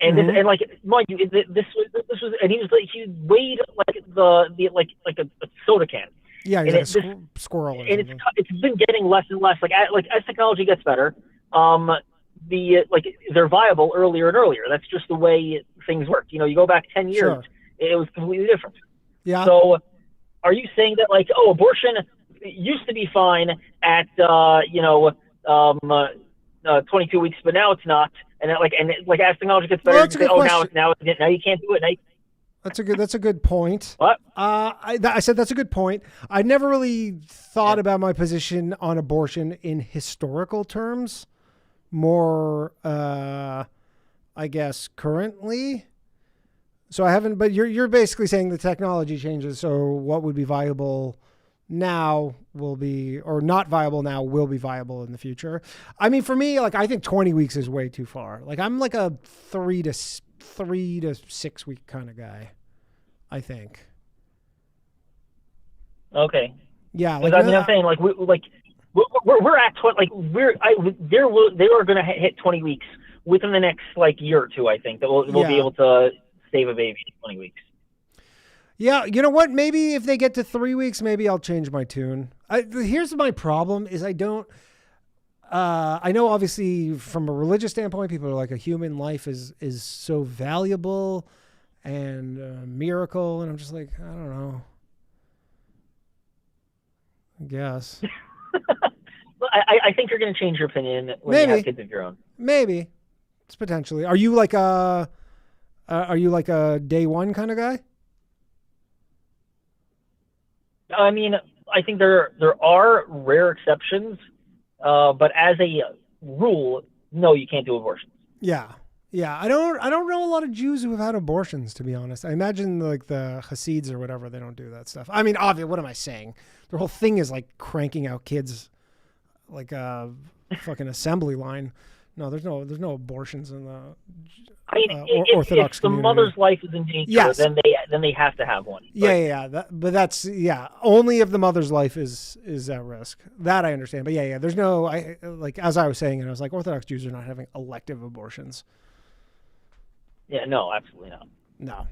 Speaker 14: And
Speaker 7: Mm-hmm.
Speaker 14: Mind you, this was, and he weighed a soda can.
Speaker 7: Yeah, he's
Speaker 14: and
Speaker 7: like a squirrel.
Speaker 14: And it's been getting less and less. As technology gets better, they're viable earlier and earlier. That's just the way things work. You go back 10 years,
Speaker 7: Sure.
Speaker 14: It was completely different.
Speaker 7: Yeah.
Speaker 14: So, are you saying that abortion used to be fine at 22 weeks, but now it's not? And as technology gets better, you say, now you can't do it.
Speaker 7: That's a good point.
Speaker 14: What?
Speaker 7: I said that's a good point. I never really thought about my position on abortion in historical terms. More, I guess, currently. So I haven't. But you're basically saying the technology changes. So what would be viable now will be, or not viable now will be viable in the future. I mean, for me, I think 20 weeks is way too far. I'm like a 3 to 6 week kind of guy, I think.
Speaker 14: Okay.
Speaker 7: Yeah.
Speaker 14: I'm saying we're at 20, they are going to hit 20 weeks within the next year or two. I think that we'll be able to save a baby in 20 weeks.
Speaker 7: Yeah, you know what? Maybe if they get to 3 weeks, maybe I'll change my tune. Here's my problem is I don't... I know obviously from a religious standpoint, people are like a human life is so valuable and a miracle. And I'm just like, I don't know. I guess.
Speaker 14: I think you're going to change your opinion when you have kids of your own.
Speaker 7: Maybe. It's potentially. Are you like a day one kind of guy?
Speaker 14: I mean, I think there are rare exceptions, but as a rule, no, you can't do abortions.
Speaker 7: Yeah. I don't know a lot of Jews who have had abortions, to be honest. I imagine the Hasids or whatever, they don't do that stuff. I mean, obviously, what am I saying? Their whole thing is cranking out kids like a fucking assembly line. No, there's no abortions in the Orthodox
Speaker 14: if the
Speaker 7: community.
Speaker 14: mother's life is in danger,
Speaker 7: yes.
Speaker 14: then they have to have one.
Speaker 7: But that's only if the mother's life is at risk. That I understand. But there's no as I was saying, and I was like, Orthodox Jews are not having elective abortions.
Speaker 14: Yeah, no, absolutely not.
Speaker 7: No.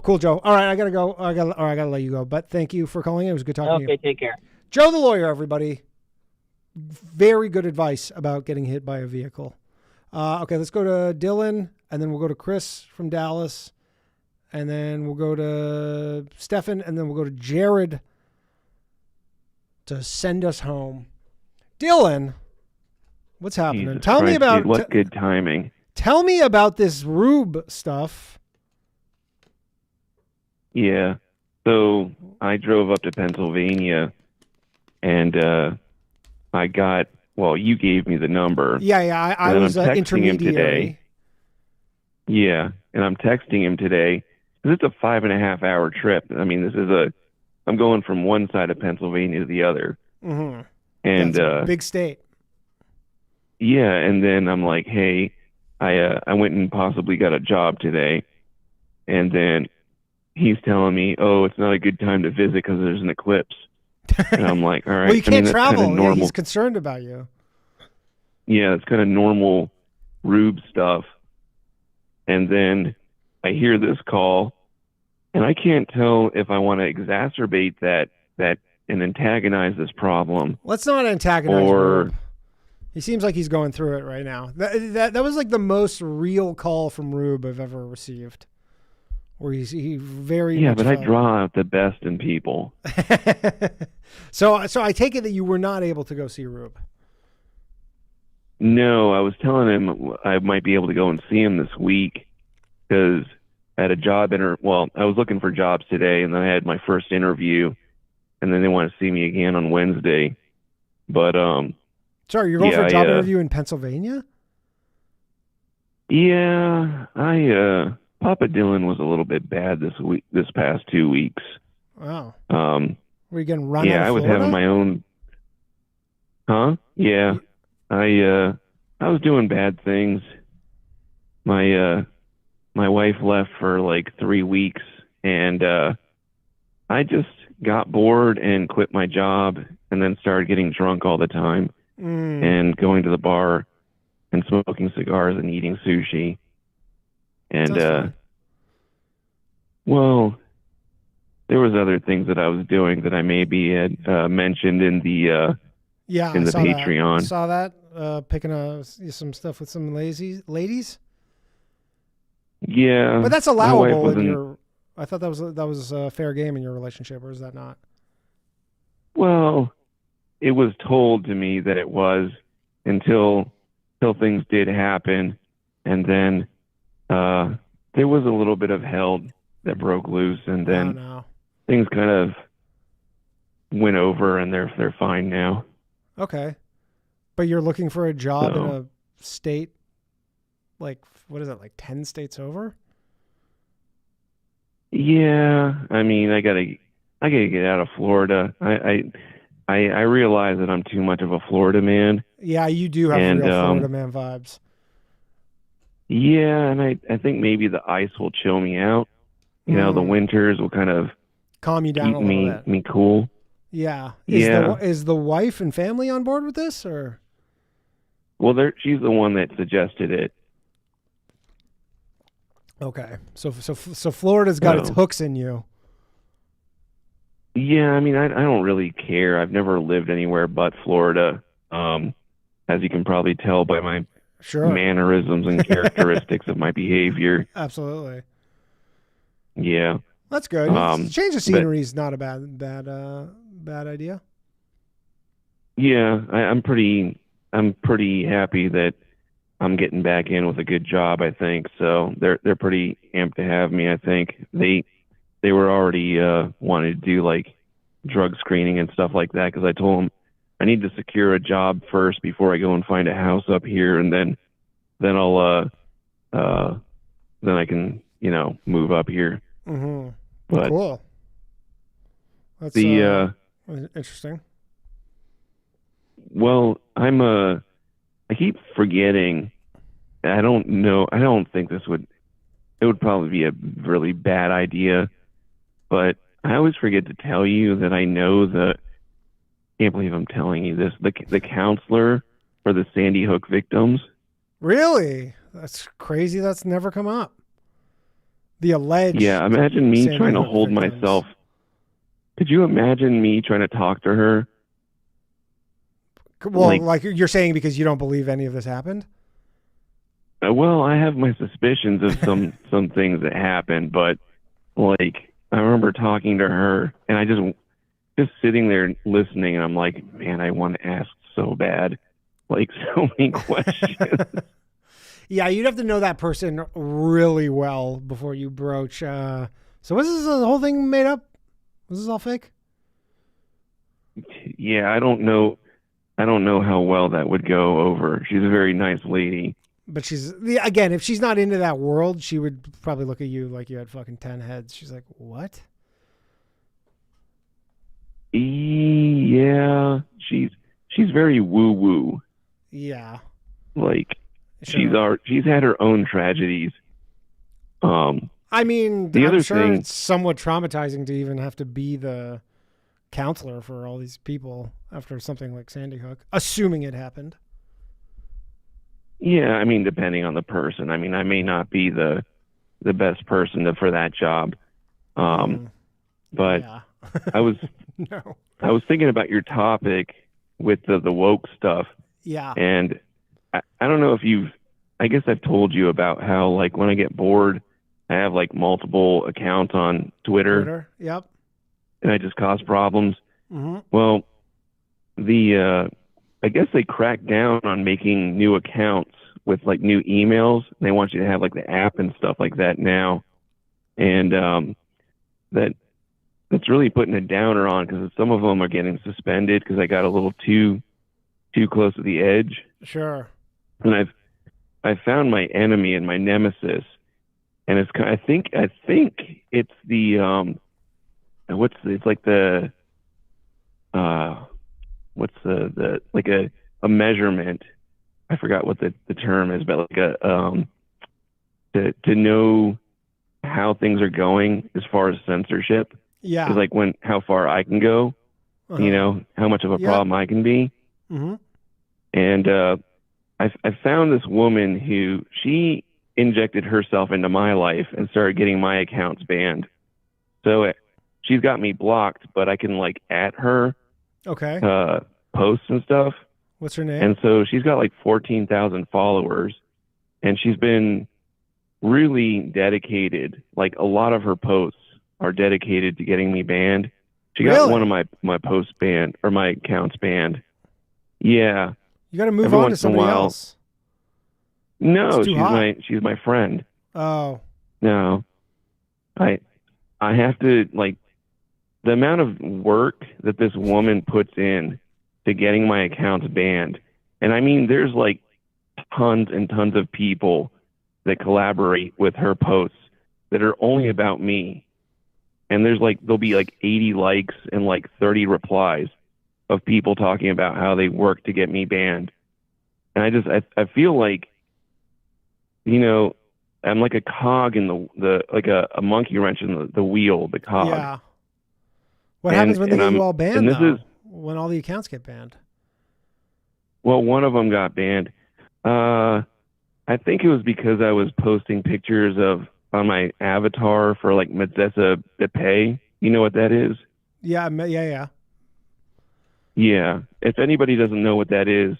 Speaker 7: Cool, Joe. All right, I gotta go. I gotta let you go. But thank you for calling in. It was good talking to you.
Speaker 14: Okay, take care.
Speaker 7: Joe the lawyer, everybody. Very good advice about getting hit by a vehicle. Okay, let's go to Dylan, and then we'll go to Chris from Dallas, And then we'll go to Stefan, and then we'll go to Jared to send us home. Dylan, what's happening?
Speaker 15: Jesus
Speaker 7: Tell me
Speaker 15: Christ,
Speaker 7: about
Speaker 15: dude, what good timing.
Speaker 7: Tell me about this Rube stuff.
Speaker 15: Yeah. So I drove up to Pennsylvania, and I got, well, you gave me the number.
Speaker 7: Yeah. I was
Speaker 15: texting
Speaker 7: intermediary.
Speaker 15: him today. Yeah, and I'm texting him today. It's a 5.5 hour trip. I mean, I'm going from one side of Pennsylvania to the other.
Speaker 7: Mm-hmm.
Speaker 15: And
Speaker 7: That's a big state.
Speaker 15: Yeah, and then I'm like, hey, I went and possibly got a job today, and then he's telling me, oh, it's not a good time to visit because there's an eclipse. And I'm like, all right.
Speaker 7: Well, you can't
Speaker 15: that's
Speaker 7: travel.
Speaker 15: kinda normal.
Speaker 7: Yeah, he's concerned about you.
Speaker 15: Yeah, it's kind of normal Rube stuff. And then I hear this call, and I can't tell if I want to exacerbate that and antagonize this problem.
Speaker 7: Let's not antagonize
Speaker 15: Or
Speaker 7: Rube. He seems like he's going through it right now. That was like the most real call from Rube I've ever received. Where he very
Speaker 15: yeah,
Speaker 7: much
Speaker 15: but I
Speaker 7: felt-
Speaker 15: draw out the best in people.
Speaker 7: So I take it that you were not able to go see Rube.
Speaker 15: No, I was telling him I might be able to go and see him this week because I had a job well, I was looking for jobs today, and then I had my first interview, and then they want to see me again on Wednesday. But
Speaker 7: Sorry, you're going for a job interview in Pennsylvania?
Speaker 15: Yeah, Papa Dylan was a little bit bad this past 2 weeks.
Speaker 7: Wow.
Speaker 15: Were
Speaker 7: you getting run out
Speaker 15: Yeah,
Speaker 7: of
Speaker 15: I was
Speaker 7: Florida?
Speaker 15: having my own. Huh? Yeah, I was doing bad things. My wife left for like 3 weeks, and I just got bored and quit my job, and then started getting drunk all the time and going to the bar and smoking cigars and eating sushi. And well, there was other things that I was doing that I maybe had mentioned in the
Speaker 7: I saw
Speaker 15: Patreon.
Speaker 7: That. I saw that. Picking some stuff with some ladies.
Speaker 15: Yeah,
Speaker 7: But that's
Speaker 15: my wife
Speaker 7: allowable
Speaker 15: was
Speaker 7: in your. I thought that was a fair game in your relationship, or is that not?
Speaker 15: Well, it was told to me that it was until things did happen, and then there was a little bit of hell that broke loose, and then things kind of went over, and they're fine now.
Speaker 7: Okay, but you're looking for a job in a state, like what is it, like 10 states over?
Speaker 15: Yeah, I mean, I gotta get out of Florida. I realize that I'm too much of a Florida man.
Speaker 7: Yeah, you do have real Florida man vibes.
Speaker 15: Yeah, and I think maybe the ice will chill me out. You know, the winters will kind of
Speaker 7: calm you down
Speaker 15: keep
Speaker 7: a little bit.
Speaker 15: me cool.
Speaker 7: Yeah.
Speaker 15: Yeah.
Speaker 7: Is the wife and family on board with this, or?
Speaker 15: Well, she's the one that suggested it.
Speaker 7: Okay, so Florida's got its hooks in you.
Speaker 15: Yeah, I mean, I don't really care. I've never lived anywhere but Florida, as you can probably tell by my mannerisms and characteristics of my behavior.
Speaker 7: Absolutely.
Speaker 15: Yeah.
Speaker 7: That's good. Change of scenery is not a bad idea.
Speaker 15: Yeah, I'm pretty happy that I'm getting back in with a good job, I think. So they're pretty amped to have me, I think. They were already wanting to do like drug screening and stuff like that, because I told them I need to secure a job first before I go and find a house up here, and then I'll then I can, move up here.
Speaker 7: Mm-hmm.
Speaker 15: But
Speaker 7: cool. That's interesting.
Speaker 15: Well, I keep forgetting. I don't know. I don't think it would probably be a really bad idea, but I always forget to tell you that I know can't believe I'm telling you this, the counselor for the Sandy Hook victims.
Speaker 7: Really? That's crazy. That's never come up. The alleged.
Speaker 15: Yeah, imagine me
Speaker 7: Sandy
Speaker 15: trying to
Speaker 7: Hook
Speaker 15: hold
Speaker 7: victims.
Speaker 15: myself. Could you imagine me trying to talk to her?
Speaker 7: Well, like you're saying because you don't believe any of this happened?
Speaker 15: Well, I have my suspicions of some things that happened, but like, I remember talking to her, and I just sitting there listening, and I'm like, man, I want to ask so bad, like, so many questions.
Speaker 7: Yeah, you'd have to know that person really well before you broach. So was this the whole thing made up? Was this all fake?
Speaker 15: Yeah, I don't know how well that would go over. She's a very nice lady.
Speaker 7: But again, if she's not into that world, she would probably look at you like you had fucking 10 heads. She's like, what?
Speaker 15: Yeah, she's very woo woo.
Speaker 7: Yeah.
Speaker 15: Like,
Speaker 7: Sure.
Speaker 15: she's had her own tragedies.
Speaker 7: I mean,
Speaker 15: the
Speaker 7: I'm
Speaker 15: other
Speaker 7: sure
Speaker 15: thing,
Speaker 7: it's somewhat traumatizing to even have to be the counselor for all these people after something like Sandy Hook, assuming it happened.
Speaker 15: yeah, I mean, depending on the person. I mean, I may not be the best person for that job. But
Speaker 7: yeah.
Speaker 15: I was
Speaker 7: No.
Speaker 15: I was thinking about your topic with the woke stuff.
Speaker 7: Yeah.
Speaker 15: And I don't know if I guess I've told you about how, like, when I get bored, I have like multiple accounts on Twitter.
Speaker 7: Yep.
Speaker 15: And I just cause problems.
Speaker 7: Mm-hmm.
Speaker 15: Well, I guess they cracked down on making new accounts with like new emails. They want you to have like the app and stuff like that now. And that's really putting a downer on, because some of them are getting suspended because I got a little too close to the edge.
Speaker 7: Sure.
Speaker 15: And I've found my enemy and my nemesis, and I think it's the it's like the what's the like a measurement. I forgot what the term is, but like to know how things are going as far as censorship.
Speaker 7: Yeah.
Speaker 15: Is like how far I can go, you know, how much of a problem I can be.
Speaker 7: Mm-hmm.
Speaker 15: And I found this woman who she injected herself into my life and started getting my accounts banned. So she's got me blocked, but I can like at her posts and stuff.
Speaker 7: What's her name?
Speaker 15: And so she's got like 14,000 followers, and she's been really dedicated. Like, a lot of her posts are dedicated to getting me banned. She got one of my posts banned, or my accounts banned. Yeah.
Speaker 7: You got to move on to somebody else.
Speaker 15: No, she's my friend.
Speaker 7: Oh.
Speaker 15: No. I have to, like, the amount of work that this woman puts in to getting my accounts banned. And I mean, there's like tons and tons of people that collaborate with her posts that are only about me. And there'll be like 80 likes and like 30 replies of people talking about how they work to get me banned. And I feel like, you know, I'm like a cog in the like a monkey wrench in the wheel, the cog.
Speaker 7: Yeah. What happens when they get you all banned, though? When all the accounts get banned?
Speaker 15: Well, one of them got banned. I think it was because I was posting pictures on my avatar for like Metzessa Bepe. You know what that is?
Speaker 7: Yeah.
Speaker 15: Yeah. If anybody doesn't know what that is,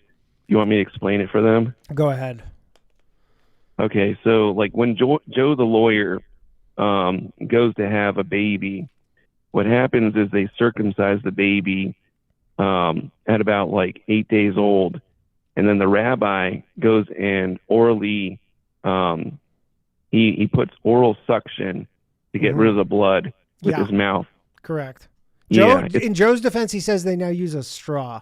Speaker 15: you want me to explain it for them?
Speaker 7: Go ahead.
Speaker 15: Okay, so like when Joe the lawyer goes to have a baby, what happens is they circumcise the baby at about like 8 days old, and then the rabbi goes and orally he puts oral suction to get rid of the blood with his mouth.
Speaker 7: Correct. In Joe's defense, he says they now use a straw,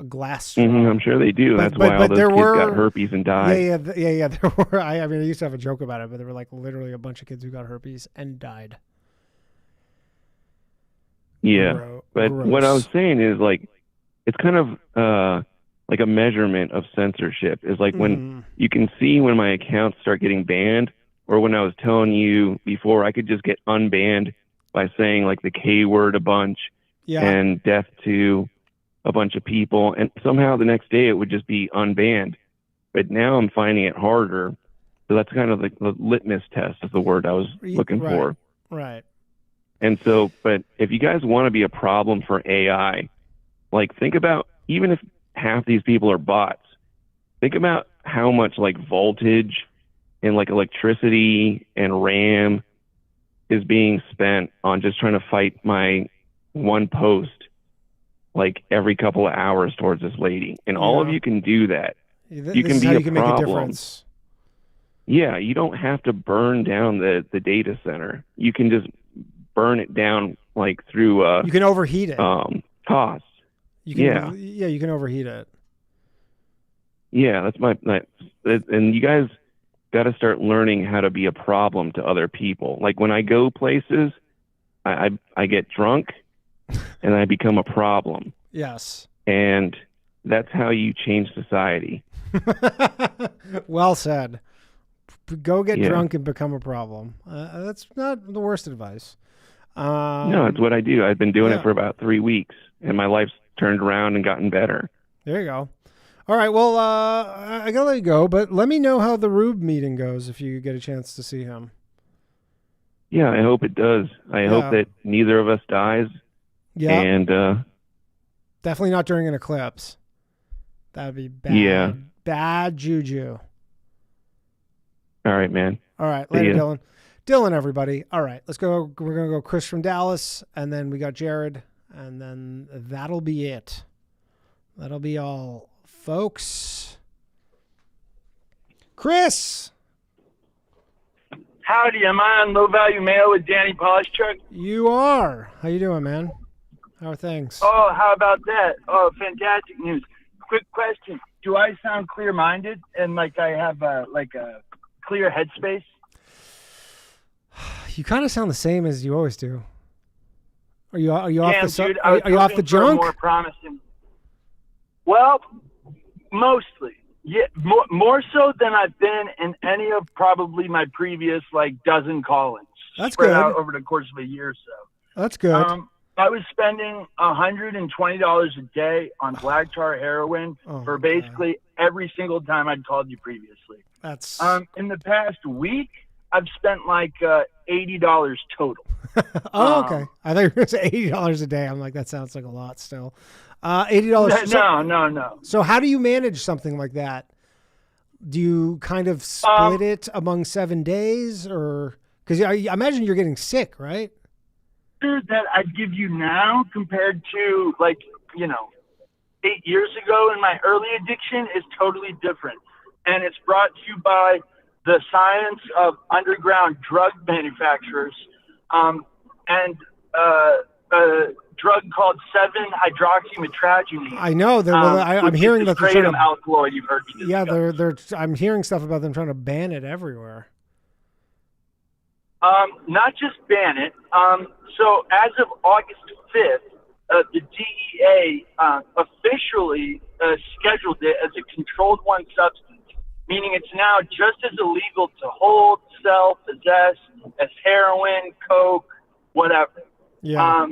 Speaker 7: a glass straw.
Speaker 15: I'm sure they do. That's why all those kids got herpes and died.
Speaker 7: Yeah. There were. I mean, I used to have a joke about it, but there were like literally a bunch of kids who got herpes and died.
Speaker 15: Yeah, but what I was saying is, like, it's kind of like a measurement of censorship. Is like when you can see when my accounts start getting banned, or when I was telling you before, I could just get unbanned by saying like the K word a bunch and death to a bunch of people, and somehow the next day it would just be unbanned. But now I'm finding it harder. So that's kind of like the litmus test is the word I was looking for.
Speaker 7: Right.
Speaker 15: And so, but if you guys want to be a problem for AI, like, think about, even if half these people are bots, think about how much like voltage and like electricity and RAM is being spent on just trying to fight my one post like every couple of hours towards this lady. And all of you can do that. You can be a problem.
Speaker 7: Make a difference.
Speaker 15: Yeah, you don't have to burn down the data center. You can just burn it down like through
Speaker 7: you can overheat it.
Speaker 15: Cost.
Speaker 7: You can overheat it.
Speaker 15: Yeah, that's and you guys got to start learning how to be a problem to other people. Like when I go places, I get drunk and I become a problem.
Speaker 7: Yes.
Speaker 15: And that's how you change society.
Speaker 7: Well said. Go get drunk and become a problem. That's not the worst advice.
Speaker 15: No, it's what I do. I've been doing it for about 3 weeks, and my life's turned around and gotten better.
Speaker 7: There you go. All right, well, I got to let you go, but let me know how the Rube meeting goes if you get a chance to see him.
Speaker 15: Yeah, I hope it does. I hope that neither of us dies.
Speaker 7: Yeah.
Speaker 15: And
Speaker 7: definitely not during an eclipse. That would be bad.
Speaker 15: Yeah.
Speaker 7: Bad juju.
Speaker 15: All right, man.
Speaker 7: All right, later, Dylan. Dylan, everybody. All right, let's go. We're going to go Chris from Dallas, and then we got Jared, and then that'll be it. That'll be all, folks. Chris.
Speaker 16: Howdy, am I on Low Value Mail with Danny Polishchuk?
Speaker 7: You are. How you doing, man? How are things?
Speaker 16: Oh, how about that? Oh, fantastic news. Quick question. Do I sound clear-minded and like I have a clear headspace?
Speaker 7: You kind of sound the same as you always do. Are you off the
Speaker 16: dude,
Speaker 7: are you off the junk?
Speaker 16: More promising. Well, mostly. Yeah, more so than I've been in any of probably my previous dozen call-ins.
Speaker 7: That's
Speaker 16: spread
Speaker 7: good.
Speaker 16: Out over the course of a year or so.
Speaker 7: That's good.
Speaker 16: I was spending $120 a day on black tar heroin for basically every single time I'd called you previously.
Speaker 7: That's
Speaker 16: in the past week, I've spent $80 total.
Speaker 7: Oh, okay. I thought you were going to say $80 a day. I'm like, that sounds like a lot still. $80.
Speaker 16: No.
Speaker 7: So how do you manage something like that? Do you kind of split it among 7 days, or because I imagine you're getting sick, right?
Speaker 16: That I'd give you now compared to 8 years ago in my early addiction is totally different, and it's brought to you by the science of underground drug manufacturers and a drug called 7-hydroxymetragine.
Speaker 7: I know. I'm hearing that they're trying to
Speaker 16: alkaloid. You've heard me discuss.
Speaker 7: I'm hearing stuff about them trying to ban it everywhere.
Speaker 16: Not just ban it. So as of August 5th, the DEA officially scheduled it as a controlled one substance, meaning it's now just as illegal to hold, sell, possess as heroin, coke, whatever.
Speaker 7: Yeah.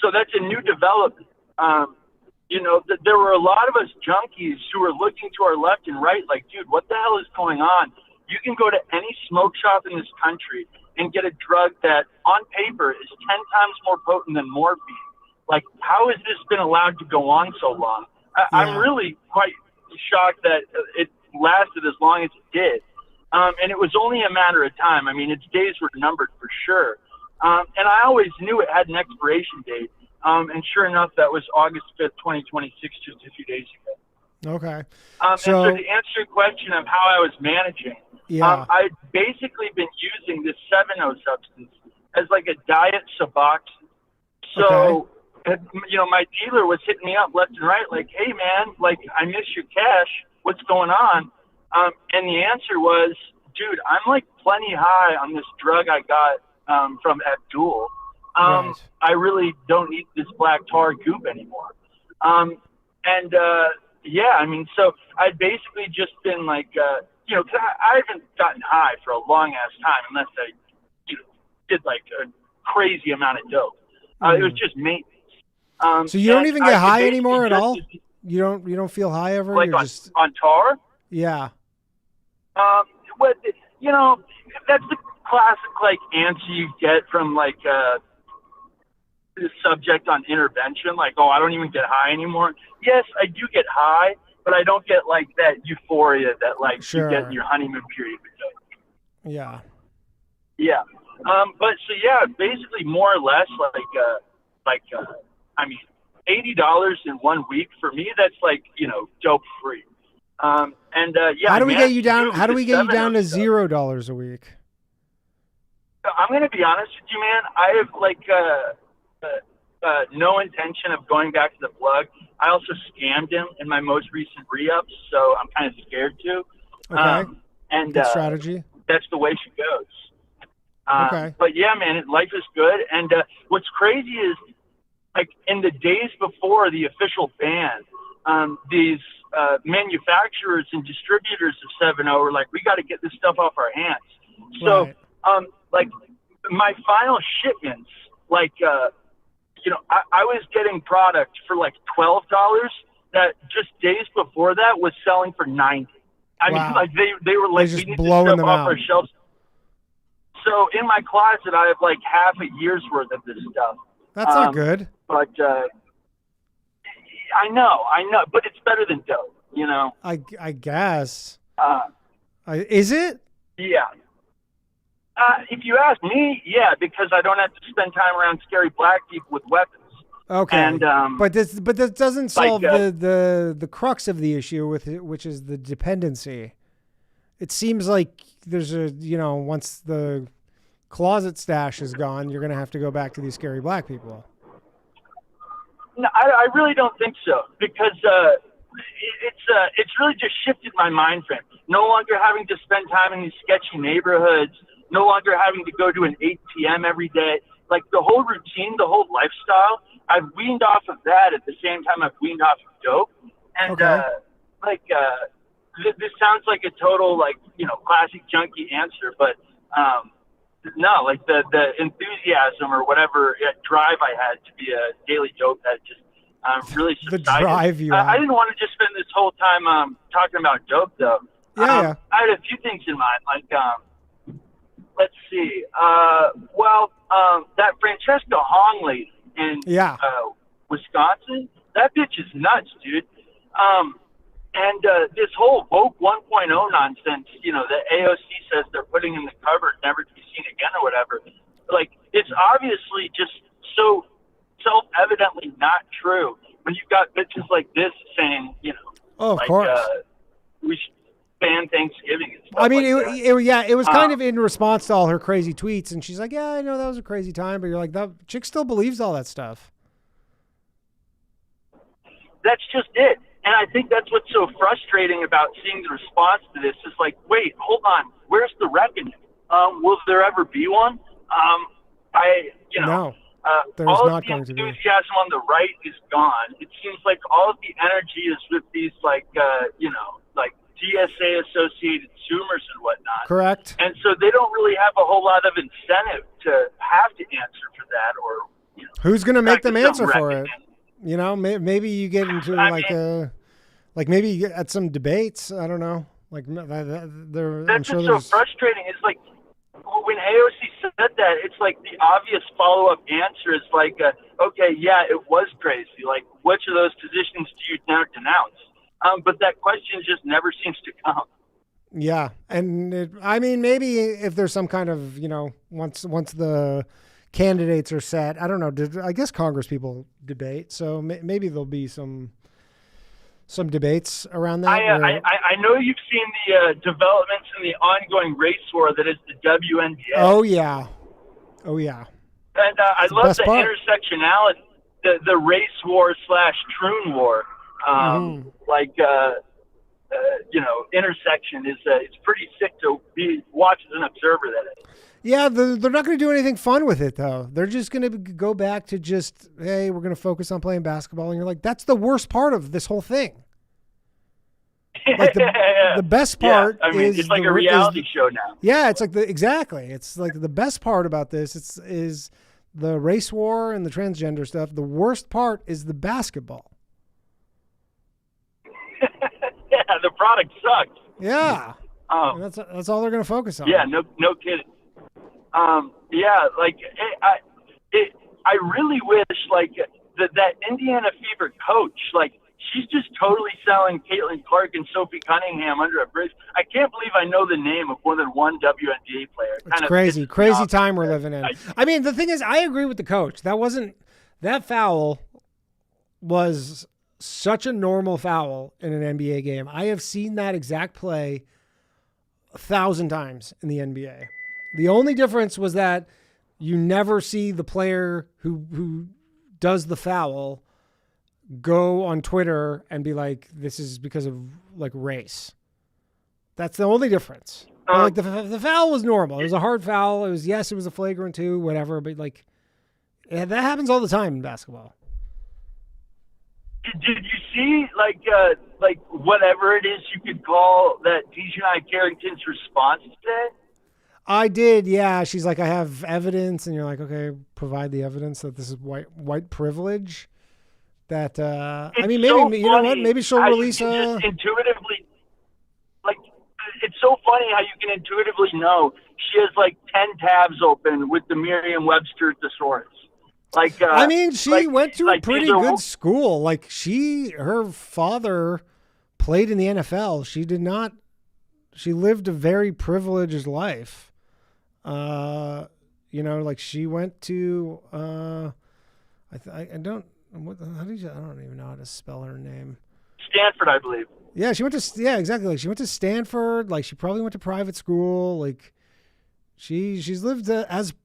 Speaker 16: So that's a new development. There were a lot of us junkies who were looking to our left and right like, dude, what the hell is going on? You can go to any smoke shop in this country and get a drug that on paper is 10 times more potent than morphine. Like, how has this been allowed to go on so long? I'm really quite shocked that it lasted as long as it did. And it was only a matter of time. I mean, its days were numbered for sure. And I always knew it had an expiration date. And sure enough, that was August 5th, 2026, just a few days ago.
Speaker 7: Okay.
Speaker 16: So to answer your question of how I was managing, I'd basically been using this 7-0 substance as like a diet Suboxone. So, my dealer was hitting me up left and right like, hey, man, I miss your cash. What's going on? And the answer was, dude, I'm plenty high on this drug I got from Abdul. I really don't need this black tar goop anymore. So I'd basically just been cause I haven't gotten high for a long ass time unless I did a crazy amount of dope. It was just maintenance.
Speaker 7: So you don't even get high anymore at all? You don't feel high ever? You're just
Speaker 16: on tar?
Speaker 7: Yeah.
Speaker 16: But that's the classic answer you get from the subject on intervention, I don't even get high anymore. Yes, I do get high, but I don't get that euphoria that
Speaker 7: sure.
Speaker 16: you get in your honeymoon period.
Speaker 7: Yeah.
Speaker 16: Yeah. But so yeah, basically more or less I mean, $80 in 1 week for me. That's like, you know, dope free. Yeah.
Speaker 7: How do we get you down? How do we get you down to
Speaker 16: stuff.
Speaker 7: $0 a week?
Speaker 16: I'm gonna be honest with you, man. I have no intention of going back to the plug. I also scammed him in my most recent re-ups, so I'm kind of scared to.
Speaker 7: Okay. Good strategy.
Speaker 16: That's the way she goes.
Speaker 7: Okay.
Speaker 16: But yeah, man, life is good. And what's crazy is, like, in the days before the official ban, these manufacturers and distributors of 7.0 were like, we got to get this stuff off our hands. So, like, my final shipments, like, you know, I was getting product for like $12 that just days before that was selling for $90. I mean, like, they were like, we need this stuff off our shelves. So in my closet, I have like half a year's worth of this stuff.
Speaker 7: That's not good.
Speaker 16: But I know, but it's better than dope, you know?
Speaker 7: I guess. Is it?
Speaker 16: Yeah. If you ask me, yeah, because I don't have to spend time around scary black people with weapons.
Speaker 7: Okay.
Speaker 16: And,
Speaker 7: but this doesn't solve the crux of the issue with it, which is the dependency. It seems like there's a, you know, once the closet stash is gone, you're going to have to go back to these scary black people.
Speaker 16: No, I really don't think so, because it's really just shifted my mind frame. No longer having to spend time in these sketchy neighborhoods, no longer having to go to an 8 p.m. every day. Like, the whole routine, the whole lifestyle, I've weaned off of that at the same time I've weaned off of dope. And, this sounds like a total, like, you know, classic junkie answer, but no, like, the enthusiasm or whatever drive I had to be a daily dope head just really subsided.
Speaker 7: The drive you
Speaker 16: I didn't want to just spend this whole time talking about dope, though.
Speaker 7: Yeah.
Speaker 16: I had a few things in mind, like, let's see. That Francesca Hong lady in Wisconsin, that bitch is nuts, dude. And this whole woke 1.0 nonsense, you know, the AOC says they're putting in the cupboard, never to be seen again or whatever. Like, it's obviously just so self-evidently not true when you've got bitches like this saying, you know,
Speaker 7: of course,
Speaker 16: we should ban Thanksgiving and stuff.
Speaker 7: I mean,
Speaker 16: like
Speaker 7: it was kind of in response to all her crazy tweets, and she's like, yeah, I know that was a crazy time, but you're like, that chick still believes all that stuff.
Speaker 16: That's just it. And I think that's what's so frustrating about seeing the response to this is like, wait, hold on, where's the reckoning? Will there ever be one?
Speaker 7: No, there's
Speaker 16: all
Speaker 7: not
Speaker 16: of the
Speaker 7: going to be.
Speaker 16: enthusiasm on the right is gone. It seems like all of the energy is with these, like, you know, like DSA-associated Zoomers and whatnot.
Speaker 7: Correct.
Speaker 16: And so they don't really have a whole lot of incentive to have to answer for that, or, you know,
Speaker 7: who's going to make them answer for
Speaker 16: reckoning.
Speaker 7: it? You know, maybe you get into like maybe you get at some debates. I don't know. Like,
Speaker 16: that's what's so frustrating. It's like when AOC said that, it's like the obvious follow-up answer is like, okay, yeah, it was crazy. Like, which of those positions do you now denounce? But that question just never seems to come.
Speaker 7: Yeah, and I mean, maybe if there's some kind of, you know, once the candidates are set, I don't know. I guess Congress people debate, so maybe there'll be some debates around that.
Speaker 16: I know you've seen the developments in the ongoing race war that is the WNBA.
Speaker 7: Oh yeah.
Speaker 16: And I love the intersectionality, the race war / troon war. Like, you know, intersection is it's pretty sick to watch as an observer. That is.
Speaker 7: Yeah, they're not going to do anything fun with it, though. They're just going to go back to just, hey, we're going to focus on playing basketball. And you're like, that's the worst part of this whole thing. Like the best part is
Speaker 16: it's like a reality show now.
Speaker 7: Yeah, it's like exactly. It's like the best part about this is the race war and the transgender stuff. The worst part is the basketball.
Speaker 16: Yeah, the product sucks.
Speaker 7: Yeah. That's all they're going to focus on.
Speaker 16: Yeah, no kidding. Yeah, like I really wish like that Indiana Fever coach, like she's just totally selling Caitlin Clark and Sophie Cunningham under a bridge. I can't believe I know the name of more than one WNBA player.
Speaker 7: It's crazy time we're living in. I mean, the thing is, I agree with the coach. That foul was such a normal foul in an NBA game. I have seen that exact play 1,000 times in the NBA. The only difference was that you never see the player who does the foul go on Twitter and be like, this is because of like race. That's the only difference. But, like the foul was normal. It was a hard foul. It was a flagrant 2, whatever. But like, that happens all the time in basketball.
Speaker 16: Did you see like whatever it is you could call that Dejanai Carrington's response today?
Speaker 7: I did, yeah. She's like, I have evidence, and you're like, okay, provide the evidence that this is white privilege. That I mean, maybe
Speaker 16: so
Speaker 7: you know what? Maybe she'll release a
Speaker 16: intuitively. Like, it's so funny how you can intuitively know she has like 10 tabs open with the Merriam-Webster thesaurus. Like,
Speaker 7: I mean, she went to a pretty good school. Like, her father played in the NFL. She did not. She lived a very privileged life. You know, like she went to. I don't. I don't even know how to spell her name.
Speaker 16: Stanford, I believe.
Speaker 7: Yeah, she went to. Yeah, exactly. Like she went to Stanford. Like she probably went to private school. Like she's lived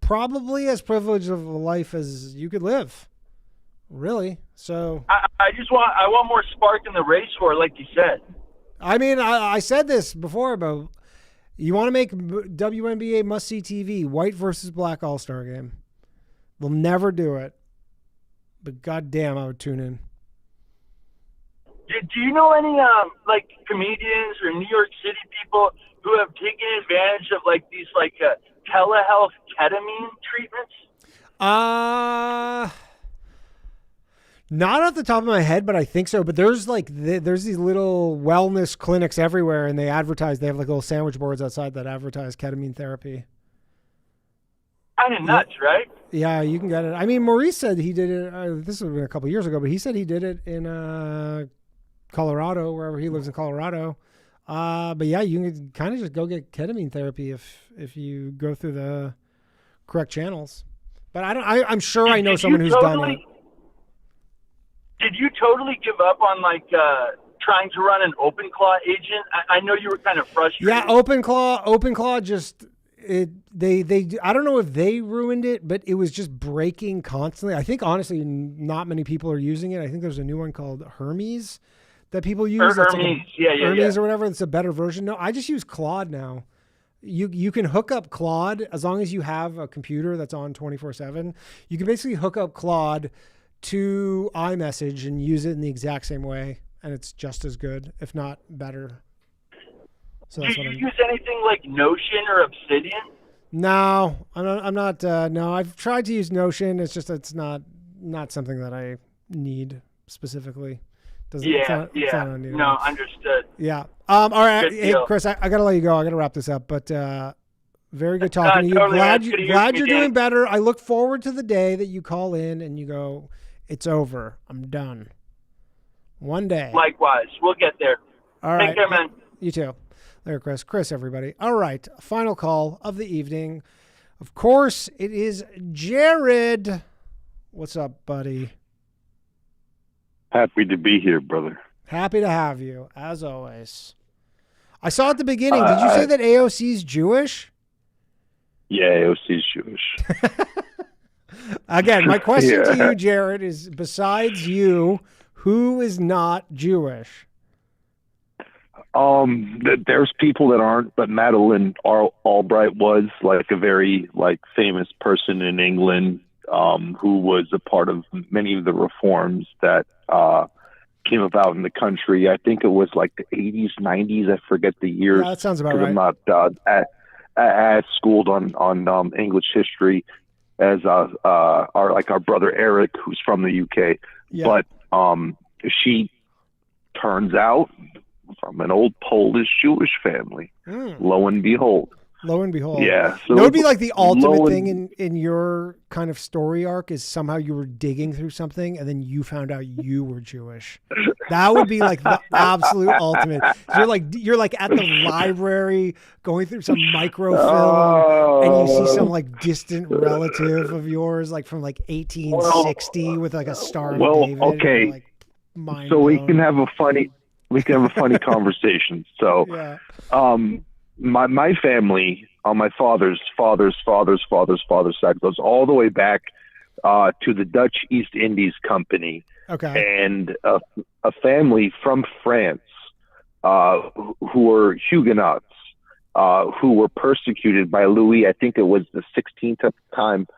Speaker 7: probably as privileged of a life as you could live. Really. So
Speaker 16: I want more spark in the race war, like you said.
Speaker 7: I mean, I said this before, but you want to make WNBA must-see TV, white versus black all-star game. They'll never do it. But goddamn, I would tune in.
Speaker 16: Do you know any like comedians or New York City people who have taken advantage of like these like telehealth ketamine treatments?
Speaker 7: Not off the top of my head, but I think so. But there's like there's these little wellness clinics everywhere, and they advertise. They have like little sandwich boards outside that advertise ketamine therapy.
Speaker 16: Kind of nuts, right?
Speaker 7: Yeah, you can get it. I mean, Maurice said he did it. This was a couple years ago, but he said he did it in Colorado, wherever he lives in Colorado. But yeah, you can kind of just go get ketamine therapy if you go through the correct channels. But I'm sure I know someone who's done it.
Speaker 16: Did you totally give up on like trying to run an OpenClaw agent? I know you were kind of frustrated.
Speaker 7: Yeah, OpenClaw just they I don't know if they ruined it, but it was just breaking constantly. I think honestly, not many people are using it. I think there's a new one called Hermes that people use.
Speaker 16: Hermes,
Speaker 7: Hermes or whatever. It's a better version. No, I just use Claude now. You can hook up Claude as long as you have a computer that's on 24/7. You can basically hook up Claude to iMessage and use it in the exact same way, and it's just as good, if not better. So
Speaker 16: do you use anything like Notion or Obsidian?
Speaker 7: No, I'm not. No, I've tried to use Notion. It's just it's not something that I need specifically. It's not
Speaker 16: No, understood.
Speaker 7: Yeah. All right.
Speaker 16: Good
Speaker 7: Hey,
Speaker 16: deal.
Speaker 7: Chris, I gotta let you go. I gotta wrap this up. But very good talking to you.
Speaker 16: Totally,
Speaker 7: Glad
Speaker 16: man. Good to hear
Speaker 7: glad
Speaker 16: from
Speaker 7: you're
Speaker 16: you,
Speaker 7: doing
Speaker 16: Dan.
Speaker 7: better. I look forward to the day that you call in and you go, it's over. I'm done. One day.
Speaker 16: Likewise. We'll get there.
Speaker 7: All right.
Speaker 16: Take care, man.
Speaker 7: You too. There, Chris. Chris, everybody. All right. Final call of the evening. Of course, it is Jared. What's up, buddy?
Speaker 17: Happy to be here, brother.
Speaker 7: Happy to have you, as always. I saw at the beginning, did you say that AOC's Jewish?
Speaker 17: Yeah, AOC's Jewish.
Speaker 7: Again, my question to you, Jared, is besides you, who is not Jewish?
Speaker 17: There's people that aren't, but Madeleine Albright was like a very like famous person in England who was a part of many of the reforms that came about in the country. I think it was like the 80s, 90s. I forget the years.
Speaker 7: Yeah, that sounds about right.
Speaker 17: I'm not as schooled on English history as our brother Eric, who's from the UK.
Speaker 7: Yeah.
Speaker 17: But she turns out from an old Polish Jewish family. Lo and behold.
Speaker 7: Lo and behold.
Speaker 17: Yeah. So
Speaker 7: that would be like the ultimate
Speaker 17: lo
Speaker 7: thing
Speaker 17: and-
Speaker 7: in your kind of story arc is somehow you were digging through something and then you found out you were Jewish. That would be like the absolute ultimate. You're like at the library going through some microfilm and you see some like distant relative of yours like from like 1860 with like a Star of David.
Speaker 17: Okay.
Speaker 7: And, like,
Speaker 17: so we can have a funny conversation. So, my family on my father's side goes all the way back to the Dutch East Indies Company.
Speaker 7: Okay.
Speaker 17: And a family from France who were Huguenots who were persecuted by Louis. I think it was the 16th at the time.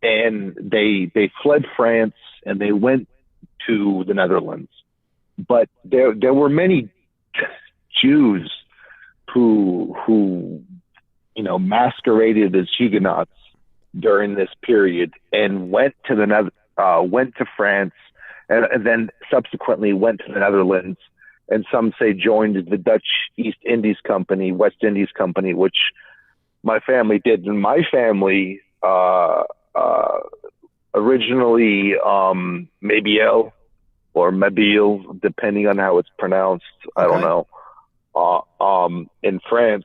Speaker 17: And they fled France and they went to the Netherlands. But there were many Jews who masqueraded as Huguenots during this period and went to France and then subsequently went to the Netherlands, and some say joined the Dutch East Indies Company, West Indies Company, which my family did. And my family originally Mabille or Mabille, depending on how it's pronounced, I don't know, in France,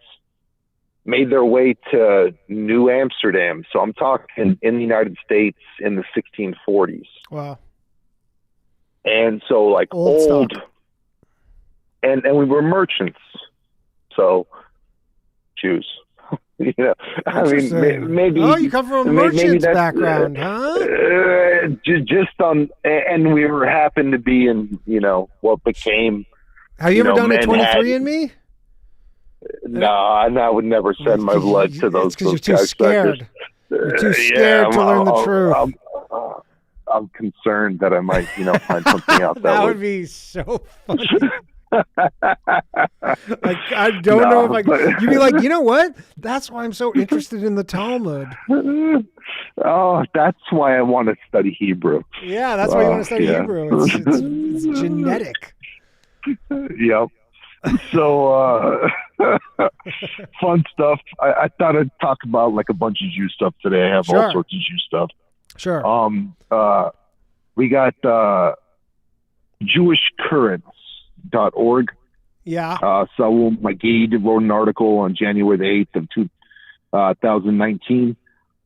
Speaker 17: made their way to New Amsterdam. So I'm talking in the United States in the 1640s.
Speaker 7: Wow.
Speaker 17: And so like old and we were merchants. So Jews. I mean, maybe.
Speaker 7: Oh, you come from a merchant's background, huh?
Speaker 17: Just and we were happened to be in, what became.
Speaker 7: Have you ever done a 23andMe?
Speaker 17: No, I would never send my blood to those.
Speaker 7: Because you're too scared. You're too scared to learn the truth.
Speaker 17: I'm concerned that I might, find something out
Speaker 7: that would be so funny. Like, I don't know if you'd be like, you know what? That's why I'm so interested in the Talmud.
Speaker 17: Oh, that's why I want to study Hebrew.
Speaker 7: Yeah, that's why you want to study Hebrew. It's genetic.
Speaker 17: Yep. So, fun stuff. I thought I'd talk about like a bunch of Jew stuff today. I have all sorts of Jew stuff.
Speaker 7: Sure.
Speaker 17: We got JewishCurrents.org.
Speaker 7: Yeah.
Speaker 17: Saul Magid wrote an article on January the 8th of 2019.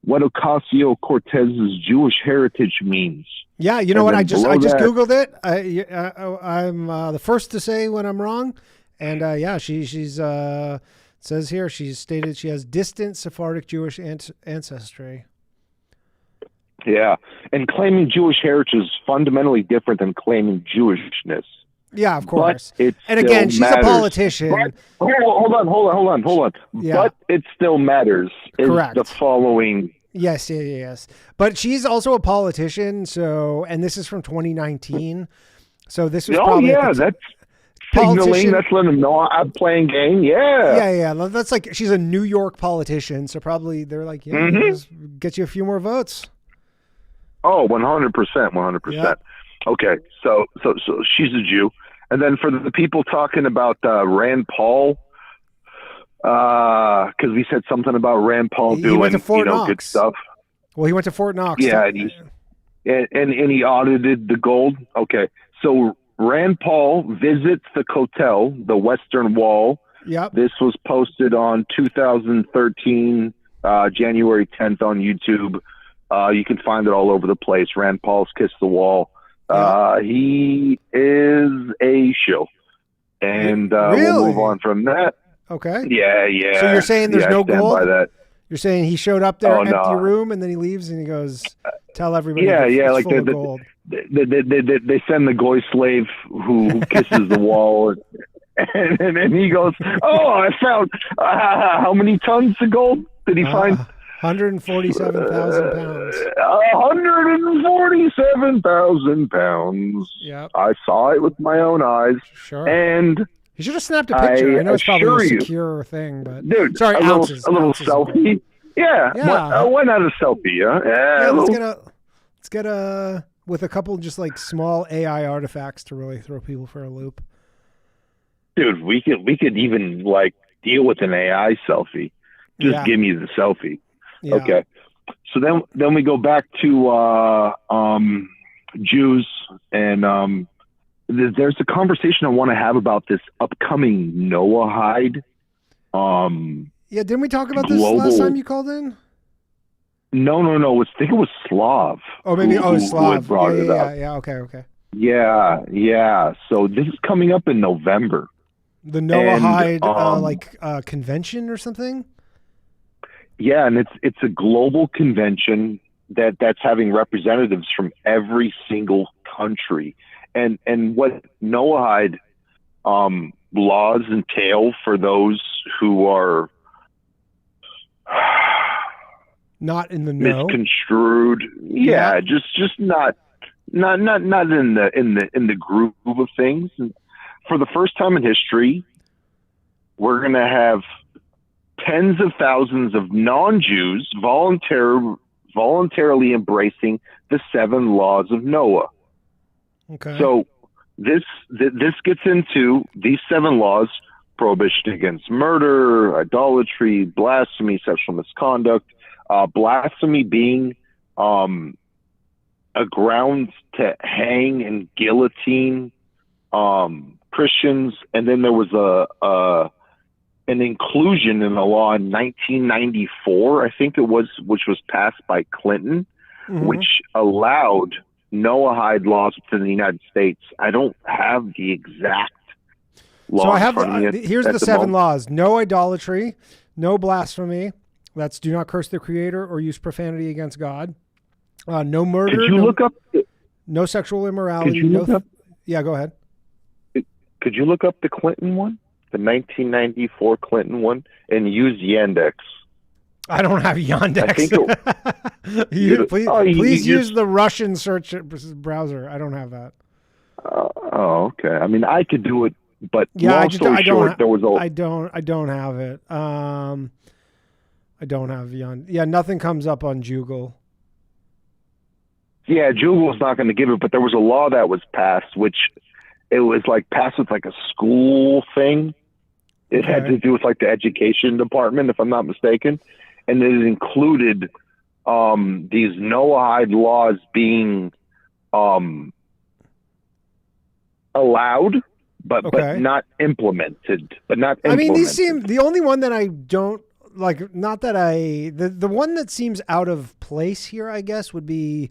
Speaker 17: What Ocasio-Cortez's Jewish heritage means.
Speaker 7: Yeah, you know what? I just Googled it. I'm the first to say when I'm wrong. And she's says here she's stated she has distant Sephardic Jewish ancestry.
Speaker 17: Yeah, and claiming Jewish heritage is fundamentally different than claiming Jewishness.
Speaker 7: Yeah, of course.
Speaker 17: And
Speaker 7: again, she's a politician.
Speaker 17: But, hold on.
Speaker 7: Yeah.
Speaker 17: But it still matters.
Speaker 7: Correct.
Speaker 17: The following.
Speaker 7: Yes. But she's also a politician. So, and this is from 2019. So this was probably.
Speaker 17: Oh yeah, that's signaling. That's letting them know I'm playing game. Yeah.
Speaker 7: Yeah. That's like she's a New York politician. So probably they're like, let's get you a few more votes.
Speaker 17: Oh, 100%.
Speaker 7: Yeah.
Speaker 17: Okay, so she's a Jew, and then for the people talking about Rand Paul, because we said something about Rand Paul doing good stuff.
Speaker 7: Well, he went to Fort Knox.
Speaker 17: Yeah, and he audited the gold. Okay, so Rand Paul visits the Kotel, the Western Wall.
Speaker 7: Yep.
Speaker 17: This was posted on 2013, January 10th on YouTube. You can find it all over the place. Rand Paul's Kiss the Wall. He is a shill. And we'll move on from that.
Speaker 7: Okay.
Speaker 17: Yeah.
Speaker 7: So you're saying there's no gold?
Speaker 17: By that.
Speaker 7: You're saying he showed up there, empty room, and then he leaves and he goes, tell everybody
Speaker 17: like
Speaker 7: full of gold.
Speaker 17: They send the goy slave who kisses the wall. And he goes, I found, how many tons of gold did he find?
Speaker 7: 147,000 pounds.
Speaker 17: 147,000 pounds.
Speaker 7: Yep.
Speaker 17: I saw it with my own eyes.
Speaker 7: Sure.
Speaker 17: And
Speaker 7: you should have snapped a picture. I know it's probably a secure thing, but
Speaker 17: dude,
Speaker 7: sorry,
Speaker 17: a little selfie. Yeah. Why not a selfie? Yeah.
Speaker 7: Let's get a with a couple just like small AI artifacts to really throw people for a loop.
Speaker 17: Dude, we could even like deal with an AI selfie. Just give me the selfie.
Speaker 7: Yeah.
Speaker 17: Okay. So then we go back to Jews, and there's a conversation I want to have about this upcoming Noahide.
Speaker 7: Yeah, didn't we talk about this last time you called in?
Speaker 17: No. I think it was Slav.
Speaker 7: Oh, maybe. Slav.
Speaker 17: Who brought it up.
Speaker 7: Yeah. Okay.
Speaker 17: Yeah. So this is coming up in November.
Speaker 7: The Noahide convention or something.
Speaker 17: Yeah, and it's a global convention that's having representatives from every single country, and what Noahide laws entail for those who are
Speaker 7: not in the know,
Speaker 17: misconstrued. Yeah, just not in the groove of things. And for the first time in history, we're going to have tens of thousands of non-Jews voluntarily embracing the 7 laws of Noah.
Speaker 7: Okay.
Speaker 17: So this gets into these 7 laws: prohibition against murder, idolatry, blasphemy, sexual misconduct. Blasphemy being a ground to hang and guillotine Christians, and then there was an inclusion in the law in 1994, I think it was, which was passed by Clinton, which allowed Noahide laws within the United States. I don't have the exact law.
Speaker 7: So I have
Speaker 17: here's
Speaker 7: the 7 laws: no idolatry, no blasphemy. That's do not curse the Creator or use profanity against God. No murder.
Speaker 17: Could you look up?
Speaker 7: No sexual immorality. Yeah, go ahead.
Speaker 17: Could you look up the Clinton one? The 1994 Clinton one, and use Yandex.
Speaker 7: I don't have Yandex.
Speaker 17: I think
Speaker 7: please use the Russian search browser. I don't have that.
Speaker 17: Oh, okay. I mean, I could do it, but
Speaker 7: yeah,
Speaker 17: long story short, there was a.
Speaker 7: I don't have it. I don't have Yandex. Yeah, nothing comes up on Joogle.
Speaker 17: Yeah, Joogle's not going to give it, but there was a law that was passed, which it was like passed with like a school thing. It had to do with like the education department, if I'm not mistaken. And it included these Noahide laws being allowed, but not implemented.
Speaker 7: I mean, these seem the only one that I don't like. Not that the one that seems out of place here, I guess, would be.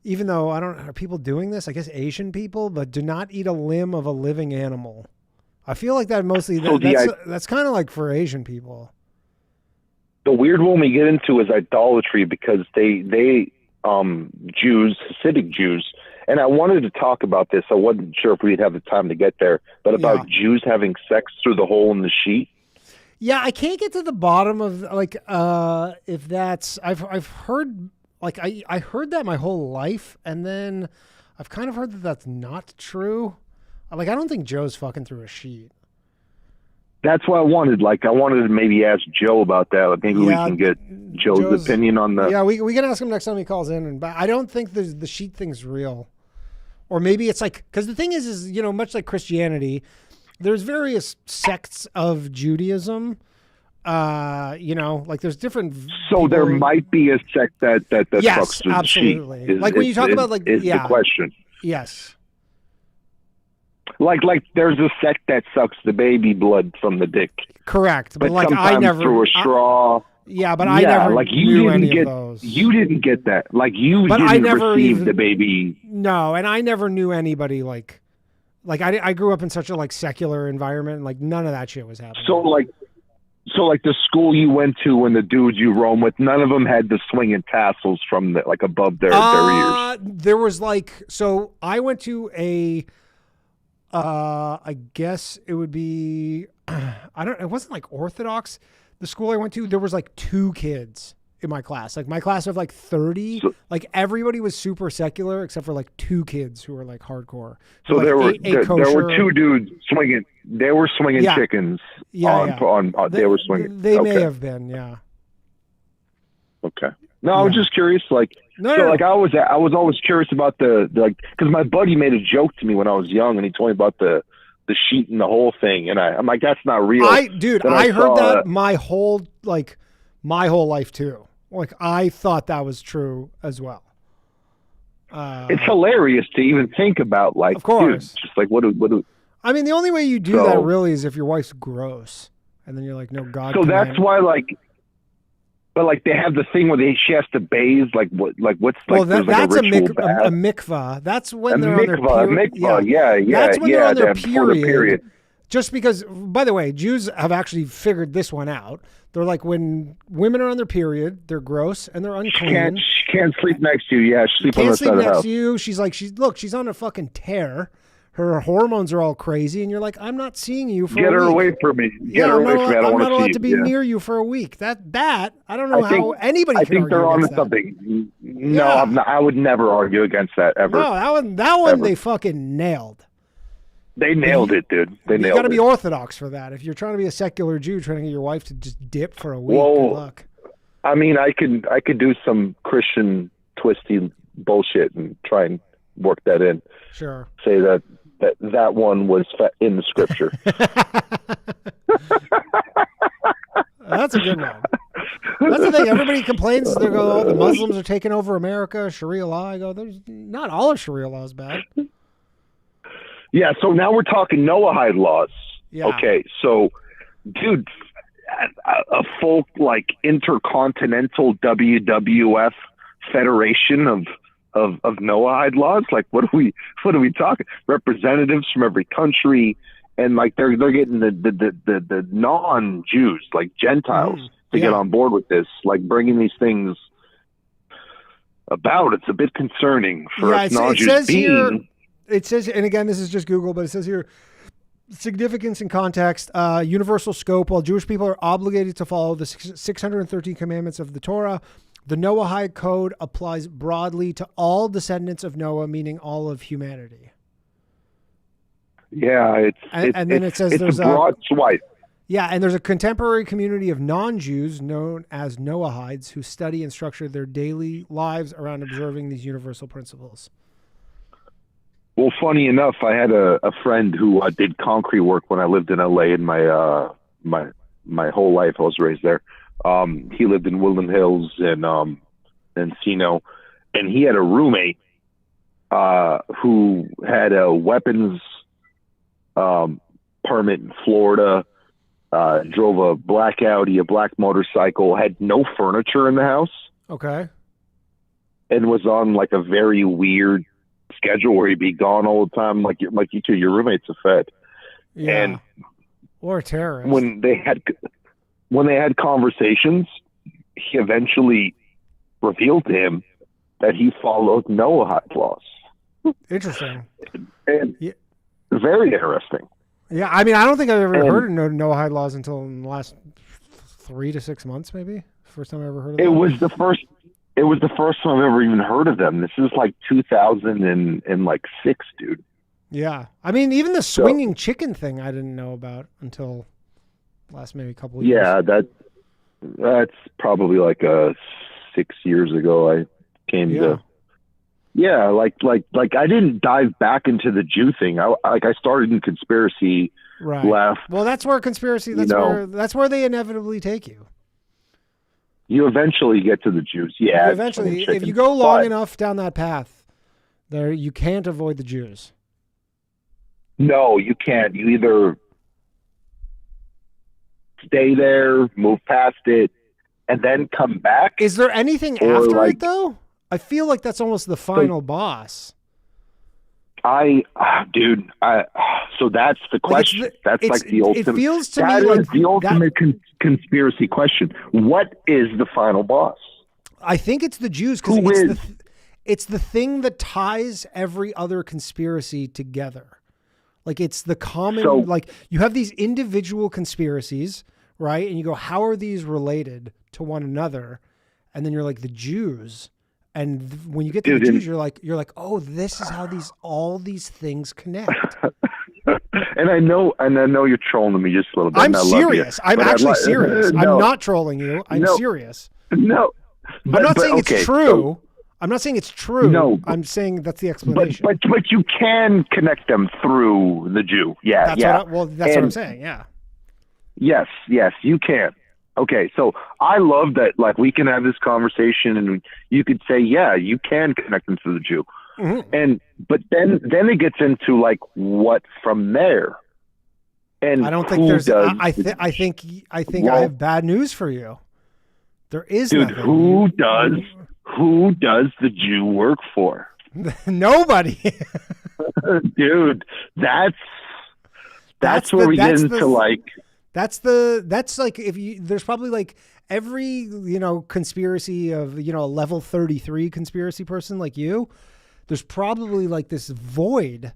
Speaker 7: Even though are people doing this? I guess Asian people, but do not eat a limb of a living animal. I feel like that mostly that's kind of like for Asian people.
Speaker 17: The weird one we get into is idolatry, because they Jews, Hasidic Jews, and I wanted to talk about this. I wasn't sure if we'd have the time to get there, but about Jews having sex through the hole in the sheet.
Speaker 7: Yeah, I can't get to the bottom of if that's I've heard. Like, I heard that my whole life, and then I've kind of heard that that's not true. Like, I don't think Joe's fucking through a sheet.
Speaker 17: That's what I wanted. Like, I wanted to maybe ask Joe about that. Like, maybe we can get Joe's opinion on the...
Speaker 7: Yeah, we can ask him next time he calls in. But I don't think the sheet thing's real. Or maybe it's like... Because the thing is, much like Christianity, there's various sects of Judaism... like there's different.
Speaker 17: So people... there might be a sect that
Speaker 7: yes,
Speaker 17: fucks with
Speaker 7: absolutely.
Speaker 17: the sheet.
Speaker 7: Like when you talk about
Speaker 17: is the question.
Speaker 7: Yes.
Speaker 17: Like there's a sect that sucks the baby blood from the dick.
Speaker 7: Correct,
Speaker 17: but
Speaker 7: like
Speaker 17: sometimes
Speaker 7: I never
Speaker 17: through a straw.
Speaker 7: I never
Speaker 17: like you
Speaker 7: knew
Speaker 17: didn't
Speaker 7: any
Speaker 17: get
Speaker 7: of those.
Speaker 17: You didn't get that. Like you
Speaker 7: but
Speaker 17: didn't
Speaker 7: I never
Speaker 17: receive the baby.
Speaker 7: No, and I never knew anybody like I grew up in such a like secular environment. And, like none of that shit was happening.
Speaker 17: So like the school you went to and the dudes you roam with, none of them had the swinging tassels from above their ears.
Speaker 7: There was so I went to a, I guess it would be, it wasn't like Orthodox. The school I went to, there was 2 kids in my class. Like my class of 30, everybody was super secular except for 2 kids who were hardcore.
Speaker 17: So there were 2 dudes swinging. They were swinging chickens. They were swinging.
Speaker 7: They may have been. Yeah.
Speaker 17: Okay. No, I was just curious. I was always curious about the because my buddy made a joke to me when I was young, and he told me about the the sheet and the whole thing. And I'm like, that's not real.
Speaker 7: I heard
Speaker 17: saw,
Speaker 7: that my whole life too. Like, I thought that was true as well.
Speaker 17: It's hilarious to even think about, like,
Speaker 7: of course.
Speaker 17: Dude, just like, what do
Speaker 7: I mean, the only way you do that really is if your wife's gross. And then you're like, no, God.
Speaker 17: So that's why, like, but like they have the thing where she has to bathe, like what's like?
Speaker 7: Well,
Speaker 17: that's
Speaker 7: a
Speaker 17: bath.
Speaker 7: mikvah. That's when they're on their period.
Speaker 17: Yeah.
Speaker 7: That's when they're on their
Speaker 17: the period.
Speaker 7: Just because, by the way, Jews have actually figured this one out. They're like, when women are on their period, they're gross and they're unclean.
Speaker 17: She can't sleep next to you. Yeah, she sleep on the side of the house.
Speaker 7: Can't sleep next to you. She's like, she's on a fucking tear. Her hormones are all crazy, and you're like, I'm not seeing you for a week.
Speaker 17: Get her away from me. Get her away from me. I don't want to see you. I'm not allowed
Speaker 7: to be near you for a week. That I don't know how anybody can argue. I think they're onto
Speaker 17: something. No, I would never argue against that ever.
Speaker 7: No, that one they fucking nailed.
Speaker 17: They nailed it, dude. They nailed it.
Speaker 7: You got to be orthodox for that. If you're trying to be a secular Jew, trying to get your wife to just dip for a week, good luck.
Speaker 17: I mean, I could do some Christian twisty bullshit and try and work that in.
Speaker 7: Sure.
Speaker 17: Say that one was in the scripture.
Speaker 7: That's a good one. That's the thing. Everybody complains. They go, "Oh, the Muslims are taking over America. Sharia law." I go, "There's not all of Sharia law is bad."
Speaker 17: Yeah. So now we're talking Noahide laws.
Speaker 7: Yeah.
Speaker 17: Okay. So, dude, a full like intercontinental WWF federation of Noahide laws. Like, what are we talking? Representatives from every country, and like they're getting the non-Jews, like Gentiles, to get on board with this, like bringing these things about. It's a bit concerning for us non-Jews being.
Speaker 7: It says, and again, this is just Google, but it says here, significance and context, universal scope. While Jewish people are obligated to follow the 613 commandments of the Torah, the Noahide code applies broadly to all descendants of Noah, meaning all of humanity.
Speaker 17: Yeah,
Speaker 7: and then it says
Speaker 17: it's
Speaker 7: there's
Speaker 17: a broad swipe.
Speaker 7: Yeah, and there's a contemporary community of non-Jews known as Noahides who study and structure their daily lives around observing these universal principles.
Speaker 17: Well, funny enough, I had a friend who did concrete work when I lived in LA in my whole life. I was raised there. He lived in Woodland Hills and Encino, and he had a roommate who had a weapons permit in Florida, drove a black Audi, a black motorcycle, had no furniture in the house.
Speaker 7: Okay.
Speaker 17: And was on like a very weird schedule where he'd be gone all the time, like you two, your roommate's a Fed.
Speaker 7: Yeah.
Speaker 17: And
Speaker 7: or a terrorist.
Speaker 17: When they had conversations, he eventually revealed to him that he followed Noahide laws.
Speaker 7: Interesting.
Speaker 17: And very interesting.
Speaker 7: Yeah, I mean, I don't think I've ever heard of Noahide laws until in the last 3 to 6 months, maybe. First time I ever heard of them.
Speaker 17: It was the first time I've ever even heard of them. This is like 2006, dude.
Speaker 7: Yeah. I mean, even the swinging chicken thing I didn't know about until last maybe couple of years.
Speaker 17: Yeah, that's probably like 6 years ago I came to. Yeah, like I didn't dive back into the Jew thing. I started in conspiracy left.
Speaker 7: Well, that's where conspiracy, that's where they inevitably take you.
Speaker 17: You eventually get to the Jews. Yeah.
Speaker 7: Eventually, if you go long enough down that path, you can't avoid the Jews.
Speaker 17: No, you can't. You either stay there, move past it, and then come back.
Speaker 7: Is there anything after it, though? I feel like that's almost the final boss.
Speaker 17: So that's the question. That's like the ultimate.
Speaker 7: It feels to me like
Speaker 17: the ultimate conspiracy question. What is the final boss?
Speaker 7: I think it's the Jews, because it's the thing that ties every other conspiracy together. Like, it's the common, like, you have these individual conspiracies, right? And you go, how are these related to one another? And then you're like, the Jews. And when you get to the Jews, you're like, oh, this is how all these things connect.
Speaker 17: And I know you're trolling me just a little bit.
Speaker 7: I'm serious. I'm actually serious. I'm not trolling you. I'm serious.
Speaker 17: No.
Speaker 7: I'm not saying it's true. I'm not saying it's true.
Speaker 17: No,
Speaker 7: I'm saying that's the explanation.
Speaker 17: But you can connect them through the Jew. Yeah,
Speaker 7: That's
Speaker 17: yeah.
Speaker 7: what I'm saying. Yeah.
Speaker 17: Yes, you can. Okay, so I love that. Like, we can have this conversation, and you could say, yeah, you can connect them to the Jew.
Speaker 7: Mm-hmm.
Speaker 17: But then it gets into like what from there. And
Speaker 7: I don't think there's. I think I have bad news for you. There is
Speaker 17: dude.
Speaker 7: nothing.
Speaker 17: Who does the Jew work for?
Speaker 7: Nobody.
Speaker 17: Dude, that's where we get into like.
Speaker 7: That's like there's probably like every conspiracy of a level 33 conspiracy person like you. There's probably like this void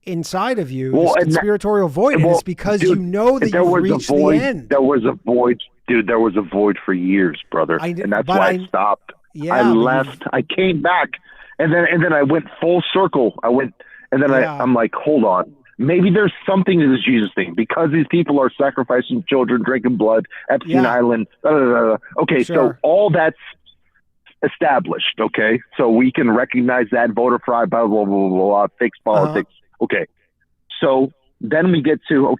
Speaker 7: inside of you, this conspiratorial void, and it's because you know that you've reached the end.
Speaker 17: There was a void, dude. There was a void for years, brother, and that's why I stopped.
Speaker 7: Yeah,
Speaker 17: I left. I came back, and then I went full circle. I'm like, hold on. Maybe there's something to this Jesus thing because these people are sacrificing children, drinking blood, Epstein Island. Okay, so all that's established. Okay, so we can recognize that voter fraud, blah blah blah blah, blah fixed politics. Okay, so then we get to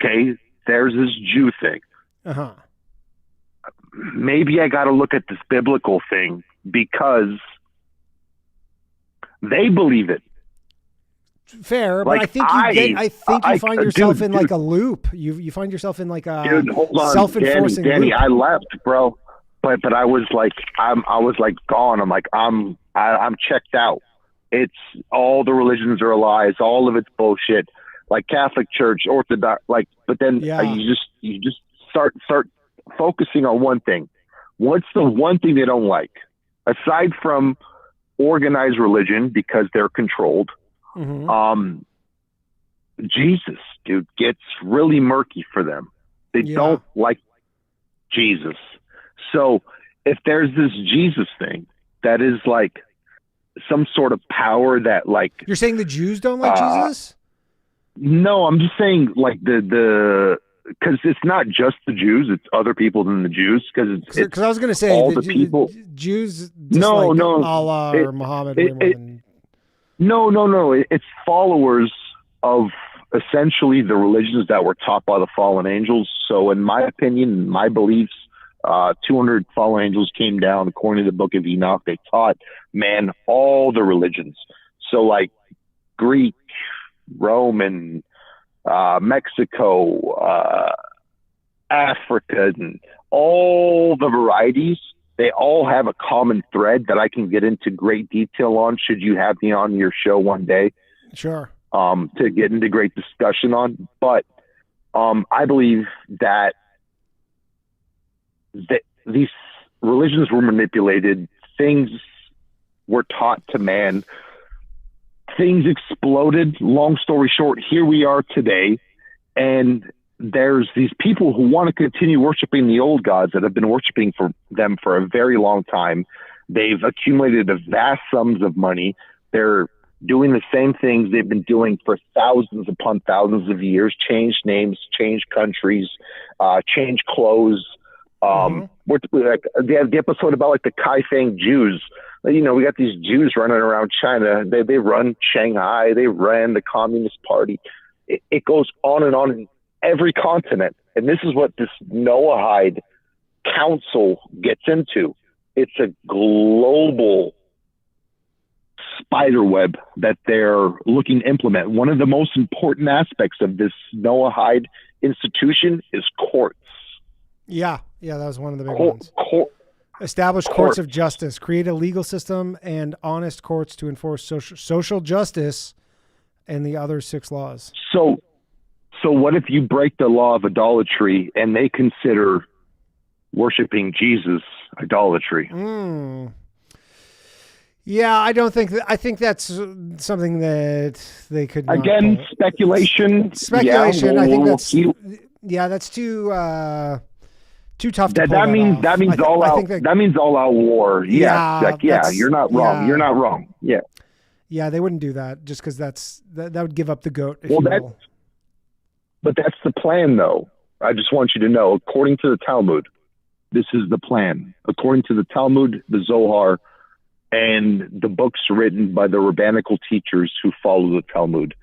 Speaker 17: there's this Jew thing. Maybe I got to look at this biblical thing because they believe it.
Speaker 7: Fair, but I think you find yourself in like a loop. You find yourself in like a self-enforcing
Speaker 17: Danny,
Speaker 7: loop.
Speaker 17: I left, bro, but I was like, I was like gone. I'm like, I'm checked out. It's all the religions are lies. All of it's bullshit. Like Catholic Church, Orthodox, like. But then you just start focusing on one thing. What's the one thing they don't like aside from organized religion because they're controlled? Jesus, dude, gets really murky for them. They don't like Jesus. So if there's this Jesus thing that is like some sort of power that like
Speaker 7: you're saying the Jews don't like Jesus?
Speaker 17: No, I'm just saying like the because it's not just the Jews, it's other people than the Jews. Because
Speaker 7: I was going to say
Speaker 17: all the people
Speaker 7: Jews
Speaker 17: dislike
Speaker 7: Allah or Muhammad way more than.
Speaker 17: No. It's followers of essentially the religions that were taught by the fallen angels. So in my opinion, my beliefs, 200 fallen angels came down according to the Book of Enoch. They taught man all the religions. So like Greek, Roman, Mexico, Africa, and all the varieties. They all have a common thread that I can get into great detail on should you have me on your show one day.
Speaker 7: Sure.
Speaker 17: To get into great discussion on. But I believe that these religions were manipulated. Things were taught to man. Things exploded. Long story short, here we are today. And there's these people who want to continue worshiping the old gods that have been worshiping for them for a very long time. They've accumulated vast sums of money. They're doing the same things they've been doing for thousands upon thousands of years, change names, change countries, change clothes. They have the episode about like the Kaifeng Jews. We got these Jews running around China. They run Shanghai. They ran the Communist Party. It goes on and on. Every continent. And this is what this Noahide council gets into. It's a global spider web that they're looking to implement. One of the most important aspects of this Noahide institution is courts.
Speaker 7: Yeah, that was one of the big ones. Establish courts of justice, create a legal system and honest courts to enforce social justice and the other 6 laws.
Speaker 17: So what if you break the law of idolatry and they consider worshiping Jesus idolatry?
Speaker 7: Yeah, I don't think I think that's something that they could not
Speaker 17: again speculation.
Speaker 7: Speculation. Yeah, I think that's that's too tough to pull
Speaker 17: that means all out. That means all out war. Yeah, you're not wrong. You're not wrong. Yeah.
Speaker 7: Yeah, they wouldn't do that just because that would give up the goat. If you will.
Speaker 17: But that's the plan, though. I just want you to know, according to the Talmud, this is the plan. According to the Talmud, the Zohar, and the books written by the rabbinical teachers who follow the Talmud.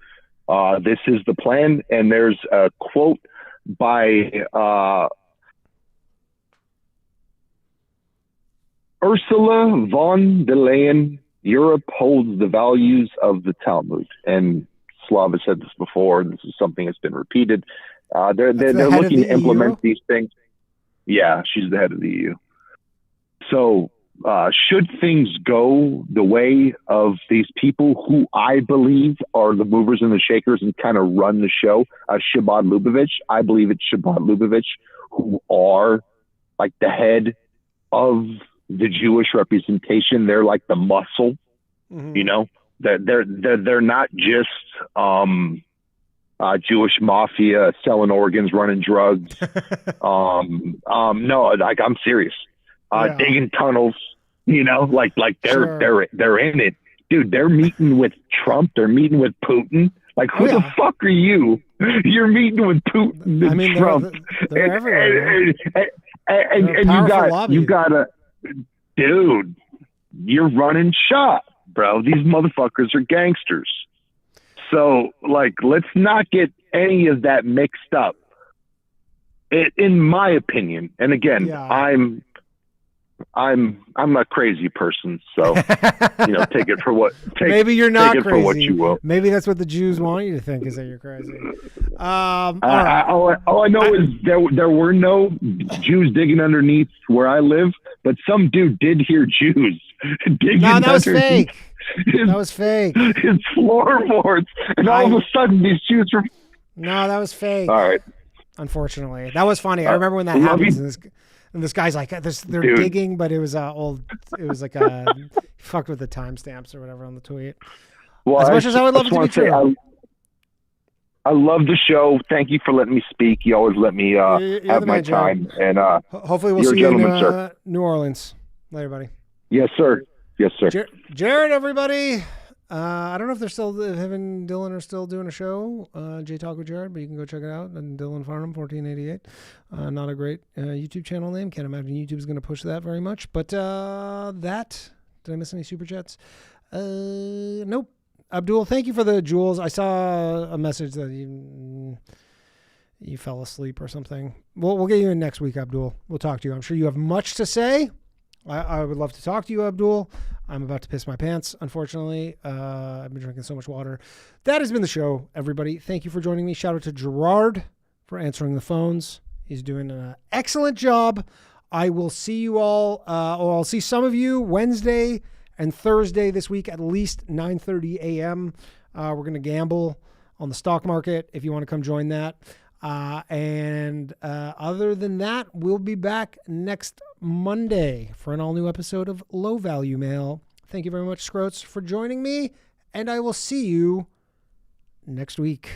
Speaker 17: This is the plan, and there's a quote by Ursula von der Leyen. Europe holds the values of the Talmud, and Slava said this before. This is something that's been repeated. They're looking to implement these things. Yeah, she's the head of the EU. So should things go the way of these people who I believe are the movers and the shakers and kind of run the show, Shabbat Lubavitch, I believe it's Shabbat Lubavitch who are like the head of the Jewish representation. They're like the muscle, you know. They're not just Jewish mafia selling organs, running drugs. No, like I'm serious. Digging tunnels, you know, like they're in it, dude. They're meeting with Trump. They're meeting with Putin. Like, who the fuck are you? You're meeting with Putin and Trump.
Speaker 7: They're everywhere.
Speaker 17: And you got a dude. You're running shop, bro. These motherfuckers are gangsters. So, like, let's not get any of that mixed up. In my opinion, and again, I'm a crazy person, so you know, take it for what.
Speaker 7: Maybe you're not
Speaker 17: take it
Speaker 7: crazy.
Speaker 17: For what you will.
Speaker 7: Maybe that's what the Jews want you to think, is that you're crazy.
Speaker 17: All I know is there were no Jews digging underneath where I live, but some dude did hear Jews digging.
Speaker 7: No, that was
Speaker 17: underneath
Speaker 7: fake. That was fake.
Speaker 17: His floorboards, and all of a sudden these Jews were.
Speaker 7: No, that was fake.
Speaker 17: All right.
Speaker 7: Unfortunately, that was funny. I remember when that happens. And this guy's like, they're digging, but it was old. It was like fucked with the timestamps or whatever on the tweet.
Speaker 17: Well,
Speaker 7: as much as I would love it to be true.
Speaker 17: I love the show. Thank you for letting me speak. You always let me have my time. And
Speaker 7: hopefully we'll see you in New Orleans. Later, buddy.
Speaker 17: Yes, sir. Yes, sir.
Speaker 7: Jared, everybody. I don't know if they're still, if him and Dylan are still doing a show, J Talk with Jared, but you can go check it out. And Dylan Farnham, 1488. Not a great YouTube channel name. Can't imagine YouTube's going to push that very much. But did I miss any super chats? Nope. Abdul, thank you for the jewels. I saw a message that you fell asleep or something. We'll get you in next week, Abdul. We'll talk to you. I'm sure you have much to say. I would love to talk to you, Abdul. I'm about to piss my pants, unfortunately. I've been drinking so much water. That has been the show, everybody. Thank you for joining me. Shout out to Gerard for answering the phones. He's doing an excellent job. I will see you all, or I'll see some of you Wednesday and Thursday this week, at least 9:30 a.m. We're going to gamble on the stock market if you want to come join that. Other than that, we'll be back next Monday for an all-new episode of Low Value Mail. Thank you very much, Scroats, for joining me, and I will see you next week.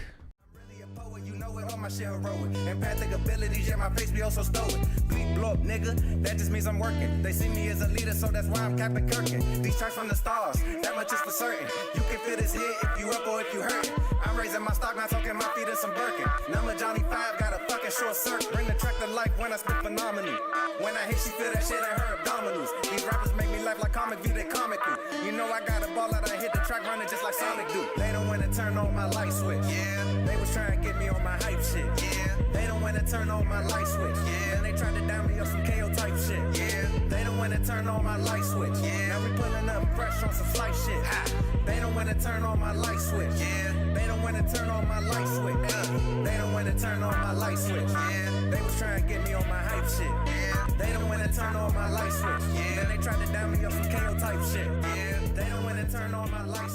Speaker 6: My shit heroic. Empathic abilities, yeah, my face be also stoic. Feet blow up, nigga, that just means I'm working. They see me as a leader, so that's why I'm Captain Kirkin. These tracks from the stars, that much is for certain. You can feel this hit if you up or if you hurting. I'm raising my stock, not talking my feet in some Birkin. Number Johnny 5 got a fucking short circuit. Bring the track to life when I spit phenomenal. When I hit, she feel that shit in her abdominals. These rappers make me laugh like comic view, they comical. You know I got a ball out, I hit the track running just like Sonic do. They don't wanna turn on my light switch. Yeah, they was trying to get me on my hype shit. Yeah, they don't wanna turn on my light switch. Yeah, and they tried to down me up some KO type shit. Yeah, they don't wanna turn on my light switch. Yeah, now we pulling up fresh on some flight shit. Ha. They don't wanna turn on my light switch. Yeah, they don't wanna turn on my light switch. They don't wanna turn on my light switch. Yeah, they was trying to get me on my hype shit. Yeah, they don't wanna turn on my light switch. Yeah, then they tried to down me up some KO type shit. Yeah, they don't wanna turn on my light switch.